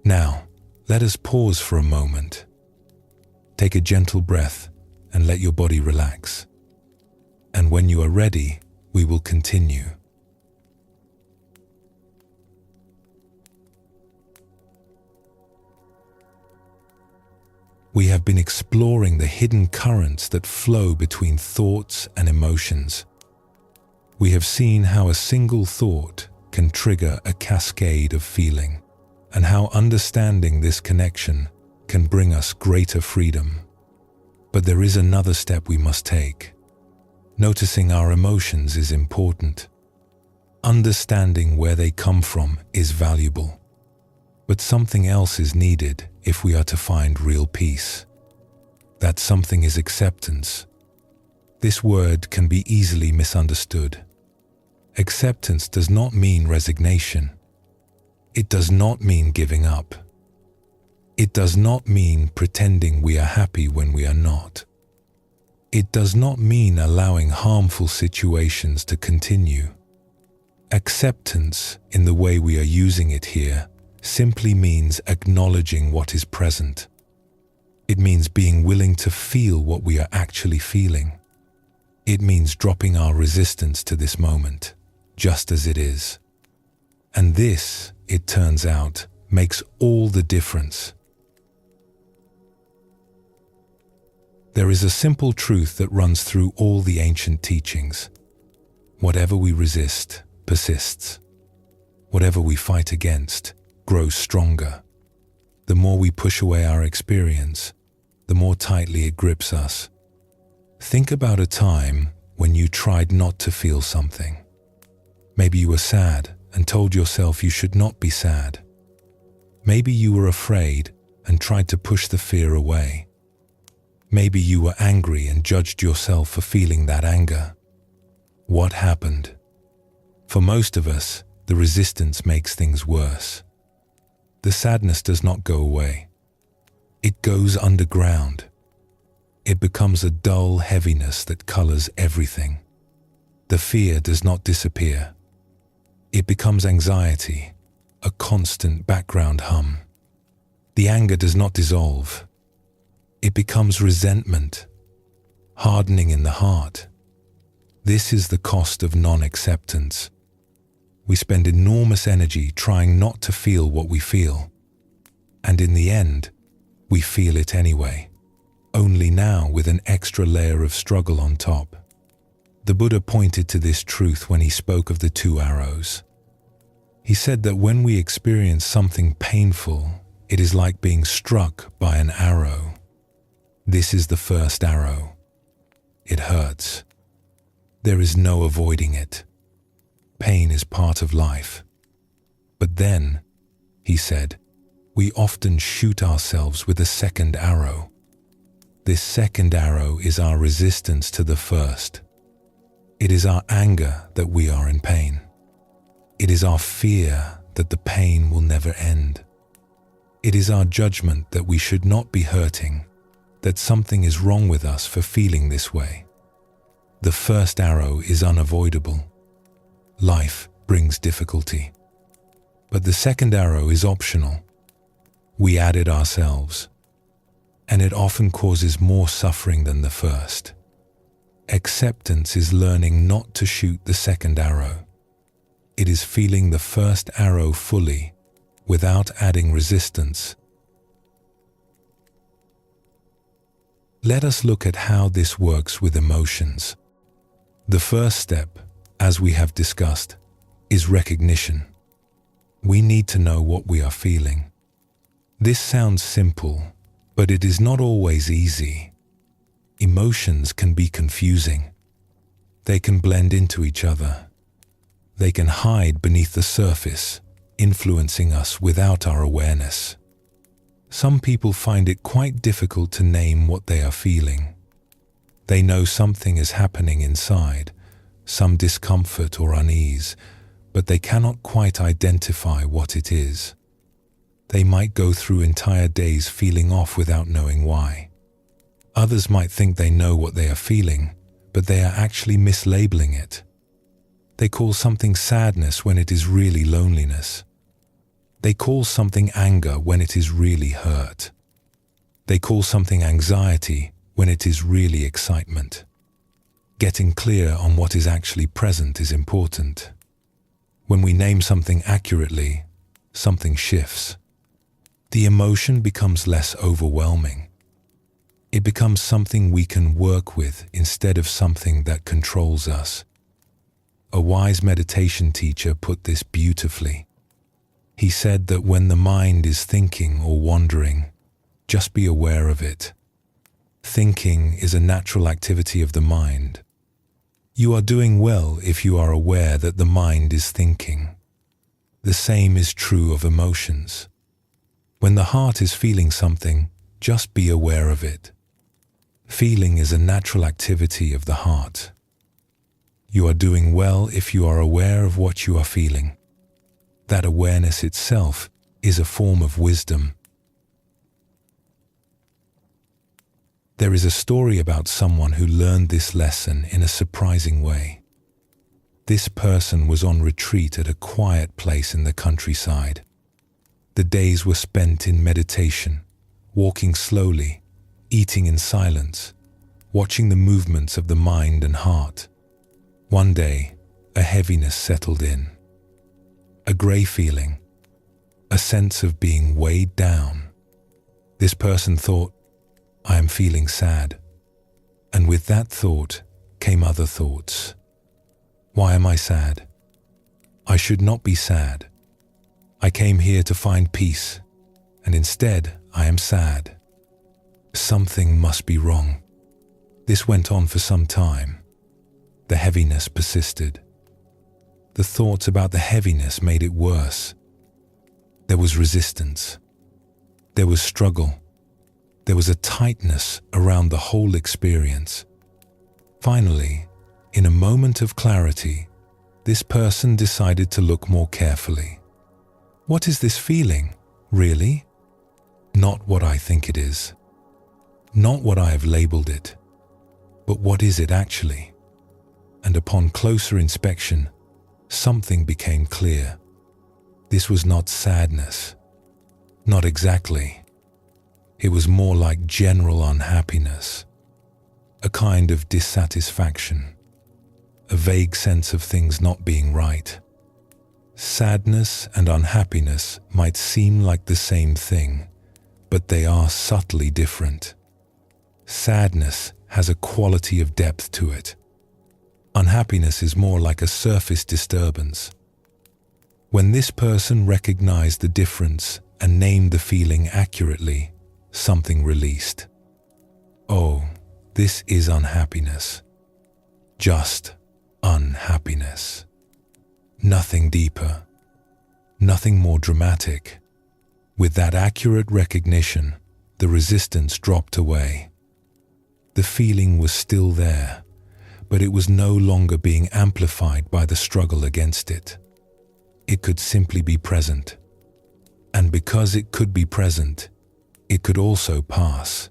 Speaker 1: Now, let us pause for a moment. Take a gentle breath and let your body relax. And when you are ready, we will continue. We have been exploring the hidden currents that flow between thoughts and emotions. We have seen how a single thought can trigger a cascade of feeling, and how understanding this connection can bring us greater freedom. But there is another step we must take. Noticing our emotions is important. Understanding where they come from is valuable. But something else is needed if we are to find real peace. That something is acceptance. This word can be easily misunderstood. Acceptance does not mean resignation. It does not mean giving up. It does not mean pretending we are happy when we are not. It does not mean allowing harmful situations to continue. Acceptance, in the way we are using it here, simply means acknowledging what is present. It means being willing to feel what we are actually feeling. It means dropping our resistance to this moment, just as it is. And this, it turns out, makes all the difference. There is a simple truth that runs through all the ancient teachings. Whatever we resist persists. Whatever we fight against grows stronger. The more we push away our experience, the more tightly it grips us. Think about a time when you tried not to feel something. Maybe you were sad and told yourself you should not be sad. Maybe you were afraid and tried to push the fear away. Maybe you were angry and judged yourself for feeling that anger. What happened? For most of us, the resistance makes things worse. The sadness does not go away. It goes underground. it becomes a dull heaviness that colors everything. The fear does not disappear. It becomes anxiety, a constant background hum. The anger does not dissolve. It becomes resentment, hardening in the heart. This is the cost of non-acceptance. We spend enormous energy trying not to feel what we feel. And in the end, we feel it anyway, only now with an extra layer of struggle on top. The Buddha pointed to this truth when he spoke of the two arrows. He said that when we experience something painful, it is like being struck by an arrow. This is the first arrow. It hurts. There is no avoiding it. Pain is part of life. But then, he said, we often shoot ourselves with a second arrow. This second arrow is our resistance to the first. It is our anger that we are in pain. It is our fear that the pain will never end. It is our judgment that we should not be hurting, that something is wrong with us for feeling this way. The first arrow is unavoidable. Life brings difficulty. But the second arrow is optional. We add it ourselves, and it often causes more suffering than the first. Acceptance is learning not to shoot the second arrow. It is feeling the first arrow fully, without adding resistance. Let us look at how this works with emotions. The first step, as we have discussed, is recognition. We need to know what we are feeling. This sounds simple, but it is not always easy. Emotions can be confusing. They can blend into each other. They can hide beneath the surface, influencing us without our awareness. Some people find it quite difficult to name what they are feeling. They know something is happening inside, some discomfort or unease, but they cannot quite identify what it is. They might go through entire days feeling off without knowing why. Others might think they know what they are feeling, but they are actually mislabeling it. They call something sadness when it is really loneliness. They call something anger when it is really hurt. They call something anxiety when it is really excitement. Getting clear on what is actually present is important. When we name something accurately, something shifts. The emotion becomes less overwhelming. It becomes something we can work with instead of something that controls us. A wise meditation teacher put this beautifully. He said that when the mind is thinking or wandering, just be aware of it. Thinking is a natural activity of the mind. You are doing well if you are aware that the mind is thinking. The same is true of emotions. When the heart is feeling something, just be aware of it. Feeling is a natural activity of the heart. You are doing well if you are aware of what you are feeling. That awareness itself is a form of wisdom. There is a story about someone who learned this lesson in a surprising way. This person was on retreat at a quiet place in the countryside. The days were spent in meditation, walking slowly, eating in silence, watching the movements of the mind and heart. One day, a heaviness settled in. A grey feeling, a sense of being weighed down. This person thought, I am feeling sad. And with that thought came other thoughts. Why am I sad? I should not be sad. I came here to find peace, and instead I am sad. Something must be wrong. This went on for some time. The heaviness persisted. The thoughts about the heaviness made it worse. There was resistance. There was struggle. There was a tightness around the whole experience. Finally, in a moment of clarity, this person decided to look more carefully. What is this feeling, really? Not what I think it is. Not what I have labeled it, but what is it actually? And upon closer inspection, something became clear. This was not sadness. Not exactly. It was more like general unhappiness, a kind of dissatisfaction, a vague sense of things not being right. Sadness and unhappiness might seem like the same thing, but they are subtly different. Sadness has a quality of depth to it. Unhappiness is more like a surface disturbance. When this person recognized the difference and named the feeling accurately, something released. Oh, this is unhappiness. Just unhappiness. Nothing deeper. Nothing more dramatic. With that accurate recognition, the resistance dropped away. The feeling was still there, but it was no longer being amplified by the struggle against it. It could simply be present. And because it could be present, it could also pass,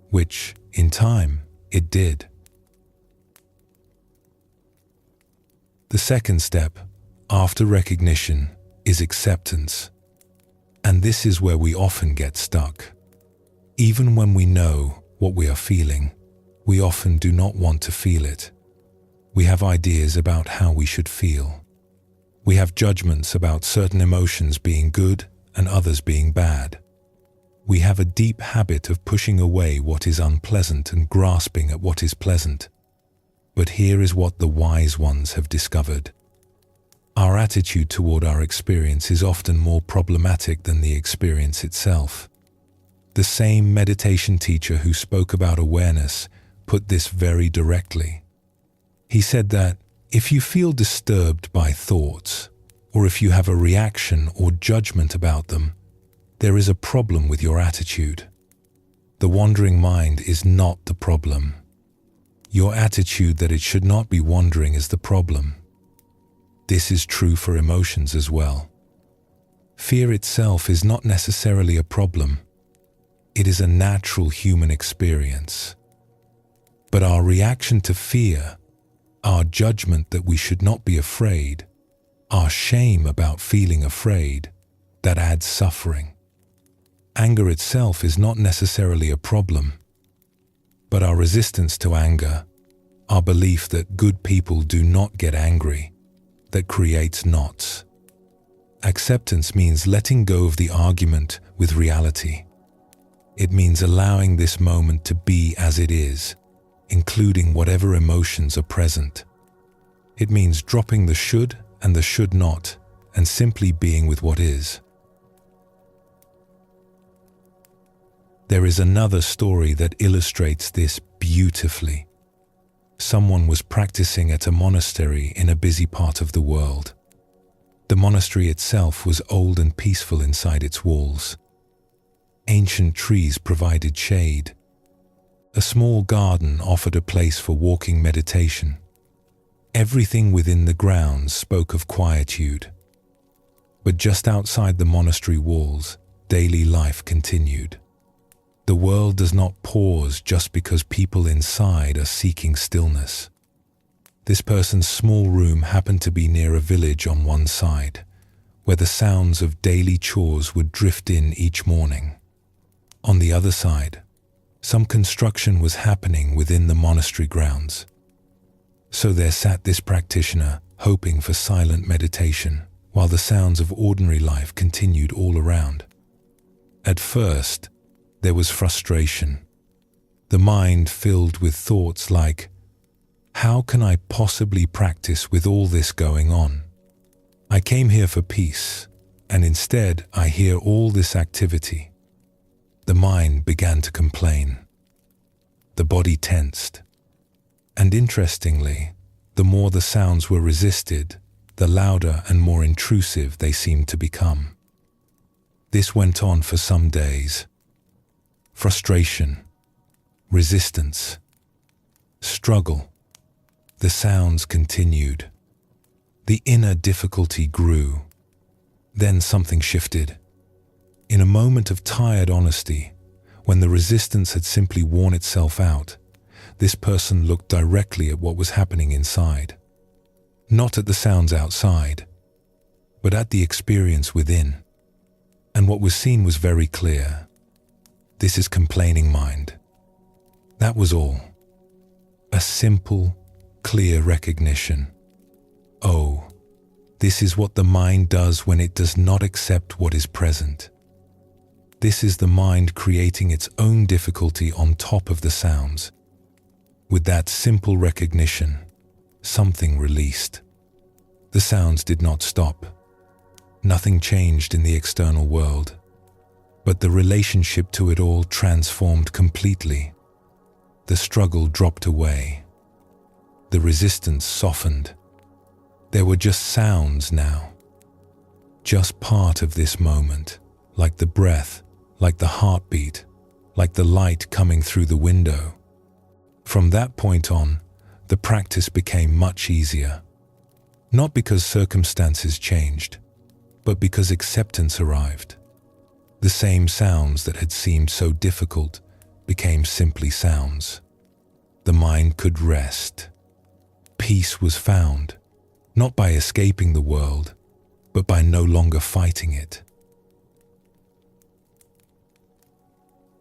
Speaker 1: which, in time, it did. The second step, after recognition, is acceptance. And this is where we often get stuck. Even when we know what we are feeling, we often do not want to feel it. We have ideas about how we should feel. We have judgments about certain emotions being good and others being bad. We have a deep habit of pushing away what is unpleasant and grasping at what is pleasant. But here is what the wise ones have discovered. Our attitude toward our experience is often more problematic than the experience itself. The same meditation teacher who spoke about awareness put this very directly. He said that if you feel disturbed by thoughts, or if you have a reaction or judgment about them, there is a problem with your attitude. The wandering mind is not the problem. Your attitude that it should not be wandering is the problem. This is true for emotions as well. Fear itself is not necessarily a problem. It is a natural human experience. But our reaction to fear, our judgment that we should not be afraid, our shame about feeling afraid, that adds suffering. Anger itself is not necessarily a problem, but our resistance to anger, our belief that good people do not get angry, that creates knots. Acceptance means letting go of the argument with reality. It means allowing this moment to be as it is, including whatever emotions are present. It means dropping the should and the should not, and simply being with what is. There is another story that illustrates this beautifully. Someone was practicing at a monastery in a busy part of the world. The monastery itself was old and peaceful inside its walls. Ancient trees provided shade. A small garden offered a place for walking meditation. Everything within the grounds spoke of quietude. But just outside the monastery walls, daily life continued. The world does not pause just because people inside are seeking stillness. This person's small room happened to be near a village on one side, where the sounds of daily chores would drift in each morning. On the other side, some construction was happening within the monastery grounds. So there sat this practitioner, hoping for silent meditation, while the sounds of ordinary life continued all around. At first, there was frustration. The mind filled with thoughts like, how can I possibly practice with all this going on? I came here for peace, and instead I hear all this activity. The mind began to complain. The body tensed. And interestingly, the more the sounds were resisted, the louder and more intrusive they seemed to become. This went on for some days. Frustration, resistance, struggle. The sounds continued. The inner difficulty grew. Then something shifted. In a moment of tired honesty, When the resistance had simply worn itself out, this person looked directly at what was happening inside. Not at the sounds outside, but at the experience within. And what was seen was very clear. This is complaining mind. That was all. A simple, clear recognition. Oh, this is what the mind does when it does not accept what is present. This is the mind creating its own difficulty on top of the sounds. With that simple recognition, something released. The sounds did not stop. Nothing changed in the external world, but the relationship to it all transformed completely. The struggle dropped away. The resistance softened. There were just sounds now. Just part of this moment, like the breath, like the heartbeat, like the light coming through the window. From that point on, the practice became much easier. Not because circumstances changed, but because acceptance arrived. The same sounds that had seemed so difficult became simply sounds. The mind could rest. Peace was found, not by escaping the world, but by no longer fighting it.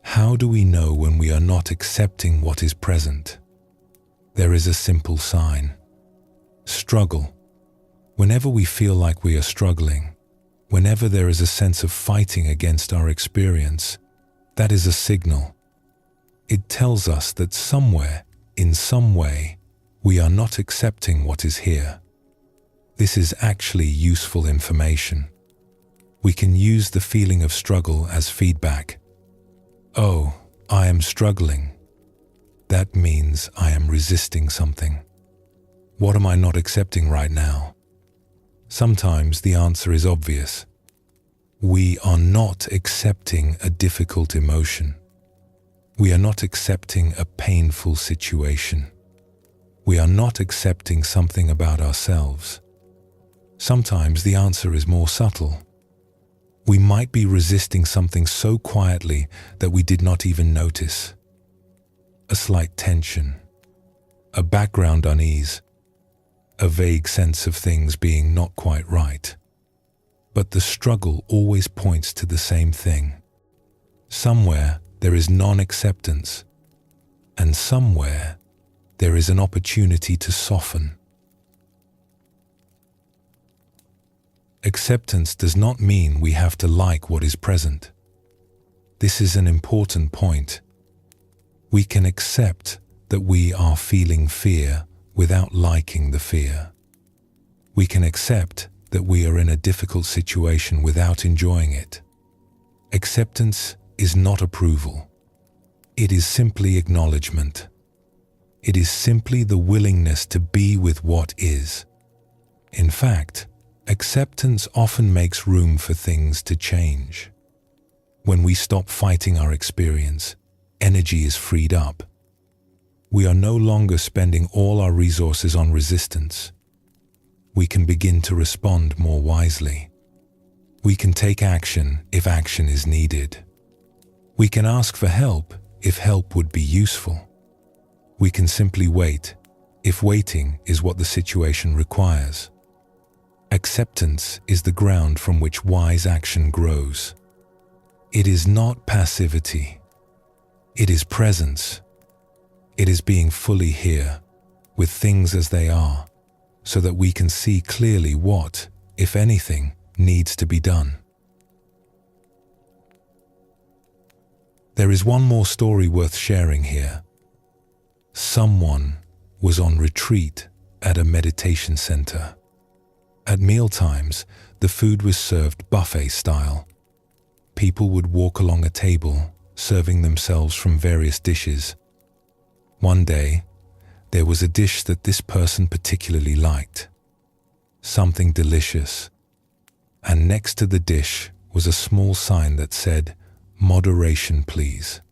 Speaker 1: How do we know when we are not accepting what is present? There is a simple sign. Struggle. Whenever we feel like we are struggling, whenever there is a sense of fighting against our experience, that is a signal. It tells us that somewhere, in some way, we are not accepting what is here. This is actually useful information. We can use the feeling of struggle as feedback. Oh, I am struggling. That means I am resisting something. What am I not accepting right now? Sometimes the answer is obvious. We are not accepting a difficult emotion. We are not accepting a painful situation. We are not accepting something about ourselves. Sometimes the answer is more subtle. We might be resisting something so quietly that we did not even notice. A slight tension, a background unease, a vague sense of things being not quite right. But the struggle always points to the same thing. Somewhere there is non-acceptance, and somewhere there is an opportunity to soften. Acceptance does not mean we have to like what is present. This is an important point. We can accept that we are feeling fear without liking the fear. We can accept that we are in a difficult situation without enjoying it. Acceptance is not approval. It is simply acknowledgement. It is simply the willingness to be with what is. In fact, acceptance often makes room for things to change. When we stop fighting our experience, energy is freed up. We are no longer spending all our resources on resistance. We can begin to respond more wisely. We can take action if action is needed. We can ask for help if help would be useful. We can simply wait if waiting is what the situation requires. Acceptance is the ground from which wise action grows. It is not passivity. It is presence. It is being fully here, with things as they are, so that we can see clearly what, if anything, needs to be done. There is one more story worth sharing here. Someone was on retreat at a meditation center. At mealtimes, the food was served buffet style. People would walk along a table, serving themselves from various dishes. One day, there was a dish that this person particularly liked. Something delicious. And next to the dish was a small sign that said, "Moderation, please."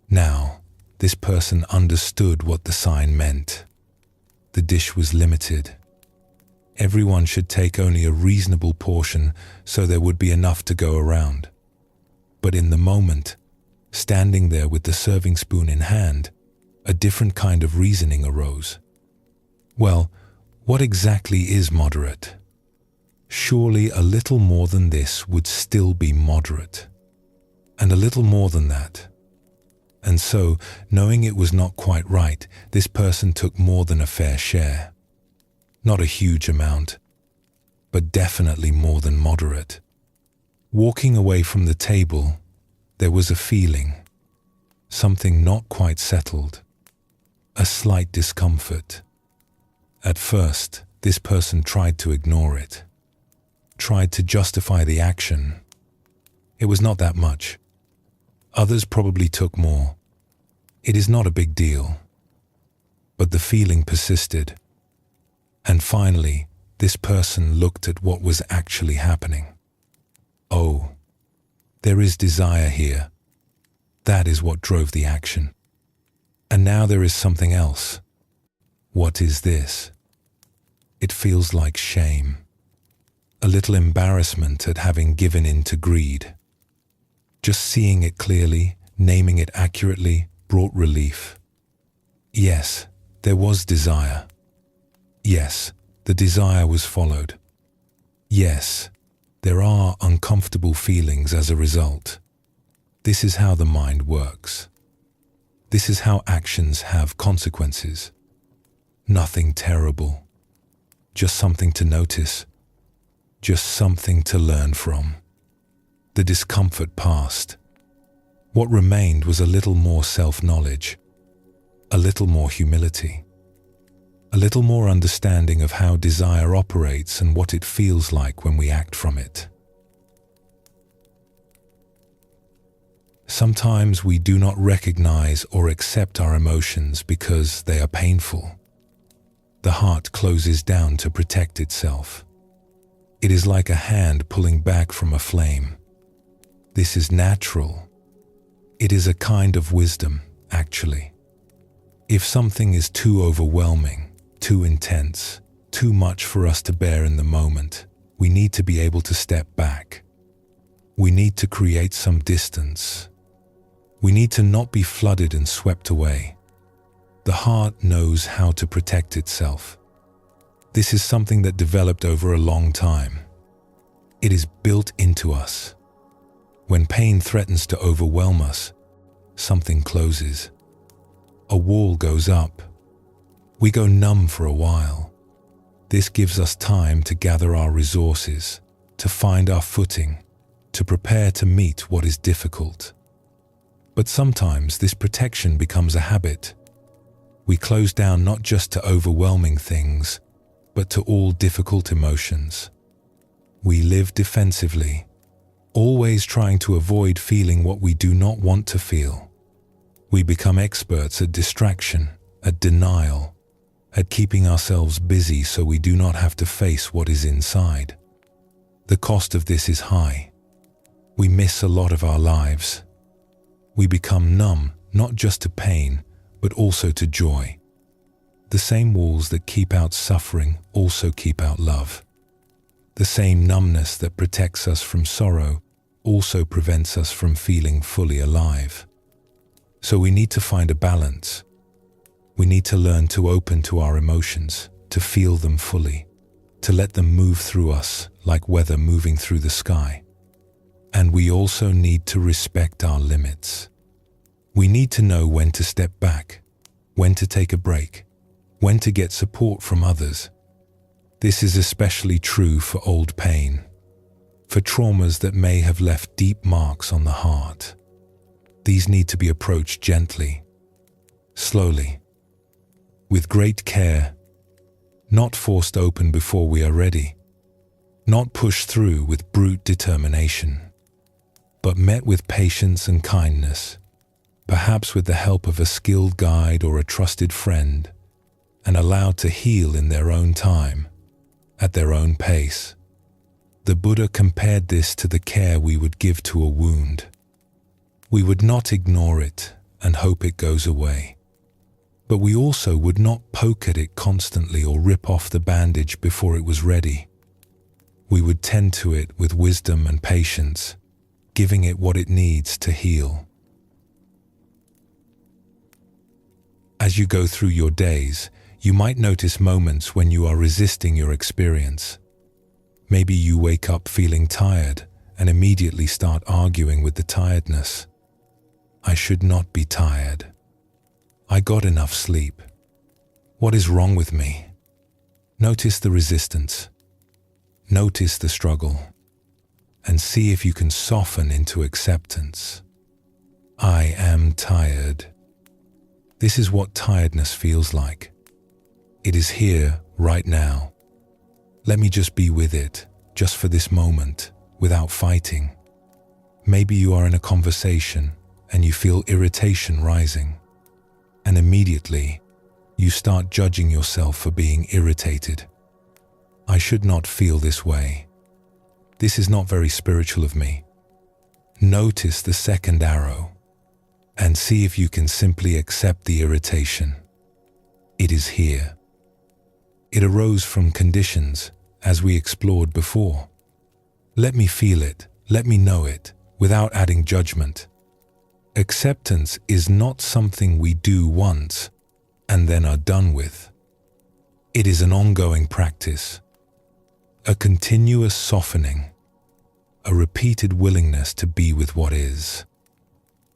Speaker 1: Now, this person understood what the sign meant. The dish was limited. Everyone should take only a reasonable portion so there would be enough to go around. But in the moment, standing there with the serving spoon in hand, a different kind of reasoning arose. Well, what exactly is moderate? Surely a little more than this would still be moderate. And a little more than that. And so, knowing it was not quite right, this person took more than a fair share. Not a huge amount, but definitely more than moderate. Walking away from the table, there was a feeling, something not quite settled, a slight discomfort. At first, this person tried to ignore it, tried to justify the action. It was not that much. Others probably took more. It is not a big deal. But the feeling persisted. And finally, this person looked at what was actually happening. Oh, there is desire here. That is what drove the action. And now there is something else. What is this? It feels like shame. A little embarrassment at having given in to greed. Just seeing it clearly, naming it accurately, brought relief. Yes, there was desire. Yes, the desire was followed. Yes, there are uncomfortable feelings as a result. This is how the mind works. This is how actions have consequences. Nothing terrible. Just something to notice. Just something to learn from. The discomfort passed. What remained was a little more self-knowledge, a little more humility, a little more understanding of how desire operates and what it feels like when we act from it. Sometimes we do not recognize or accept our emotions because they are painful. The heart closes down to protect itself. It is like a hand pulling back from a flame. This is natural. It is a kind of wisdom, actually. If something is too overwhelming, too intense, too much for us to bear in the moment, we need to be able to step back. We need to create some distance. We need to not be flooded and swept away. The heart knows how to protect itself. This is something that developed over a long time. It is built into us. When pain threatens to overwhelm us, something closes. A wall goes up. We go numb for a while. This gives us time to gather our resources, to find our footing, to prepare to meet what is difficult. But sometimes this protection becomes a habit. We close down not just to overwhelming things, but to all difficult emotions. We live defensively, always trying to avoid feeling what we do not want to feel. We become experts at distraction, at denial, at keeping ourselves busy so we do not have to face what is inside. The cost of this is high. We miss a lot of our lives. We become numb, not just to pain, but also to joy. The same walls that keep out suffering also keep out love. The same numbness that protects us from sorrow also prevents us from feeling fully alive. So we need to find a balance. We need to learn to open to our emotions, to feel them fully, to let them move through us like weather moving through the sky. And we also need to respect our limits. We need to know when to step back, when to take a break, when to get support from others. This is especially true for old pain, for traumas that may have left deep marks on the heart. These need to be approached gently, slowly, with great care, not forced open before we are ready, not pushed through with brute determination, but met with patience and kindness, perhaps with the help of a skilled guide or a trusted friend, and allowed to heal in their own time, at their own pace. The Buddha compared this to the care we would give to a wound. We would not ignore it and hope it goes away, but we also would not poke at it constantly or rip off the bandage before it was ready. We would tend to it with wisdom and patience, giving it what it needs to heal. As you go through your days, you might notice moments when you are resisting your experience. Maybe you wake up feeling tired and immediately start arguing with the tiredness. I should not be tired. I got enough sleep. What is wrong with me? Notice the resistance. Notice the struggle. And see if you can soften into acceptance. I am tired. This is what tiredness feels like. It is here, right now. Let me just be with it, just for this moment, without fighting. Maybe you are in a conversation and you feel irritation rising. And immediately, you start judging yourself for being irritated. I should not feel this way. This is not very spiritual of me. Notice the second arrow and see if you can simply accept the irritation. It is here. It arose from conditions, as we explored before. Let me feel it, let me know it, without adding judgment. Acceptance is not something we do once and then are done with. It is an ongoing practice, a continuous softening, a repeated willingness to be with what is.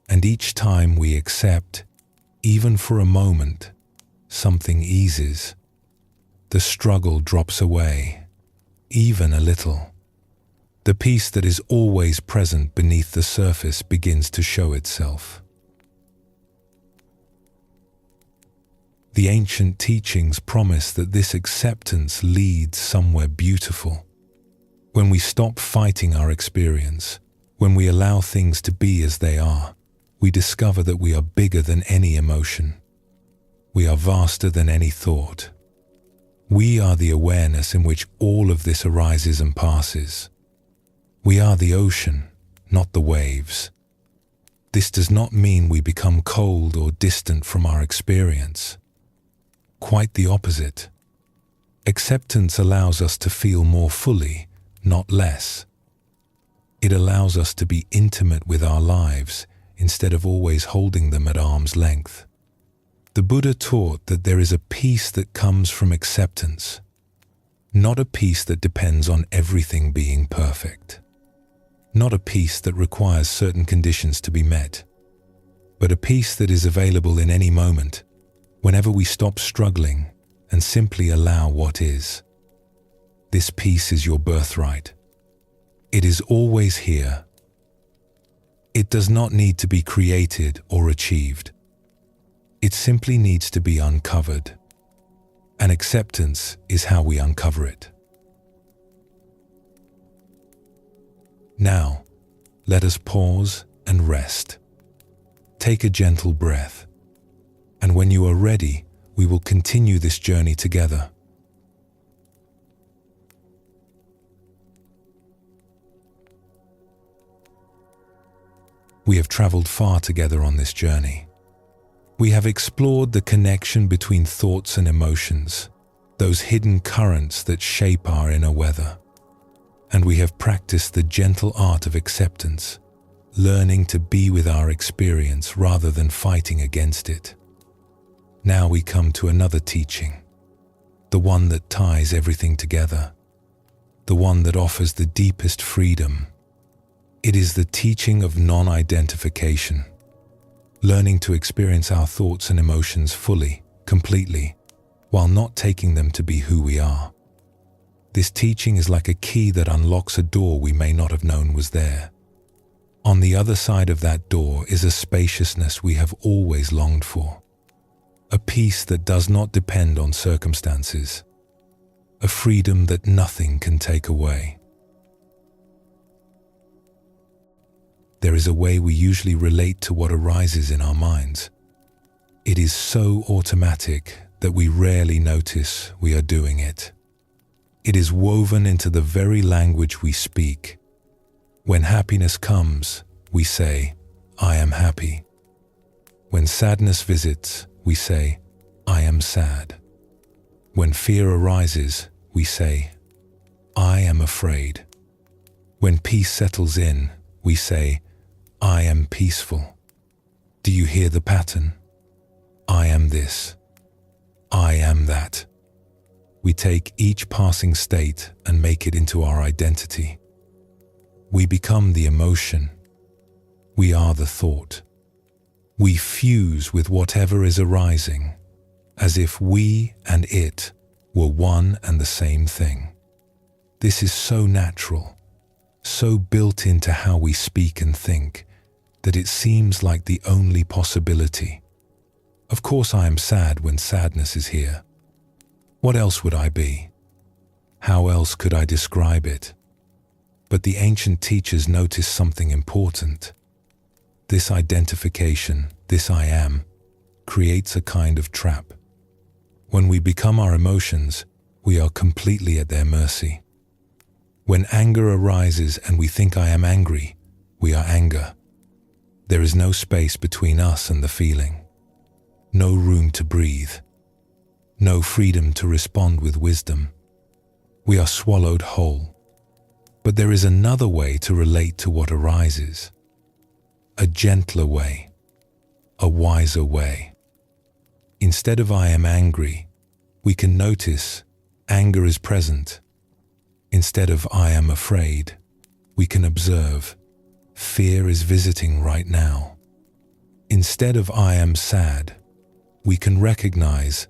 Speaker 1: And each time we accept, even for a moment, something eases. The struggle drops away, even a little. The peace that is always present beneath the surface begins to show itself. The ancient teachings promise that this acceptance leads somewhere beautiful. When we stop fighting our experience, when we allow things to be as they are, we discover that we are bigger than any emotion. We are vaster than any thought. We are the awareness in which all of this arises and passes. We are the ocean, not the waves. This does not mean we become cold or distant from our experience. Quite the opposite. Acceptance allows us to feel more fully, not less. It allows us to be intimate with our lives instead of always holding them at arm's length. The Buddha taught that there is a peace that comes from acceptance, not a peace that depends on everything being perfect, not a peace that requires certain conditions to be met, but a peace that is available in any moment, whenever we stop struggling and simply allow what is. This peace is your birthright. It is always here. It does not need to be created or achieved. It simply needs to be uncovered. And acceptance is how we uncover it. Now, let us pause and rest. Take a gentle breath. And when you are ready, we will continue this journey together. We have traveled far together on this journey. We have explored the connection between thoughts and emotions, those hidden currents that shape our inner weather. And we have practiced the gentle art of acceptance, learning to be with our experience rather than fighting against it. Now we come to another teaching, the one that ties everything together, the one that offers the deepest freedom. It is the teaching of non-identification, learning to experience our thoughts and emotions fully, completely, while not taking them to be who we are. This teaching is like a key that unlocks a door we may not have known was there. On the other side of that door is a spaciousness we have always longed for, a peace that does not depend on circumstances, a freedom that nothing can take away. There is a way we usually relate to what arises in our minds. It is so automatic that we rarely notice we are doing it. It is woven into the very language we speak. When happiness comes, we say, I am happy. When sadness visits, we say, I am sad. When fear arises, we say, I am afraid. When peace settles in, we say, I am peaceful. Do you hear the pattern? I am this. I am that. We take each passing state and make it into our identity. We become the emotion. We are the thought. We fuse with whatever is arising, as if we and it were one and the same thing. This is so natural, so built into how we speak and think, that it seems like the only possibility. Of course I am sad when sadness is here. What else would I be? How else could I describe it? But the ancient teachers noticed something important. This identification, this I am, creates a kind of trap. When we become our emotions, we are completely at their mercy. When anger arises and we think I am angry, we are anger. There is no space between us and the feeling. No room to breathe. No freedom to respond with wisdom. We are swallowed whole. But there is another way to relate to what arises. A gentler way. A wiser way. Instead of I am angry, we can notice anger is present. Instead of I am afraid, we can observe fear is visiting right now. Instead of I am sad, we can recognize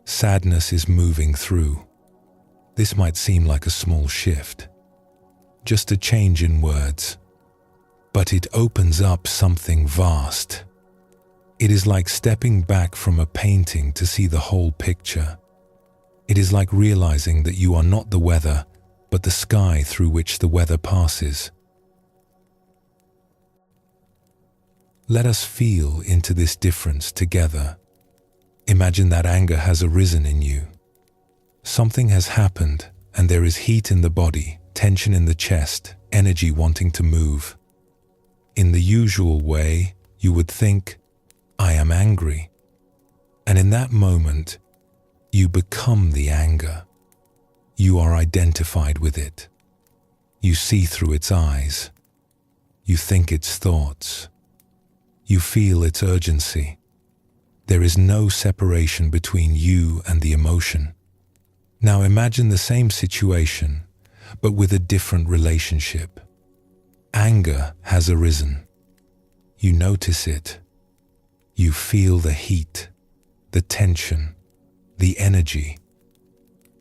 Speaker 1: sadness is moving through. This might seem like a small shift, just a change in words, but it opens up something vast. It is like stepping back from a painting to see the whole picture. It is like realizing that you are not the weather, but the sky through which the weather passes. Let us feel into this difference together. Imagine that anger has arisen in you. Something has happened and there is heat in the body, tension in the chest, energy wanting to move. In the usual way, you would think, I am angry. And in that moment, you become the anger. You are identified with it. You see through its eyes. You think its thoughts. You feel its urgency. There is no separation between you and the emotion. Now imagine the same situation, but with a different relationship. Anger has arisen. You notice it. You feel the heat, the tension, the energy.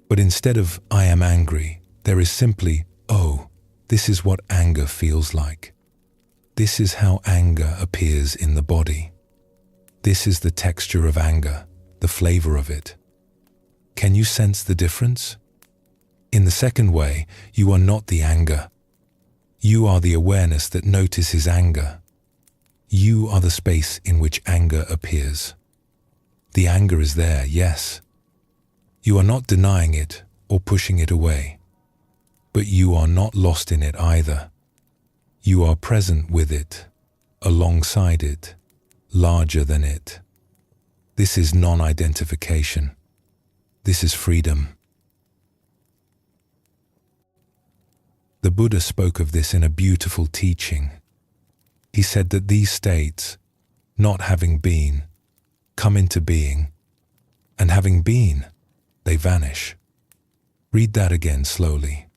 Speaker 1: But instead of I am angry, there is simply, oh, this is what anger feels like. This is how anger appears in the body. This is the texture of anger, the flavor of it. Can you sense the difference? In the second way, you are not the anger. You are the awareness that notices anger. You are the space in which anger appears. The anger is there, yes. You are not denying it or pushing it away. But you are not lost in it either. You are present with it, alongside it, larger than it. This is non-identification. This is freedom. The Buddha spoke of this in a beautiful teaching. He said that these states, not having been, come into being, and having been, they vanish. Read that again slowly.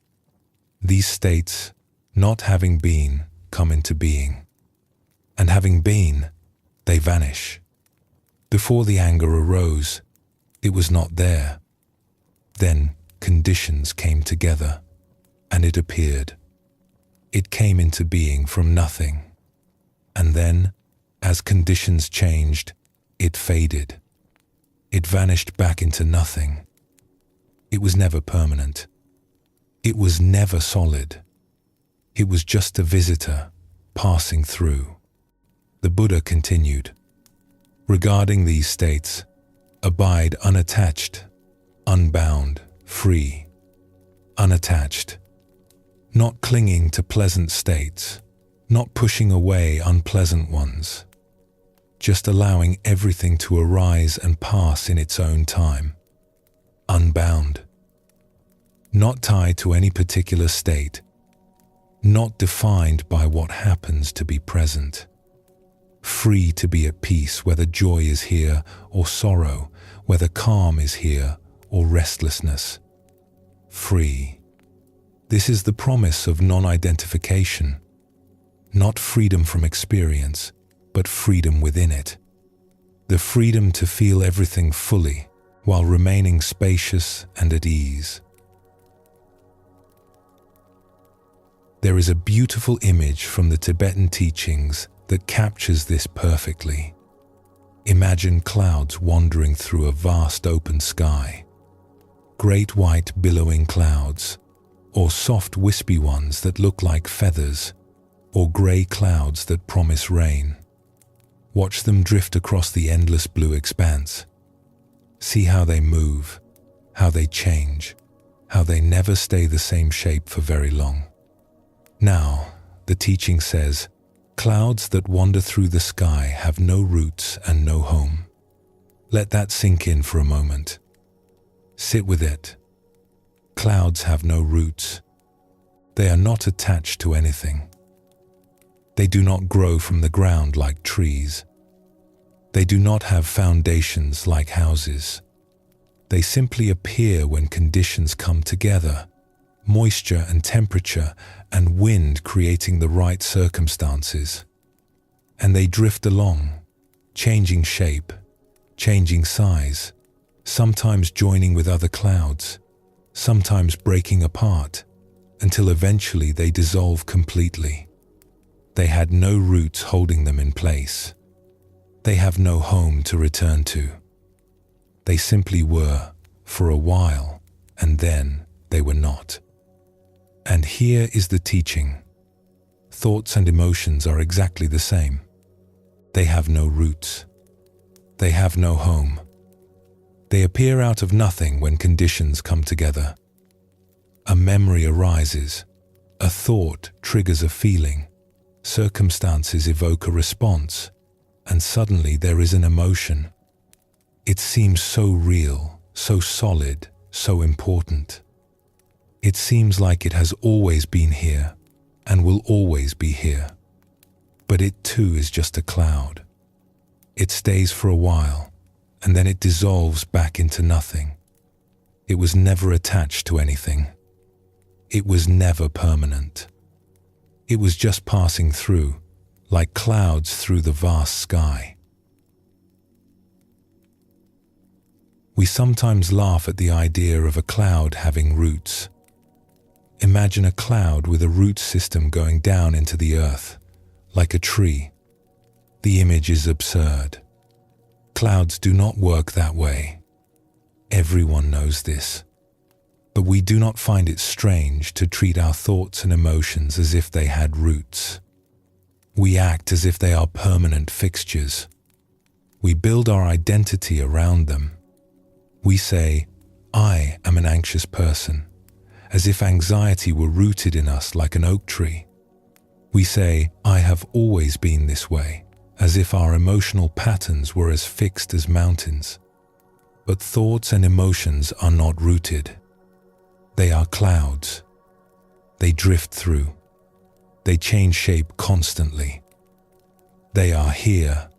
Speaker 1: These states, not having been, come into being, and having been, they vanish. Before the anger arose, it was not there. Then conditions came together, and it appeared. It came into being from nothing. And then, as conditions changed, it faded. It vanished back into nothing. It was never permanent. It was never solid. It was just a visitor passing through. The Buddha continued, regarding these states, abide unattached, unbound, free, unattached, not clinging to pleasant states, not pushing away unpleasant ones, just allowing everything to arise and pass in its own time, unbound, not tied to any particular state, not defined by what happens to be present. free to be at peace, whether joy is here or sorrow, whether calm is here or restlessness. Free. This is the promise of non-identification, not freedom from experience, but freedom within it. The freedom to feel everything fully while remaining spacious and at ease. There is a beautiful image from the Tibetan teachings that captures this perfectly. Imagine clouds wandering through a vast open sky. Great white billowing clouds, or soft wispy ones that look like feathers, or grey clouds that promise rain. Watch them drift across the endless blue expanse. See how they move, how they change, how they never stay the same shape for very long. Now, the teaching says, clouds that wander through the sky have no roots and no home. Let that sink in for a moment. Sit with it. Clouds have no roots. They are not attached to anything. They do not grow from the ground like trees. They do not have foundations like houses. They simply appear when conditions come together, moisture and temperature and wind creating the right circumstances. And they drift along, changing shape, changing size, sometimes joining with other clouds, sometimes breaking apart, until eventually they dissolve completely. They had no roots holding them in place. They have no home to return to. They simply were, for a while, and then they were not. And here is the teaching. Thoughts and emotions are exactly the same. They have no roots. They have no home. They appear out of nothing when conditions come together. A memory arises. A thought triggers a feeling. Circumstances evoke a response, and suddenly there is an emotion. It seems so real, so solid, so important. It seems like it has always been here and will always be here. But it too is just a cloud. It stays for a while, and then it dissolves back into nothing. It was never attached to anything. It was never permanent. It was just passing through, like clouds through the vast sky. We sometimes laugh at the idea of a cloud having roots. Imagine a cloud with a root system going down into the earth, like a tree. The image is absurd. Clouds do not work that way. Everyone knows this. But we do not find it strange to treat our thoughts and emotions as if they had roots. We act as if they are permanent fixtures. We build our identity around them. We say, I am an anxious person, as if anxiety were rooted in us like an oak tree. We say, I have always been this way, as if our emotional patterns were as fixed as mountains. But thoughts and emotions are not rooted. They are clouds. They drift through. They change shape constantly. They are here,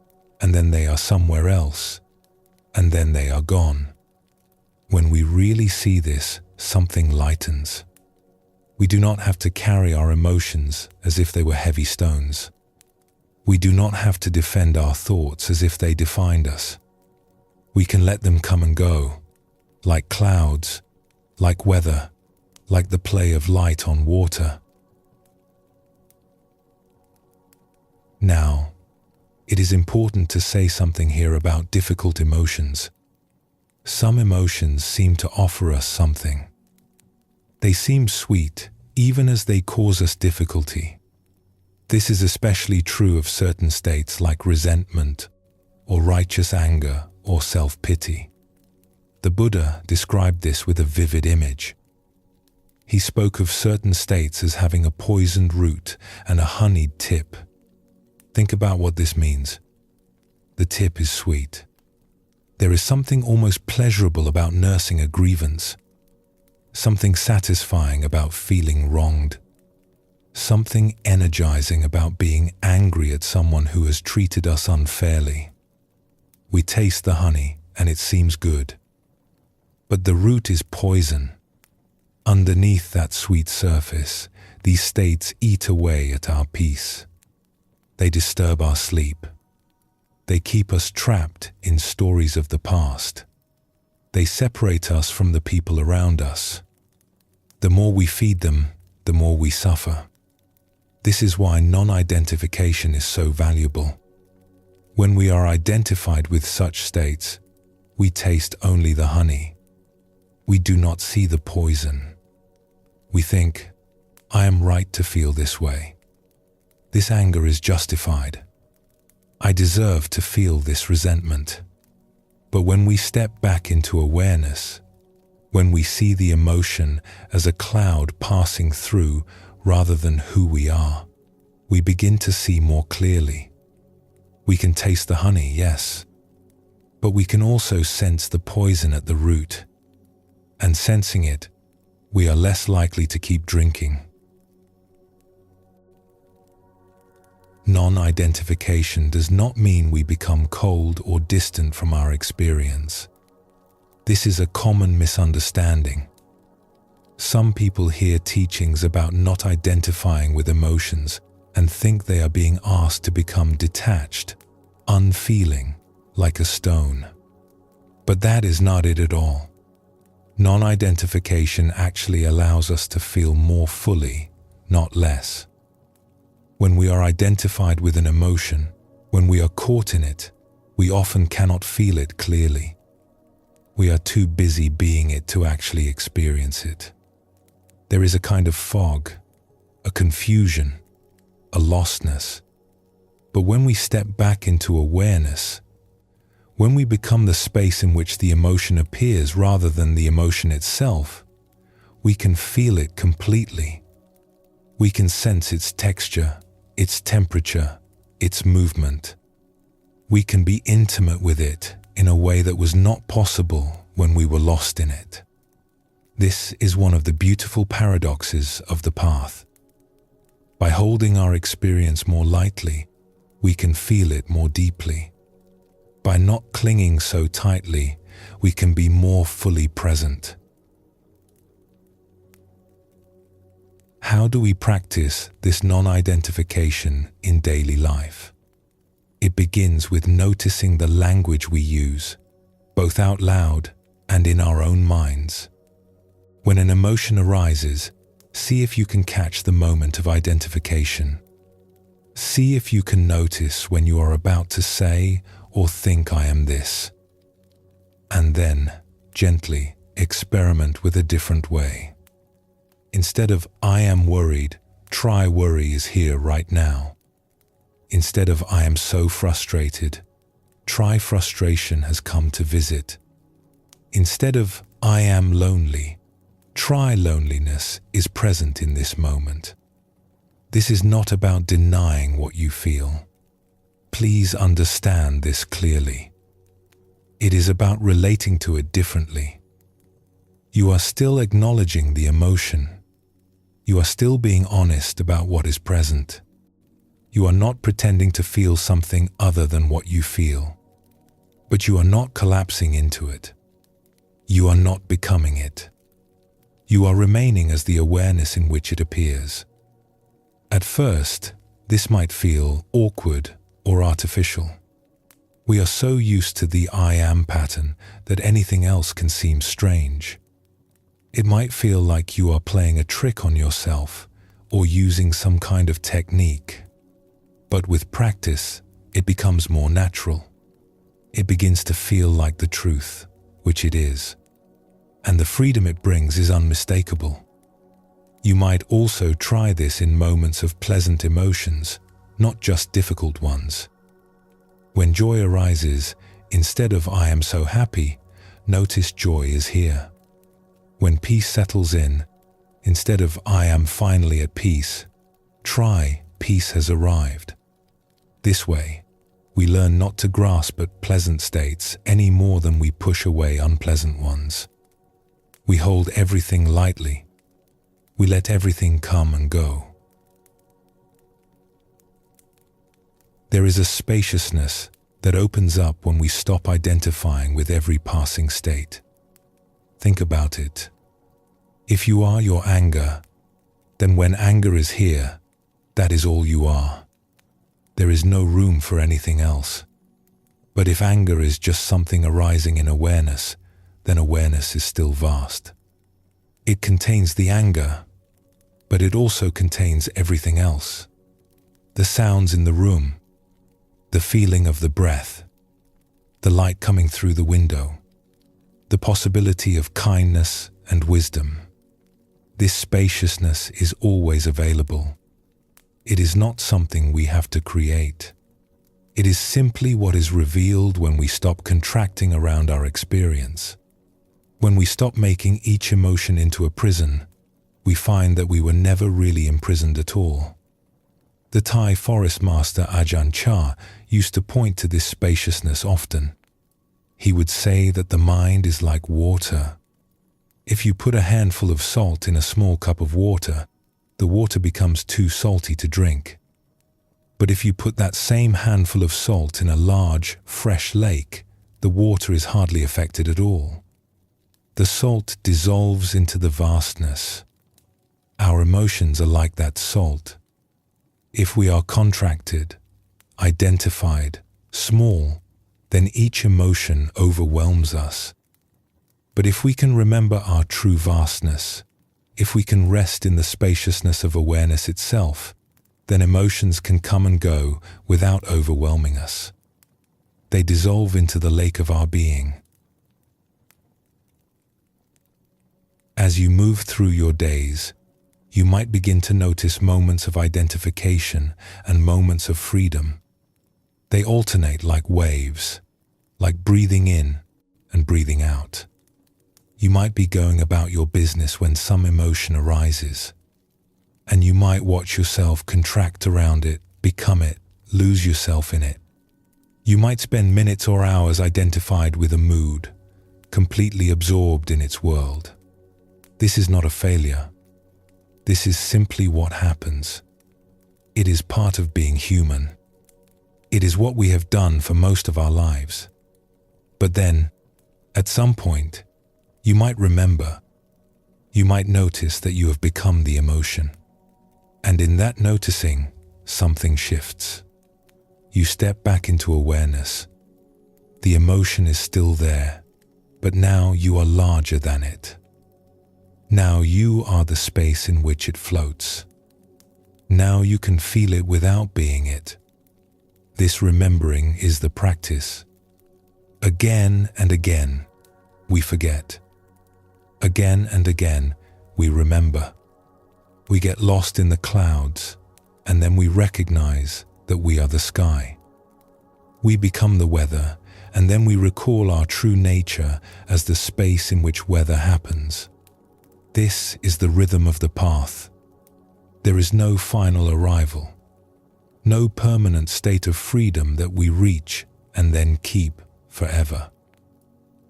Speaker 1: and then they are somewhere else, and then they are gone. When we really see this, something lightens. We do not have to carry our emotions as if they were heavy stones. We do not have to defend our thoughts as if they defined us. We can let them come and go, like clouds, like weather, like the play of light on water. Now, it is important to say something here about difficult emotions. Some emotions seem to offer us something. They seem sweet, even as they cause us difficulty. This is especially true of certain states like resentment, or righteous anger, or self-pity. The Buddha described this with a vivid image. He spoke of certain states as having a poisoned root and a honeyed tip. Think about what this means. The tip is sweet. There is something almost pleasurable about nursing a grievance, something satisfying about feeling wronged. Something energizing about being angry at someone who has treated us unfairly. We taste the honey and it seems good. But the root is poison. Underneath that sweet surface, these states eat away at our peace. They disturb our sleep. They keep us trapped in stories of the past. They separate us from the people around us. The more we feed them, the more we suffer. This is why non-identification is so valuable. When we are identified with such states, we taste only the honey. We do not see the poison. We think, I am right to feel this way. This anger is justified. I deserve to feel this resentment. But when we step back into awareness, when we see the emotion as a cloud passing through rather than who we are, we begin to see more clearly. We can taste the honey, yes, but we can also sense the poison at the root. And sensing it, we are less likely to keep drinking. Non-identification does not mean we become cold or distant from our experience. This is a common misunderstanding. Some people hear teachings about not identifying with emotions and think they are being asked to become detached, unfeeling, like a stone. But that is not it at all. Non-identification actually allows us to feel more fully, not less. When we are identified with an emotion, when we are caught in it, we often cannot feel it clearly. We are too busy being it to actually experience it. There is a kind of fog, a confusion, a lostness. But when we step back into awareness, when we become the space in which the emotion appears rather than the emotion itself, we can feel it completely. We can sense its texture, its temperature, its movement. We can be intimate with it in a way that was not possible when we were lost in it. This is one of the beautiful paradoxes of the path. By holding our experience more lightly, we can feel it more deeply. By not clinging so tightly, we can be more fully present. How do we practice this non-identification in daily life? It begins with noticing the language we use, both out loud and in our own minds. When an emotion arises, see if you can catch the moment of identification. See if you can notice when you are about to say or think I am this. And then, gently, experiment with a different way. Instead of I am worried, try worry is here right now. Instead of I am so frustrated, try frustration has come to visit. Instead of I am lonely, try loneliness is present in this moment. This is not about denying what you feel. Please understand this clearly. It is about relating to it differently. You are still acknowledging the emotion. You are still being honest about what is present. You are not pretending to feel something other than what you feel. But you are not collapsing into it. You are not becoming it. You are remaining as the awareness in which it appears. At first, this might feel awkward or artificial. We are so used to the I am pattern that anything else can seem strange. It might feel like you are playing a trick on yourself or using some kind of technique. But with practice, it becomes more natural. It begins to feel like the truth, which it is. And the freedom it brings is unmistakable. You might also try this in moments of pleasant emotions, not just difficult ones. When joy arises, instead of I am so happy, notice joy is here. When peace settles in, instead of I am finally at peace, try peace has arrived. This way, we learn not to grasp at pleasant states any more than we push away unpleasant ones. We hold everything lightly. We let everything come and go. There is a spaciousness that opens up when we stop identifying with every passing state. Think about it. If you are your anger, then when anger is here, that is all you are. There is no room for anything else. But if anger is just something arising in awareness, then awareness is still vast. It contains the anger, but it also contains everything else. The sounds in the room, the feeling of the breath, the light coming through the window, the possibility of kindness and wisdom. This spaciousness is always available. It is not something we have to create. It is simply what is revealed when we stop contracting around our experience. When we stop making each emotion into a prison, we find that we were never really imprisoned at all. The Thai forest master Ajahn Chah used to point to this spaciousness often. He would say that the mind is like water. If you put a handful of salt in a small cup of water, the water becomes too salty to drink. But if you put that same handful of salt in a large, fresh lake, the water is hardly affected at all. The salt dissolves into the vastness. Our emotions are like that salt. If we are contracted, identified, small, then each emotion overwhelms us. But if we can remember our true vastness, if we can rest in the spaciousness of awareness itself, then emotions can come and go without overwhelming us. They dissolve into the lake of our being. As you move through your days, you might begin to notice moments of identification and moments of freedom. They alternate like waves, like breathing in and breathing out. You might be going about your business when some emotion arises, and you might watch yourself contract around it, become it, lose yourself in it. You might spend minutes or hours identified with a mood, completely absorbed in its world. This is not a failure. This is simply what happens. It is part of being human. It is what we have done for most of our lives. But then, at some point, you might remember. You might notice that you have become the emotion. And in that noticing, something shifts. You step back into awareness. The emotion is still there, but now you are larger than it. Now you are the space in which it floats. Now you can feel it without being it. This remembering is the practice. Again and again, we forget. Again and again, we remember. We get lost in the clouds, and then we recognize that we are the sky. We become the weather, and then we recall our true nature as the space in which weather happens. This is the rhythm of the path. There is no final arrival, no permanent state of freedom that we reach and then keep forever.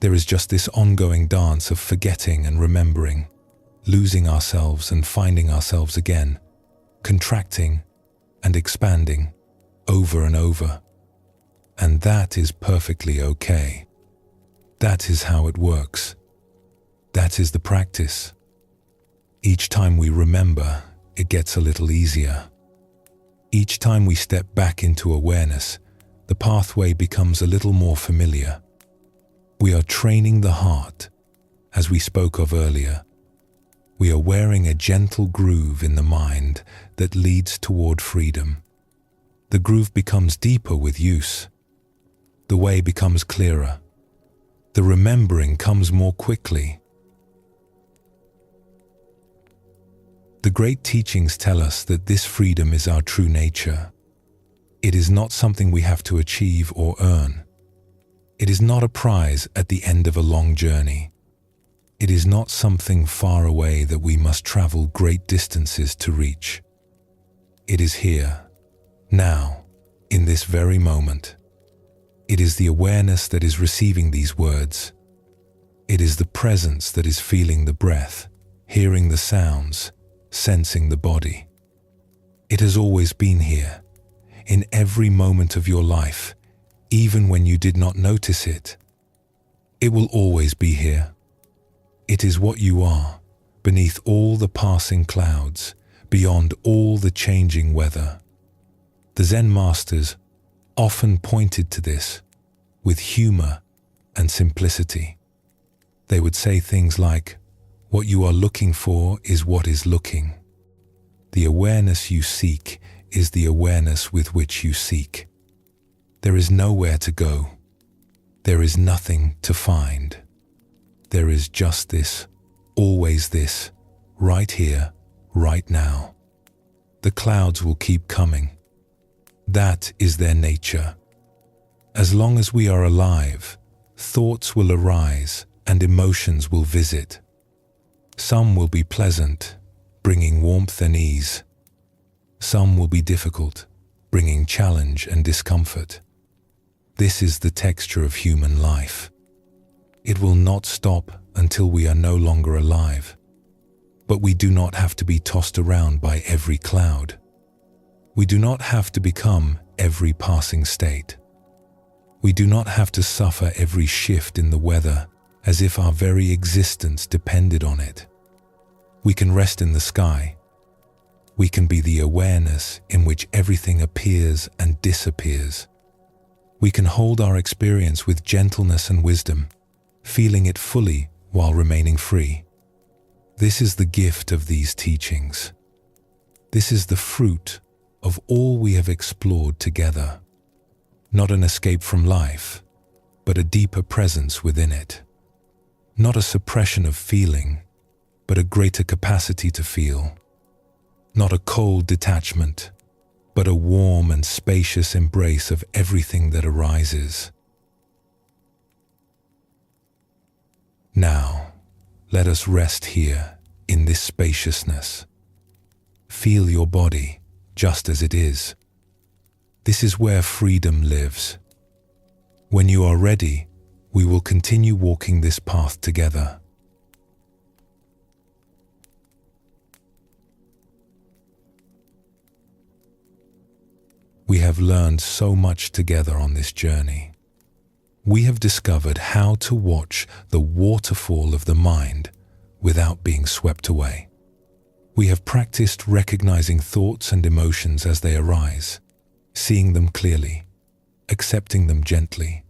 Speaker 1: There is just this ongoing dance of forgetting and remembering, losing ourselves and finding ourselves again, contracting and expanding over and over. And that is perfectly okay. That is how it works. That is the practice. Each time we remember, it gets a little easier. Each time we step back into awareness, the pathway becomes a little more familiar. We are training the heart, as we spoke of earlier. We are wearing a gentle groove in the mind that leads toward freedom. The groove becomes deeper with use. The way becomes clearer. The remembering comes more quickly. The great teachings tell us that this freedom is our true nature. It is not something we have to achieve or earn. It is not a prize at the end of a long journey. It is not something far away that we must travel great distances to reach. It is here, now, in this very moment. It is the awareness that is receiving these words. It is the presence that is feeling the breath, hearing the sounds, sensing the body. It has always been here. in every moment of your life, even when you did not notice it. It will always be here. It is what you are, beneath all the passing clouds, beyond all the changing weather. The Zen masters often pointed to this with humor and simplicity. They would say things like, "What you are looking for is what is looking. The awareness you seek is the awareness with which you seek. There is nowhere to go. There is nothing to find. There is just this, always this, right here, right now. The clouds will keep coming. That is their nature. As long as we are alive, thoughts will arise and emotions will visit. Some will be pleasant, bringing warmth and ease. Some will be difficult, bringing challenge and discomfort. This is the texture of human life. It will not stop until we are no longer alive. But we do not have to be tossed around by every cloud. We do not have to become every passing state. We do not have to suffer every shift in the weather as if our very existence depended on it. We can rest in the sky. We can be the awareness in which everything appears and disappears. We can hold our experience with gentleness and wisdom, feeling it fully while remaining free. This is the gift of these teachings. This is the fruit of all we have explored together. Not an escape from life, but a deeper presence within it. Not a suppression of feeling, but a greater capacity to feel. Not a cold detachment, but a warm and spacious embrace of everything that arises. Now, let us rest here in this spaciousness. Feel your body just as it is. This is where freedom lives. When you are ready, we will continue walking this path together. We have learned so much together on this journey. We have discovered how to watch the waterfall of the mind without being swept away. We have practiced recognizing thoughts and emotions as they arise, seeing them clearly, accepting them gently.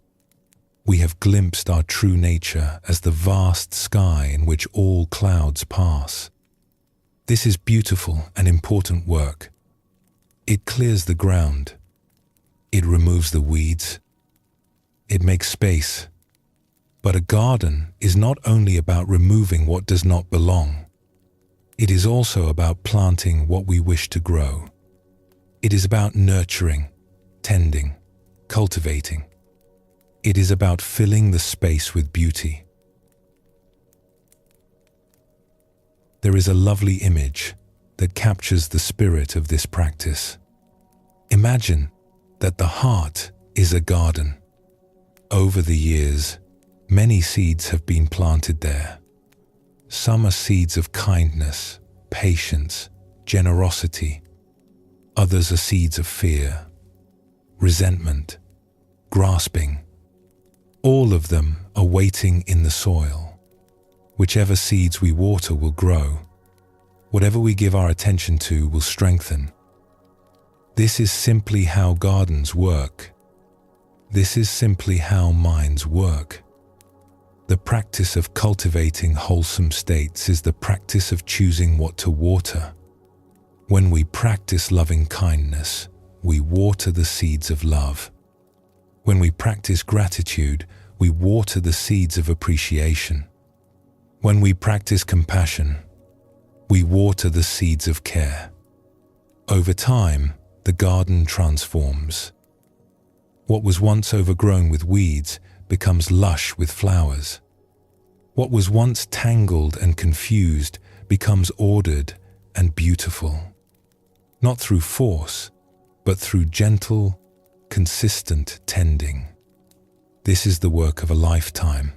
Speaker 1: We have glimpsed our true nature as the vast sky in which all clouds pass. This is beautiful and important work. It clears the ground. It removes the weeds. It makes space. But a garden is not only about removing what does not belong. It is also about planting what we wish to grow. It is about nurturing, tending, cultivating. It is about filling the space with beauty. There is a lovely image that captures the spirit of this practice. Imagine that the heart is a garden. Over the years, many seeds have been planted there. Some are seeds of kindness, patience, generosity. Others are seeds of fear, resentment, grasping. All of them are waiting in the soil. Whichever seeds we water will grow. Whatever we give our attention to will strengthen. This is simply how gardens work. This is simply how minds work. The practice of cultivating wholesome states is the practice of choosing what to water. When we practice loving kindness, we water the seeds of love. When we practice gratitude, we water the seeds of appreciation. When we practice compassion, we water the seeds of care. Over time, the garden transforms. What was once overgrown with weeds becomes lush with flowers. What was once tangled and confused becomes ordered and beautiful. Not through force, but through gentle, consistent tending. This is the work of a lifetime.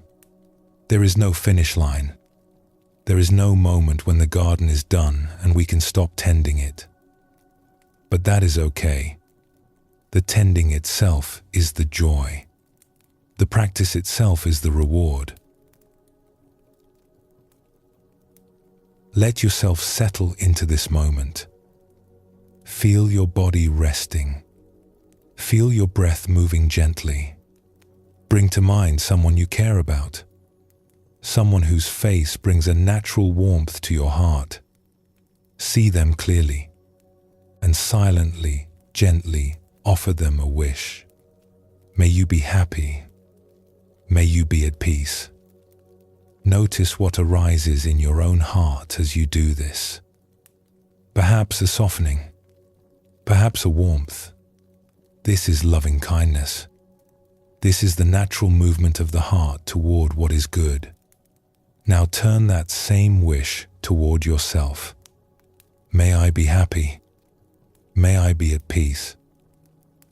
Speaker 1: There is no finish line. There is no moment when the garden is done and we can stop tending it. But that is okay. The tending itself is the joy. The practice itself is the reward. Let yourself settle into this moment. Feel your body resting. Feel your breath moving gently. Bring to mind someone you care about, someone whose face brings a natural warmth to your heart. See them clearly, and silently, gently offer them a wish. May you be happy. May you be at peace. Notice what arises in your own heart as you do this. Perhaps a softening, perhaps a warmth. This is loving kindness. This is the natural movement of the heart toward what is good. Now turn that same wish toward yourself. May I be happy. May I be at peace.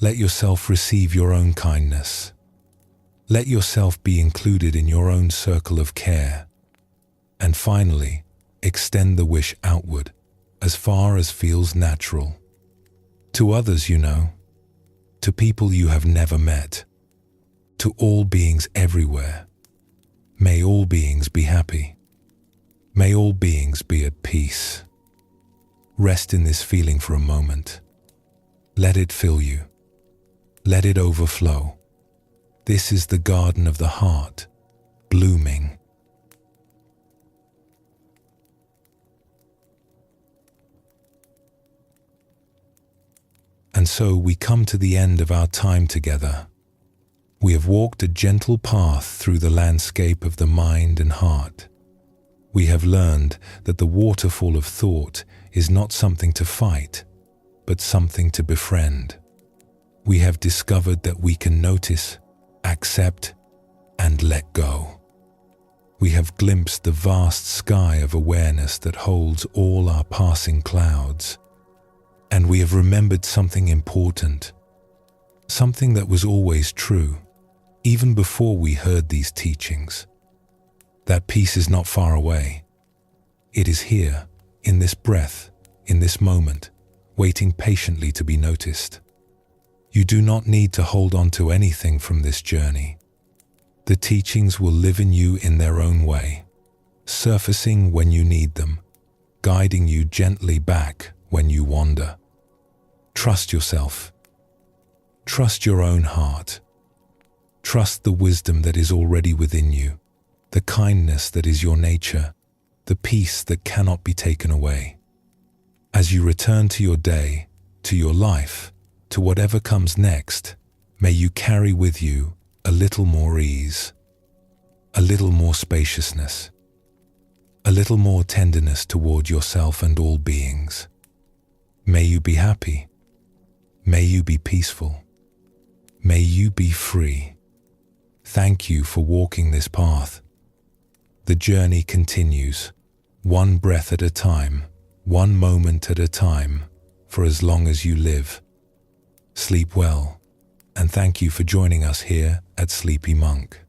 Speaker 1: Let yourself receive your own kindness. Let yourself be included in your own circle of care. And finally, extend the wish outward, as far as feels natural. To others you know, to people you have never met, to all beings everywhere. May all beings be happy. May all beings be at peace. Rest in this feeling for a moment. Let it fill you. Let it overflow. This is the garden of the heart, blooming. And so we come to the end of our time together. We have walked a gentle path through the landscape of the mind and heart. We have learned that the waterfall of thought is not something to fight, but something to befriend. We have discovered that we can notice, accept, and let go. We have glimpsed the vast sky of awareness that holds all our passing clouds. And we have remembered something important, something that was always true, even before we heard these teachings. That peace is not far away. It is here, in this breath, in this moment, waiting patiently to be noticed. You do not need to hold on to anything from this journey. The teachings will live in you in their own way, surfacing when you need them, guiding you gently back when you wander. Trust yourself. Trust your own heart. Trust the wisdom that is already within you, the kindness that is your nature, the peace that cannot be taken away. As you return to your day, to your life, to whatever comes next, may you carry with you a little more ease, a little more spaciousness, a little more tenderness toward yourself and all beings. May you be happy. May you be peaceful. May you be free. Thank you for walking this path. The journey continues, one breath at a time, one moment at a time, for as long as you live. Sleep well, and thank you for joining us here at Sleepy Monk.